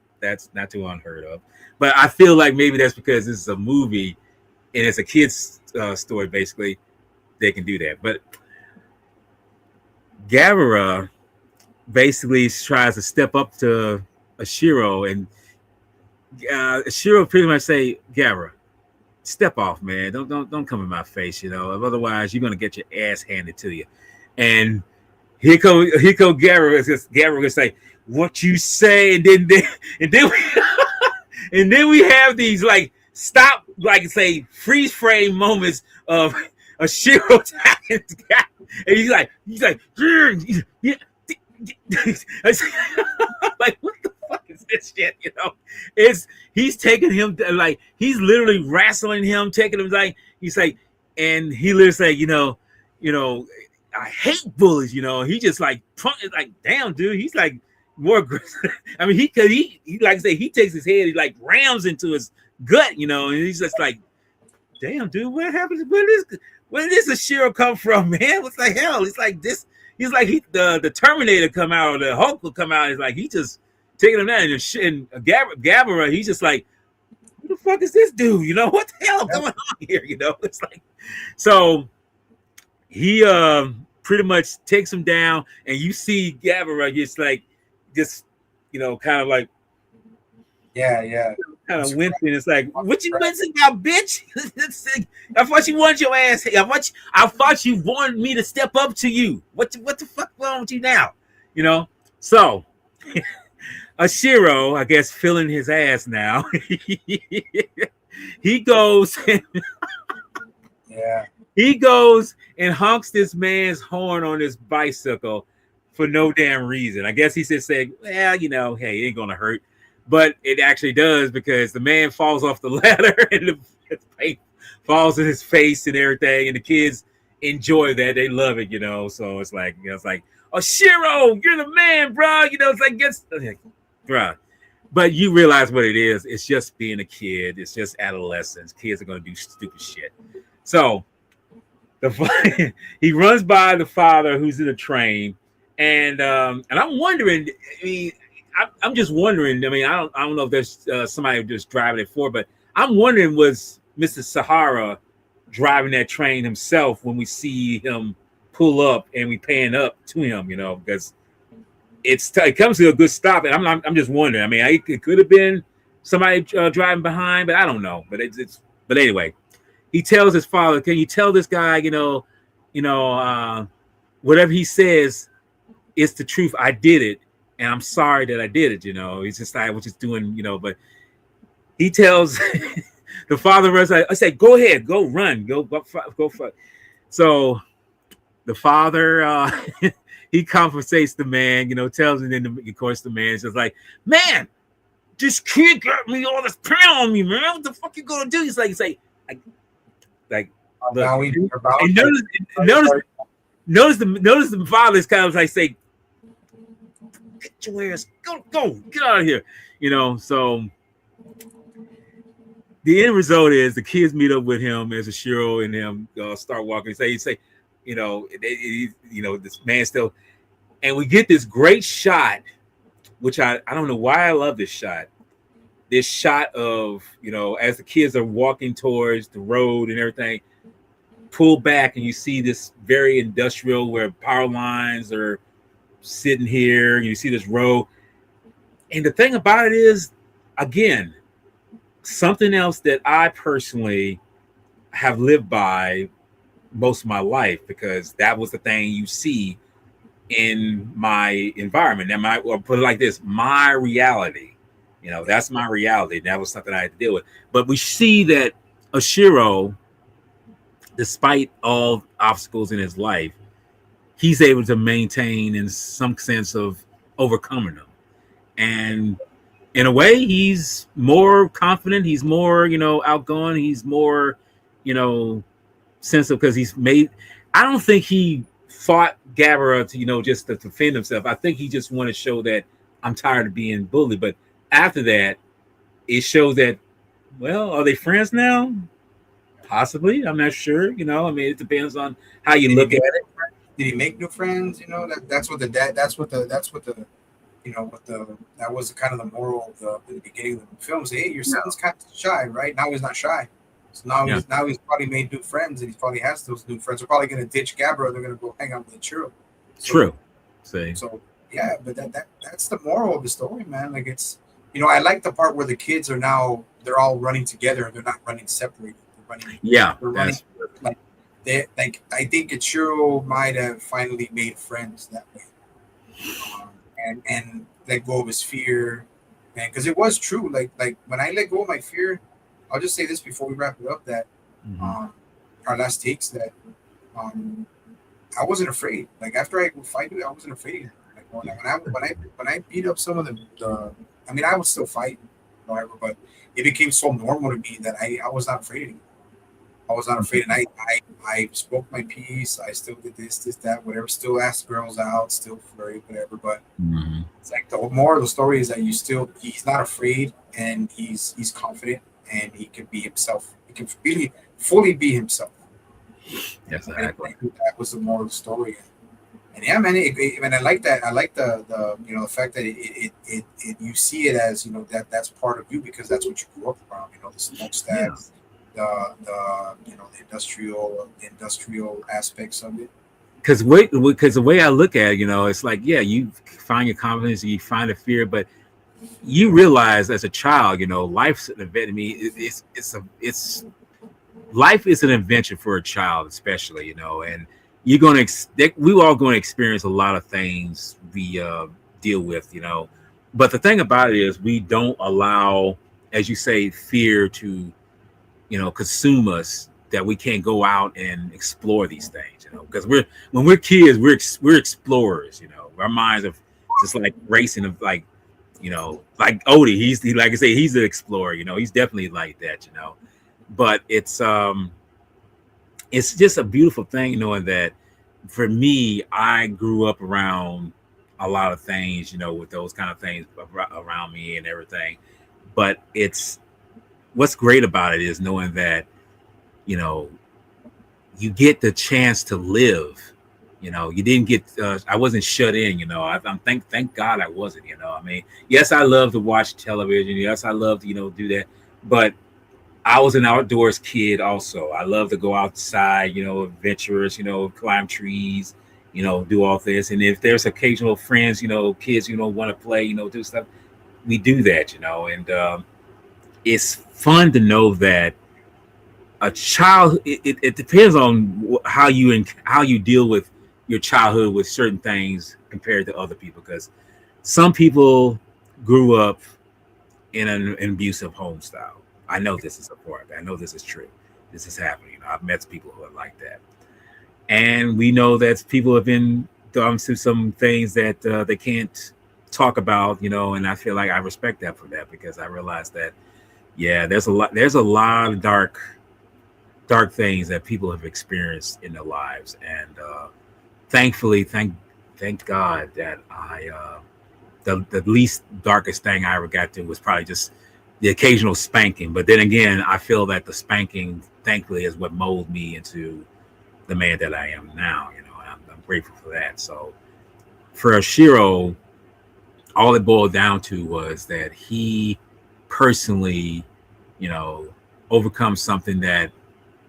not too unheard of. But I feel like maybe that's because this is a movie and it's a kid's story, basically. They can do that. But Gavara basically tries to step up to Ashiro, and Ashiro pretty much say, Gavara, step off, man. Don't come in my face, Otherwise, you're gonna get your ass handed to you. And here come Gavara. Gavara gonna say, what you say, and then we, and then we have these like stop, like say freeze frame moments of Ashiro attacking the guy. And he's like, yeah. Like, what the fuck is this shit? He's taking him like he's literally wrestling him, taking him like he's like, and he literally say, I hate bullies. He just like damn, dude. He's like more aggressive. I mean, he like I say, he takes his head, he like rams into his gut, and he's just like, damn, dude, what happened? Where did this Ashiro come from, man? What's the hell? It's like this. He's like the Terminator come out, or the Hulk will come out. It's like he just taking him down. And Gabara, he's just like, who the fuck is this dude? What the hell going on here? It's like, so he pretty much takes him down, and you see Gabara just kind of like, yeah. Kind of wincing. It's like, what you wincing about, bitch? I thought you wanted your ass. I thought you wanted me to step up to you. What the fuck wrong with you now? So Ashiro, I guess, feeling his ass now. He goes he goes and honks this man's horn on his bicycle for no damn reason. I guess he just said, well, hey, it ain't gonna hurt. But it actually does, because the man falls off the ladder and the paint falls in his face and everything, and the kids enjoy that. They love it, So it's like, oh, Shiro, you're the man, bro. It's like, bro. But you realize what it is. It's just being a kid. It's just adolescence. Kids are gonna do stupid shit. So he runs by the father who's in a train, and I'm wondering. I mean, I'm just wondering. I mean, I don't know if there's somebody just driving it for, but I'm wondering, was Mr. Sahara driving that train himself when we see him pull up and we pan up to him? Because it comes to a good stop, and I'm just wondering. I mean, it could have been somebody driving behind, but I don't know. But but anyway, he tells his father, "Can you tell this guy, whatever he says, it's the truth. I did it. And I'm sorry that I did it, He's just like, I was just doing, but he tells the father, I say, go ahead, go run, go. So the father, he compensates the man, tells him, and of course the man is just like, man, this kid got me all this pain on me, man. What the fuck you gonna do? He's like, look, now we and notice notice the father is kind of like say, get your ass, go, get out of here. So the end result is the kids meet up with him as a Shiro and him start walking. Say, this man still, and we get this great shot, which I don't know why I love this shot. This shot of, as the kids are walking towards the road and everything, pull back and you see this very industrial where power lines are sitting here. You see this road. And the thing about it is, again, something else that I personally have lived by most of my life, because that was the thing you see in my environment. Or put it like this, my reality. That's my reality. That was something I had to deal with. But we see that Oshiro, despite all obstacles in his life, he's able to maintain in some sense of overcoming them. And in a way, he's more confident. He's more, outgoing. He's more, sensitive because he's made. I don't think he fought Gabara to, just to defend himself. I think he just wanted to show that I'm tired of being bullied. But after that, it shows that, well, are they friends now? Possibly. I'm not sure. It depends on how you look at it. Did he make new friends? That's what that was kind of the moral of the beginning of the film. Say, hey, your son's kind of shy, right? Now he's not shy. So now he's probably made new friends, and he probably has those new friends. They're probably going to ditch Gabra. They're going to go hang out with Churro. True. So yeah, but that's the moral of the story, man. Like it's, I like the part where the kids they're all running together and they're not running separated. They're running I think Churro might have finally made friends that way, and let go of his fear, and because it was true. Like when I let go of my fear, I'll just say this before we wrap it up that our last takes that I wasn't afraid. Like after I fight it, I wasn't afraid. Like when I beat up some of the I was still fighting, however, but it became so normal to me that I was not afraid anymore. I was not afraid, and I spoke my piece. I still did this, that, whatever. Still asked girls out, still flirted, whatever. But it's like the moral of the story is that he's not afraid, and he's confident, and he can be himself. He can really fully be himself. Yes, exactly. That was the moral of the story. And yeah, man, and I like that. I like the the fact that it you see it as that's part of you because that's what you grew up around. The smokestacks. The industrial aspects of it. Because the way I look at it, it's like, yeah, you find your confidence, you find the fear, but you realize as a child, life's an event. Life is an adventure for a child, especially, and we're all going to experience a lot of things we deal with, But the thing about it is, we don't allow, as you say, fear to consume us, that we can't go out and explore these things, because when we're kids, we're explorers, our minds are just like racing of like Odie, he's like I say, he's an explorer, he's definitely like that, but it's just a beautiful thing, knowing that for me, I grew up around a lot of things, with those kind of things around me and everything, but what's great about it is knowing that, you get the chance to live. You didn't get. I wasn't shut in. Thank God I wasn't. Yes, I love to watch television. Yes, I love to do that. But I was an outdoors kid also. I love to go outside. Adventurous. Climb trees. Do all this. And if there's occasional friends, kids, want to play, do stuff, we do that. And it's fun to know that a child. It depends on how you deal with your childhood with certain things compared to other people, because some people grew up in an abusive home style. I know this is a part. I know this is true. This is happening. I've met people who are like that, and we know that people have been done to some things that they can't talk about. And I feel like I respect that for that, because I realize that. Yeah, there's a lot of dark things that people have experienced in their lives, and thankfully, thank God that the least darkest thing I ever got to was probably just the occasional spanking. But then again, I feel that the spanking, thankfully, is what molded me into the man that I am now. You know, I'm grateful for that. So for Shiro, all it boiled down to was that he personally, you know, overcome something that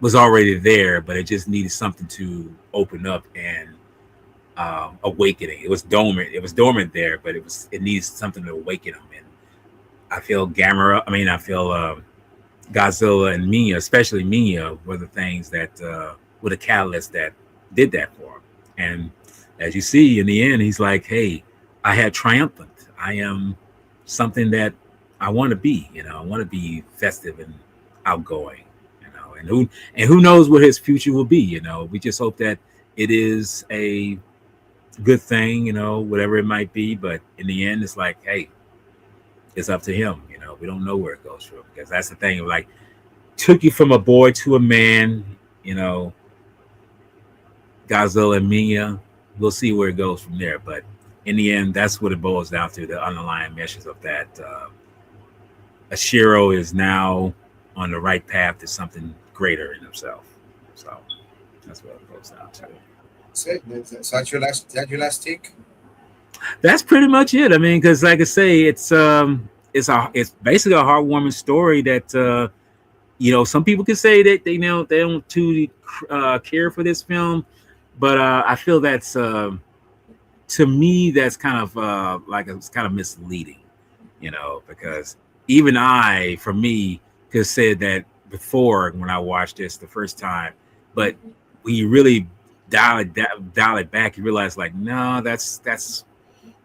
was already there, but it just needed something to open up and awakening. It was dormant. It was dormant there, but it needs something to awaken him. And I feel Gamera. I mean, I feel Godzilla and Minya, especially Minya, were the things that were the catalyst that did that for him. And as you see, in the end, he's like, "Hey, I had triumphant. I am something that I want to be. You know, I want to be festive and outgoing. You know, and who knows what his future will be. You know, we just hope that it is a good thing. You know, whatever it might be. But in the end, it's like, hey, it's up to him. You know, we don't know where it goes from because that's the thing. Like, took you from a boy to a man. You know, Godzilla and Minya. We'll see where it goes from there. But in the end, that's what it boils down to, the underlying message of that. Ashiro is now on the right path to something greater in himself. So that's what it boils down to. That's it. That's your last take? That's pretty much it. I mean, because like I say, it's basically a heartwarming story that you know, some people can say that they don't too care for this film, but I feel that's to me that's kind of like it's kind of misleading, you know, because even for me, could said that before when I watched this the first time, but when you really dial it back, you realize like, no, that's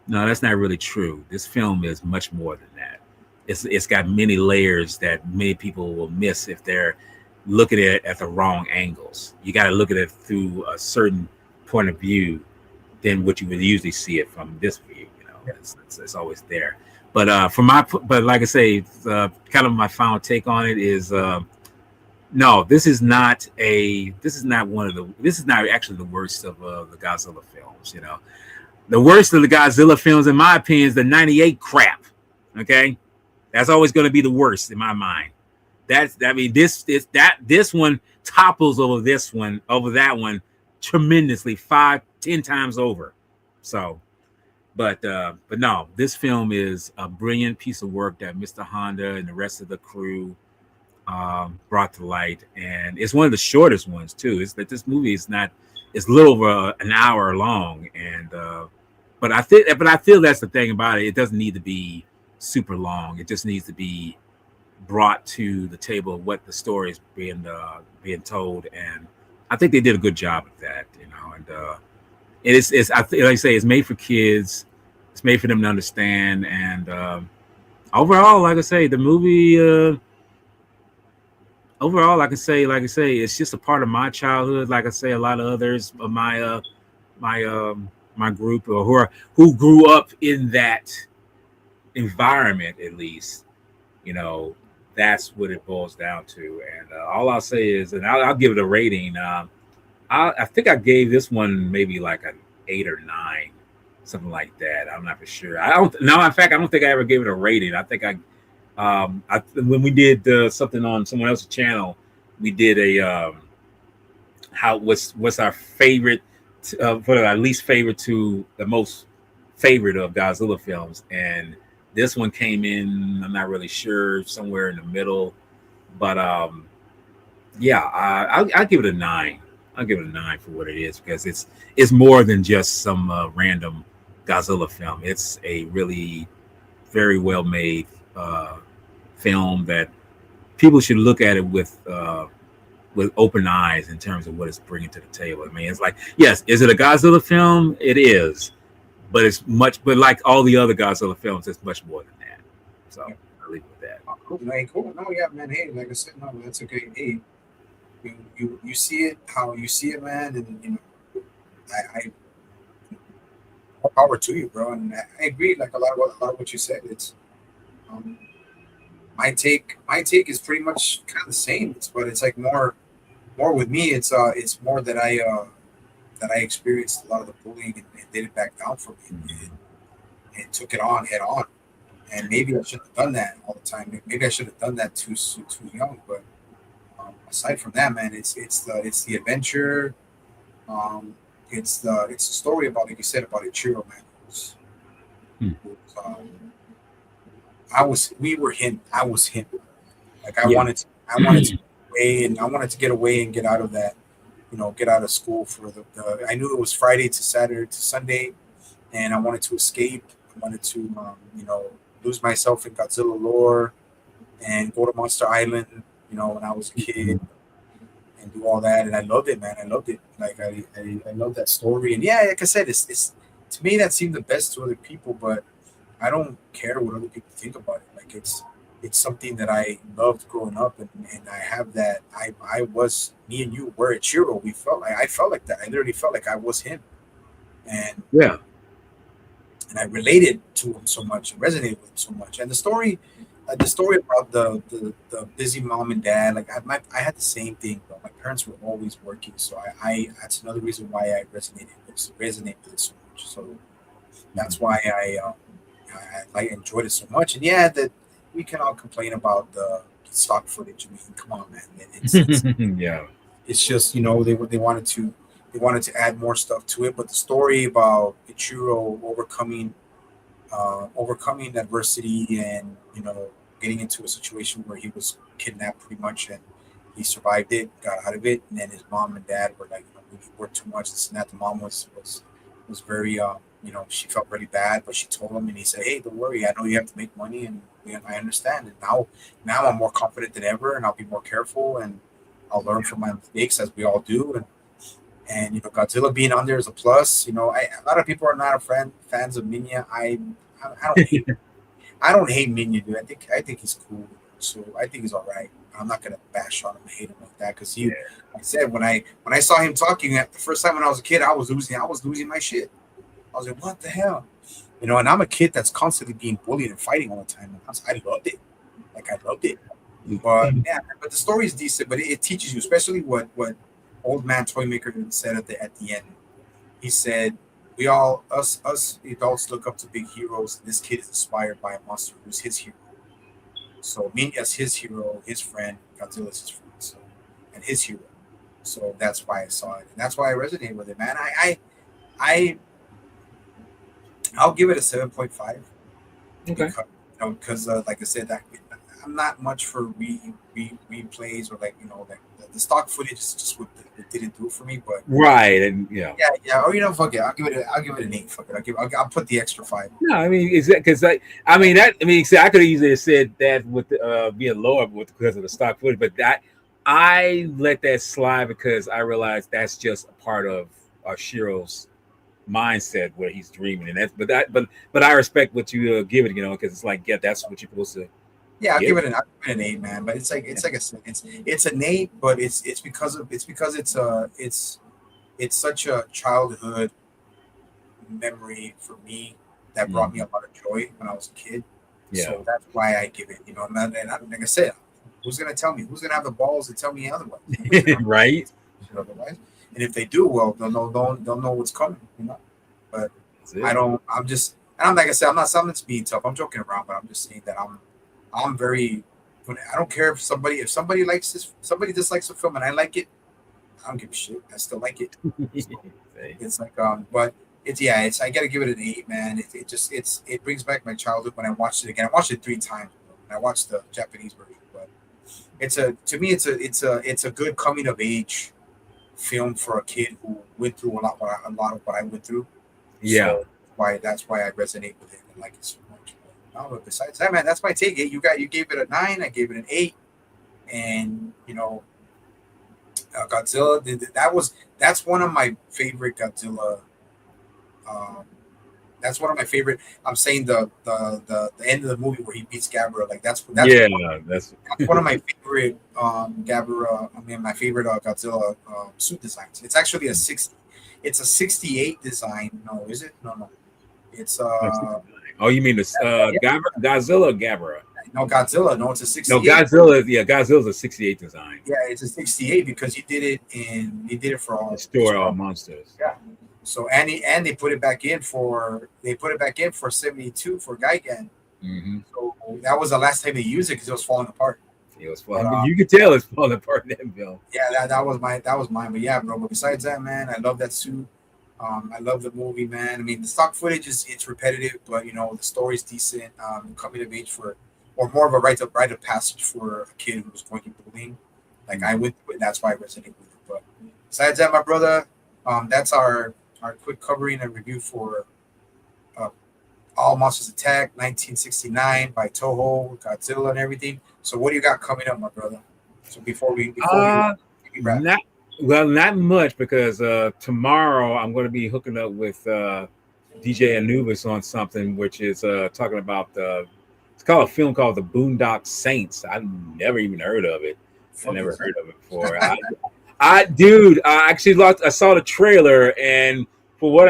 not really true. This film is much more than that. It's got many layers that many people will miss if they're looking at it at the wrong angles. You got to look at it through a certain point of view than what you would usually see it from this view. You know, it's always there. But but like I say, kind of my final take on it is no, this is not actually the worst of the Godzilla films. You know, the worst of the Godzilla films, in my opinion, is the '98 crap. Okay, that's always going to be the worst in my mind. This one topples over that one tremendously, 5-10 times over. So, but no, this film is a brilliant piece of work that Mr. Honda and the rest of the crew brought to light, and it's one of the shortest ones too. It's that this movie is not, it's a little over an hour long, and but I feel that's the thing about it. It doesn't need to be super long. It just needs to be brought to the table of what the story is being told, and I think they did a good job of that, you know. And it's like I say, it's made for kids. It's made for them to understand, and overall, like I say, the movie. Overall, like I say, it's just a part of my childhood. Like I say, a lot of others of my group or who grew up in that environment, at least, you know, that's what it boils down to. And all I'll say is, and I'll give it a rating. I think I gave this one maybe like an 8 or 9, something like that. I'm not for sure. I don't. No, in fact, I don't think I ever gave it a rating. I think when we did something on someone else's channel, we did a what's our favorite, for our least favorite to the most favorite of Godzilla films, and this one came in, I'm not really sure, somewhere in the middle, but yeah, I'll give it a 9. I'll give it a 9 for what it is, because it's more than just some random Godzilla film. It's a really very well made film that people should look at it with open eyes in terms of what it's bringing to the table. I mean, it's like, yes, is it a Godzilla film? It is, but but like all the other Godzilla films, it's much more than that. So I'll leave it with that. Cool, man. Cool. No, yeah, man. Hey, like I said, no, that's okay. Hey, you see it how you see it, man, and you know, I more power to you, bro. And I agree, like a lot of what you said. It's my take is pretty much kind of the same. But it's like more with me. It's more that that I experienced a lot of the bullying and didn't back down from it and took it on head on. And maybe I should have done that all the time. Maybe I should have done that too young. But aside from that, man, it's the adventure. Um, it's a story about, like you said, about Ichiro, man. Who's, we were him. I was him. Like I wanted to get away, and I wanted to get away and get out of that, get out of school for I knew it was Friday to Saturday to Sunday, and I wanted to escape. I wanted to, lose myself in Godzilla lore and go to Monster Island, when I was a kid and do all that. And I loved it, man. I loved it. Like I love that story. And yeah, like I said, it's to me that seemed the best to other people, but I don't care what other people think about it. Like it's something that I loved growing up, and I have that. I was, me and you were Ichiro. I felt like that. I literally felt like I was him, and Yeah. and I related to him so much, and resonated with him so much. And the story about the busy mom and dad, like I had the same thing, but my parents were always working, so I that's another reason why I resonate with it so much. So that's why I enjoyed it so much. And yeah, that we can all complain about the stock footage. I mean, come on, man. It's Yeah. it's just, they wanted to add more stuff to it, but the story about Ichiro overcoming adversity and getting into a situation where he was kidnapped pretty much, and he survived it, got out of it, and then his mom and dad were like, we worked too much, this and that. The mom was very she felt really bad, but she told him, and he said, hey, don't worry, I know you have to make money, and I understand. And now I'm more confident than ever, and I'll be more careful, and I'll learn from my mistakes, as we all do. And Godzilla being on there is a plus. A lot of people are not fans of Minya. I don't hate Minya, dude. I think he's cool. So I think he's all right. I'm not gonna bash on him and hate him like that, because like I said, when I saw him talking the first time when I was a kid, I was losing my shit. I was like, what the hell? And I'm a kid that's constantly being bullied and fighting all the time. And I loved it. Like, I loved it. But yeah, but the story is decent, but it teaches you, especially what old man Toymaker said at the end. He said, we all, us adults, look up to big heroes. This kid is inspired by a monster who's his hero. So Minya's his hero, his friend. Godzilla's his friend, and his hero. So that's why I saw it, and that's why I resonated with it, man. I'll give it a 7.5. Okay. Because like I said, I'm not much for replays, or like the stock footage is just what it didn't do for me. But Right. And yeah. Or fuck it, I'll give it an 8. Fuck it, I'll put the extra 5. No, I mean, is that because I could have easily said that with being lower because of the stock footage, but I let that slide because I realized that's just a part of Shiro's mindset where he's dreaming, and but I respect what you give it, because it's like, yeah, that's what you're supposed to. Yeah, I'll give it an 8, man. But it's like it's an 8, but it's because it's such a childhood memory for me that brought me a lot of joy when I was a kid. Yeah. So that's why I give it. And like I said, who's gonna tell me? Who's gonna have the balls to tell me otherwise? Right. Otherwise, and if they do, well, they'll know what's coming. But I don't. I'm like I said, I'm not something that's being tough. I'm joking around, but I'm just saying that I'm very. I don't care if somebody likes this, somebody dislikes the film, and I like it. I don't give a shit. I still like it. So it's like, but it's I gotta give it an 8, man. It brings back my childhood when I watched it again. I watched it 3 times, and I watched the Japanese version. But to me, it's a good coming of age film for a kid who went through a lot of what I went through. Yeah. So that's why I resonate with it and like it so much. But besides that, man, that's my take. You gave it a 9. I gave it an 8, and Godzilla. That's one of my favorite Godzilla. That's one of my favorite. I'm saying the end of the movie where he beats Gabara. Like that's one of my favorite Gabara. I mean, my favorite Godzilla suit designs. It's actually It's a 68 design. No, is it? No. It's Oh, you mean the Godzilla or Gabara? No, Godzilla. No, it's a No, 68. Godzilla's a 68 design. Yeah, it's a 68 because he did it for all. Destroy all monsters. Yeah. So and they put it back in for 72 for Gigan. Mm-hmm. So that was the last time they used it because it was falling apart. It was falling. You could tell it's falling apart in that film. Yeah, that was mine. But yeah, bro. But besides that, man, I love that suit. I love the movie, man. I mean, the stock footage it's repetitive, but you know the story's decent. Coming of age or more of a rite of passage for a kid who was going through bullying. Like I went through it, that's why I resonated with it. But besides that, my brother, that's our quick covering and review for All Monsters Attack 1969 by Toho, Godzilla, and everything. So what do you got coming up, my brother? So before we wrap. Not much because tomorrow I'm going to be hooking up with DJ Anubis on something, which is talking about it's called a film called The Boondock Saints. I've never even heard of it. I never heard of it before. I saw the trailer, and for what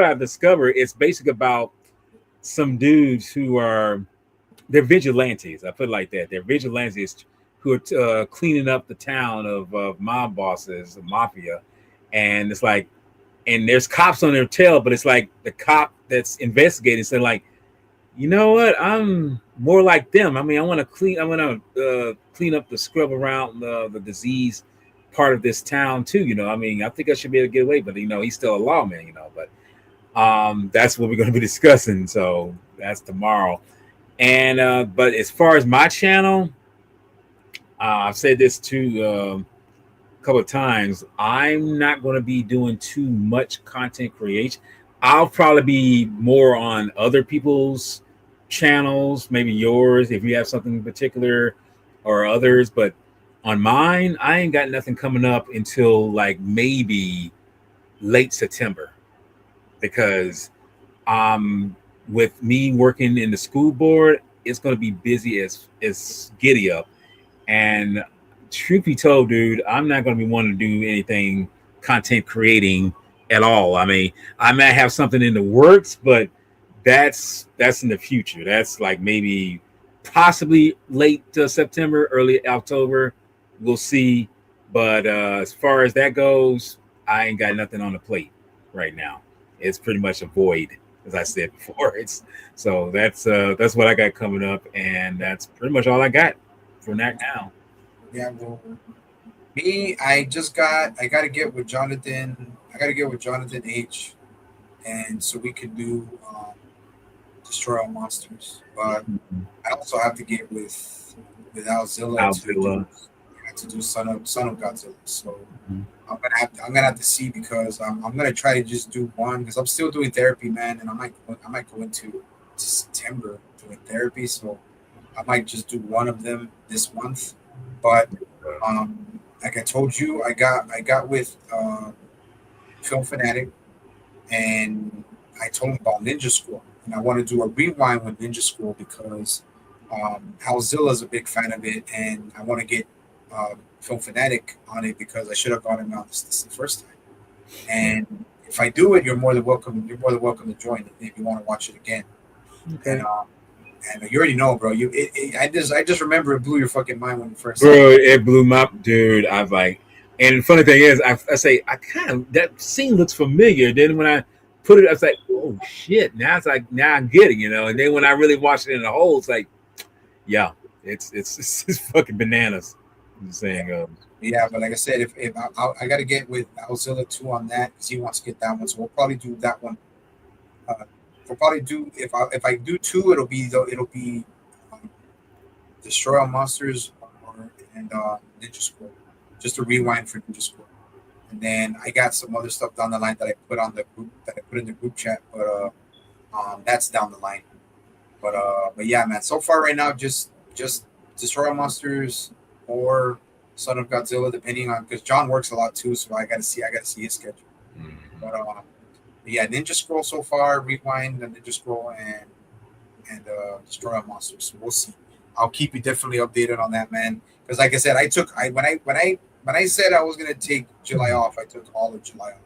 I've discovered, it's basically about some dudes who they're vigilantes. I put it like that. They're vigilantes who are cleaning up the town of mob bosses, the mafia, and it's like, and there's cops on their tail, but it's like the cop that's investigating saying like, you know what, I'm more like them. I mean, I want to clean up the scrub around the disease part of this town too. You know, I mean, I think I should be able to get away, but you know, he's still a lawman. You know, but that's what we're going to be discussing. So that's tomorrow. And but as far as my channel, I've said this too a couple of times. I'm not going to be doing too much content creation. I'll probably be more on other people's channels, maybe yours if you have something in particular, or others. But on mine, I ain't got nothing coming up until like maybe late September, because with me working in the school board, it's going to be busy as giddy up. And truth be told, dude, I'm not going to be wanting to do anything content creating at all. I mean, I might have something in the works, but that's in the future. That's like maybe possibly late September, early October. We'll see. But as far as that goes, I ain't got nothing on the plate right now. It's pretty much a void, as I said before. So that's what I got coming up, and that's pretty much all I got for that now. Yeah, well, me, I got to get with Jonathan. I got to get with Jonathan H, and so we could do Destroy All Monsters. But I also have to get with Alzilla to do Son of Godzilla. So I'm gonna have to see, because I'm gonna try to just do one, because I'm still doing therapy, man, and I might go into September doing therapy. So I might just do one of them this month. But like I told you, I got with Film Fanatic, and I told him about Ninja Scroll, and I want to do a rewind with Ninja Scroll because Alzilla is a big fan of it, and I want to get Film Fanatic on it because I should have got him out this the first time. And if I do it, you're more than welcome. You're more than welcome to join it if you want to watch it again. Okay. And you already know, bro. I just remember it blew your fucking mind when you first. Bro, it blew my dude. I was like, and the funny thing is, I say I kind of, that scene looks familiar. Then when I put it, I was like, oh shit. Now it's like, now I get it, you know. And then when I really watched it in the whole, it's like, yeah, it's fucking bananas. I'm saying, yeah, but like I said, if I got to get with Alzilla 2 on that, because he wants to get that one, so we'll probably do that one. We'll probably do, if I do 2, it'll be Destroy All Monsters and Ninja Scroll, just a rewind for Ninja Scroll. And then I got some other stuff down the line that I put on the group, that I put in the group chat, but that's down the line. But yeah, man. So far right now, just Destroy All Monsters or Son of Godzilla, depending on, because John works a lot too, so I gotta see his schedule. But yeah, Ninja Scroll so far, rewind the Ninja Scroll and Destroy All Monsters. So we'll see. I'll keep you definitely updated on that, man. Because like I said, when I said I was gonna take July off, I took all of July off.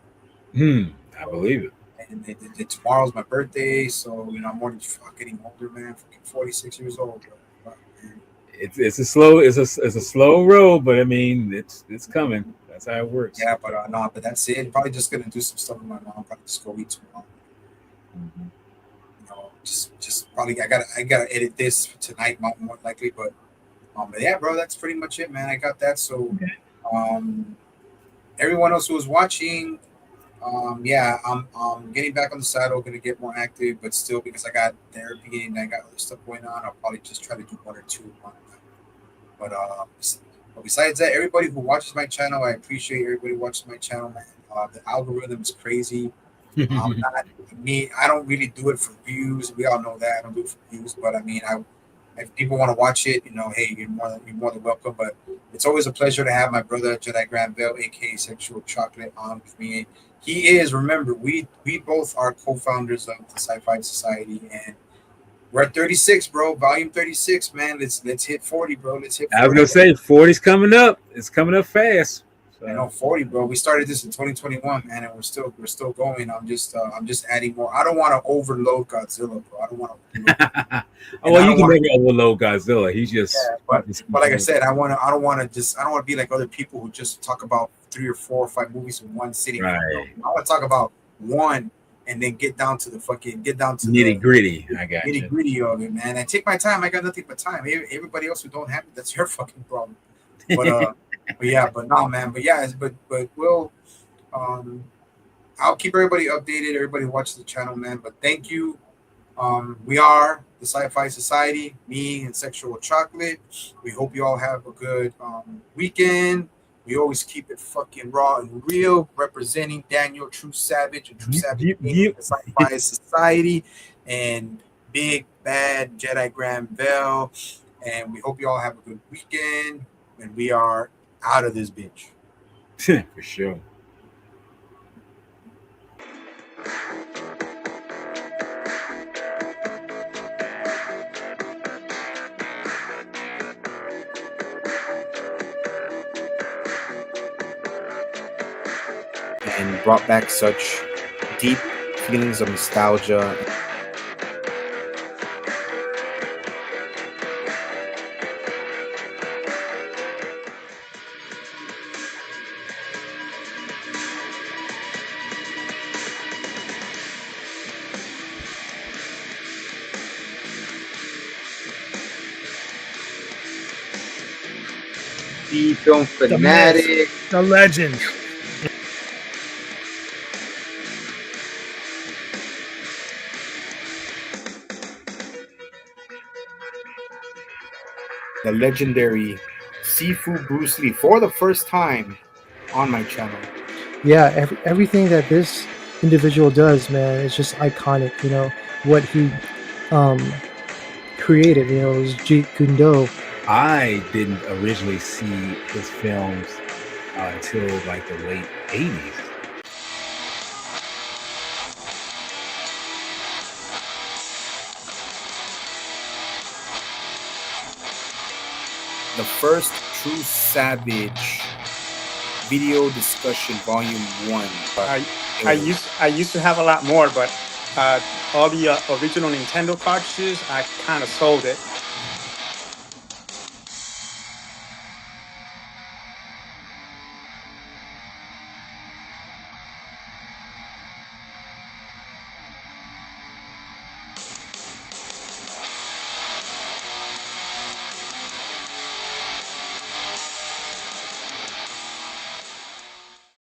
I believe it. And tomorrow's my birthday, so you know I'm already getting older, man. Fucking 46 years old, bro. Fuck, man. It's a slow road, but I mean it's coming. That's how it works. Yeah, but no, but that's it. Probably just gonna do some stuff with my mom. Probably just go eat tomorrow. Mhm. You know, just probably I gotta edit this tonight, more likely. But yeah, bro, that's pretty much it, man. I got that. So everyone else who was watching, yeah, I'm getting back on the saddle, gonna get more active, but still because I got therapy and I got other stuff going on, I'll probably just try to do 1 or 2 a month. But besides that, everybody who watches my channel, I appreciate everybody watching my channel, man. The algorithm is crazy. I'm not me. I don't really do it for views. We all know that I don't do it for views. But I mean, if people want to watch it, you know, hey, you're more than welcome. But it's always a pleasure to have my brother Jedi Granville, aka Sexual Chocolate, on with me. He is. Remember, we both are co-founders of the Sci-Fi Society, and we're at 36, bro. Volume 36, man. Let's hit 40, bro. Let's hit 40. I was gonna say 40's coming up. It's coming up fast. So. I know 40, bro. We started this in 2021, man, and we're still going. I'm just adding more. I don't want to overload Godzilla, bro. I don't want to. Oh, well, you can make it overload Godzilla. He's just. Yeah, but like I said, I don't want to be like other people who just talk about 3 or 4 or 5 movies in one sitting. Right. I want to talk about one and then get down to the nitty gritty. I got nitty gritty of it, man. And take my time. I got nothing but time. Everybody else who don't have it, that's your fucking problem. But but no, man. But yeah, but we'll I'll keep everybody updated. Everybody who watches the channel, man. But thank you. We are the Sci-Fi Society, me and Sexual Chocolate. We hope you all have a good weekend. We always keep it fucking raw and real, representing Daniel, True Savage, and True Savage, the Sci-Fi Society, and Big Bad Jedi Granville. And we hope you all have a good weekend. And we are out of this bitch. For sure. And brought back such deep feelings of nostalgia. The film fanatic, the legend. The legendary Sifu Bruce Lee, for the first time on my channel. Yeah, everything that this individual does, man, is just iconic. You know what he created. You know, it was Jeet Kune Do. I didn't originally see his films until like the late 80s. The first True Savage video discussion, volume 1. I used to have a lot more, but all the original Nintendo cartridges, I kind of sold it.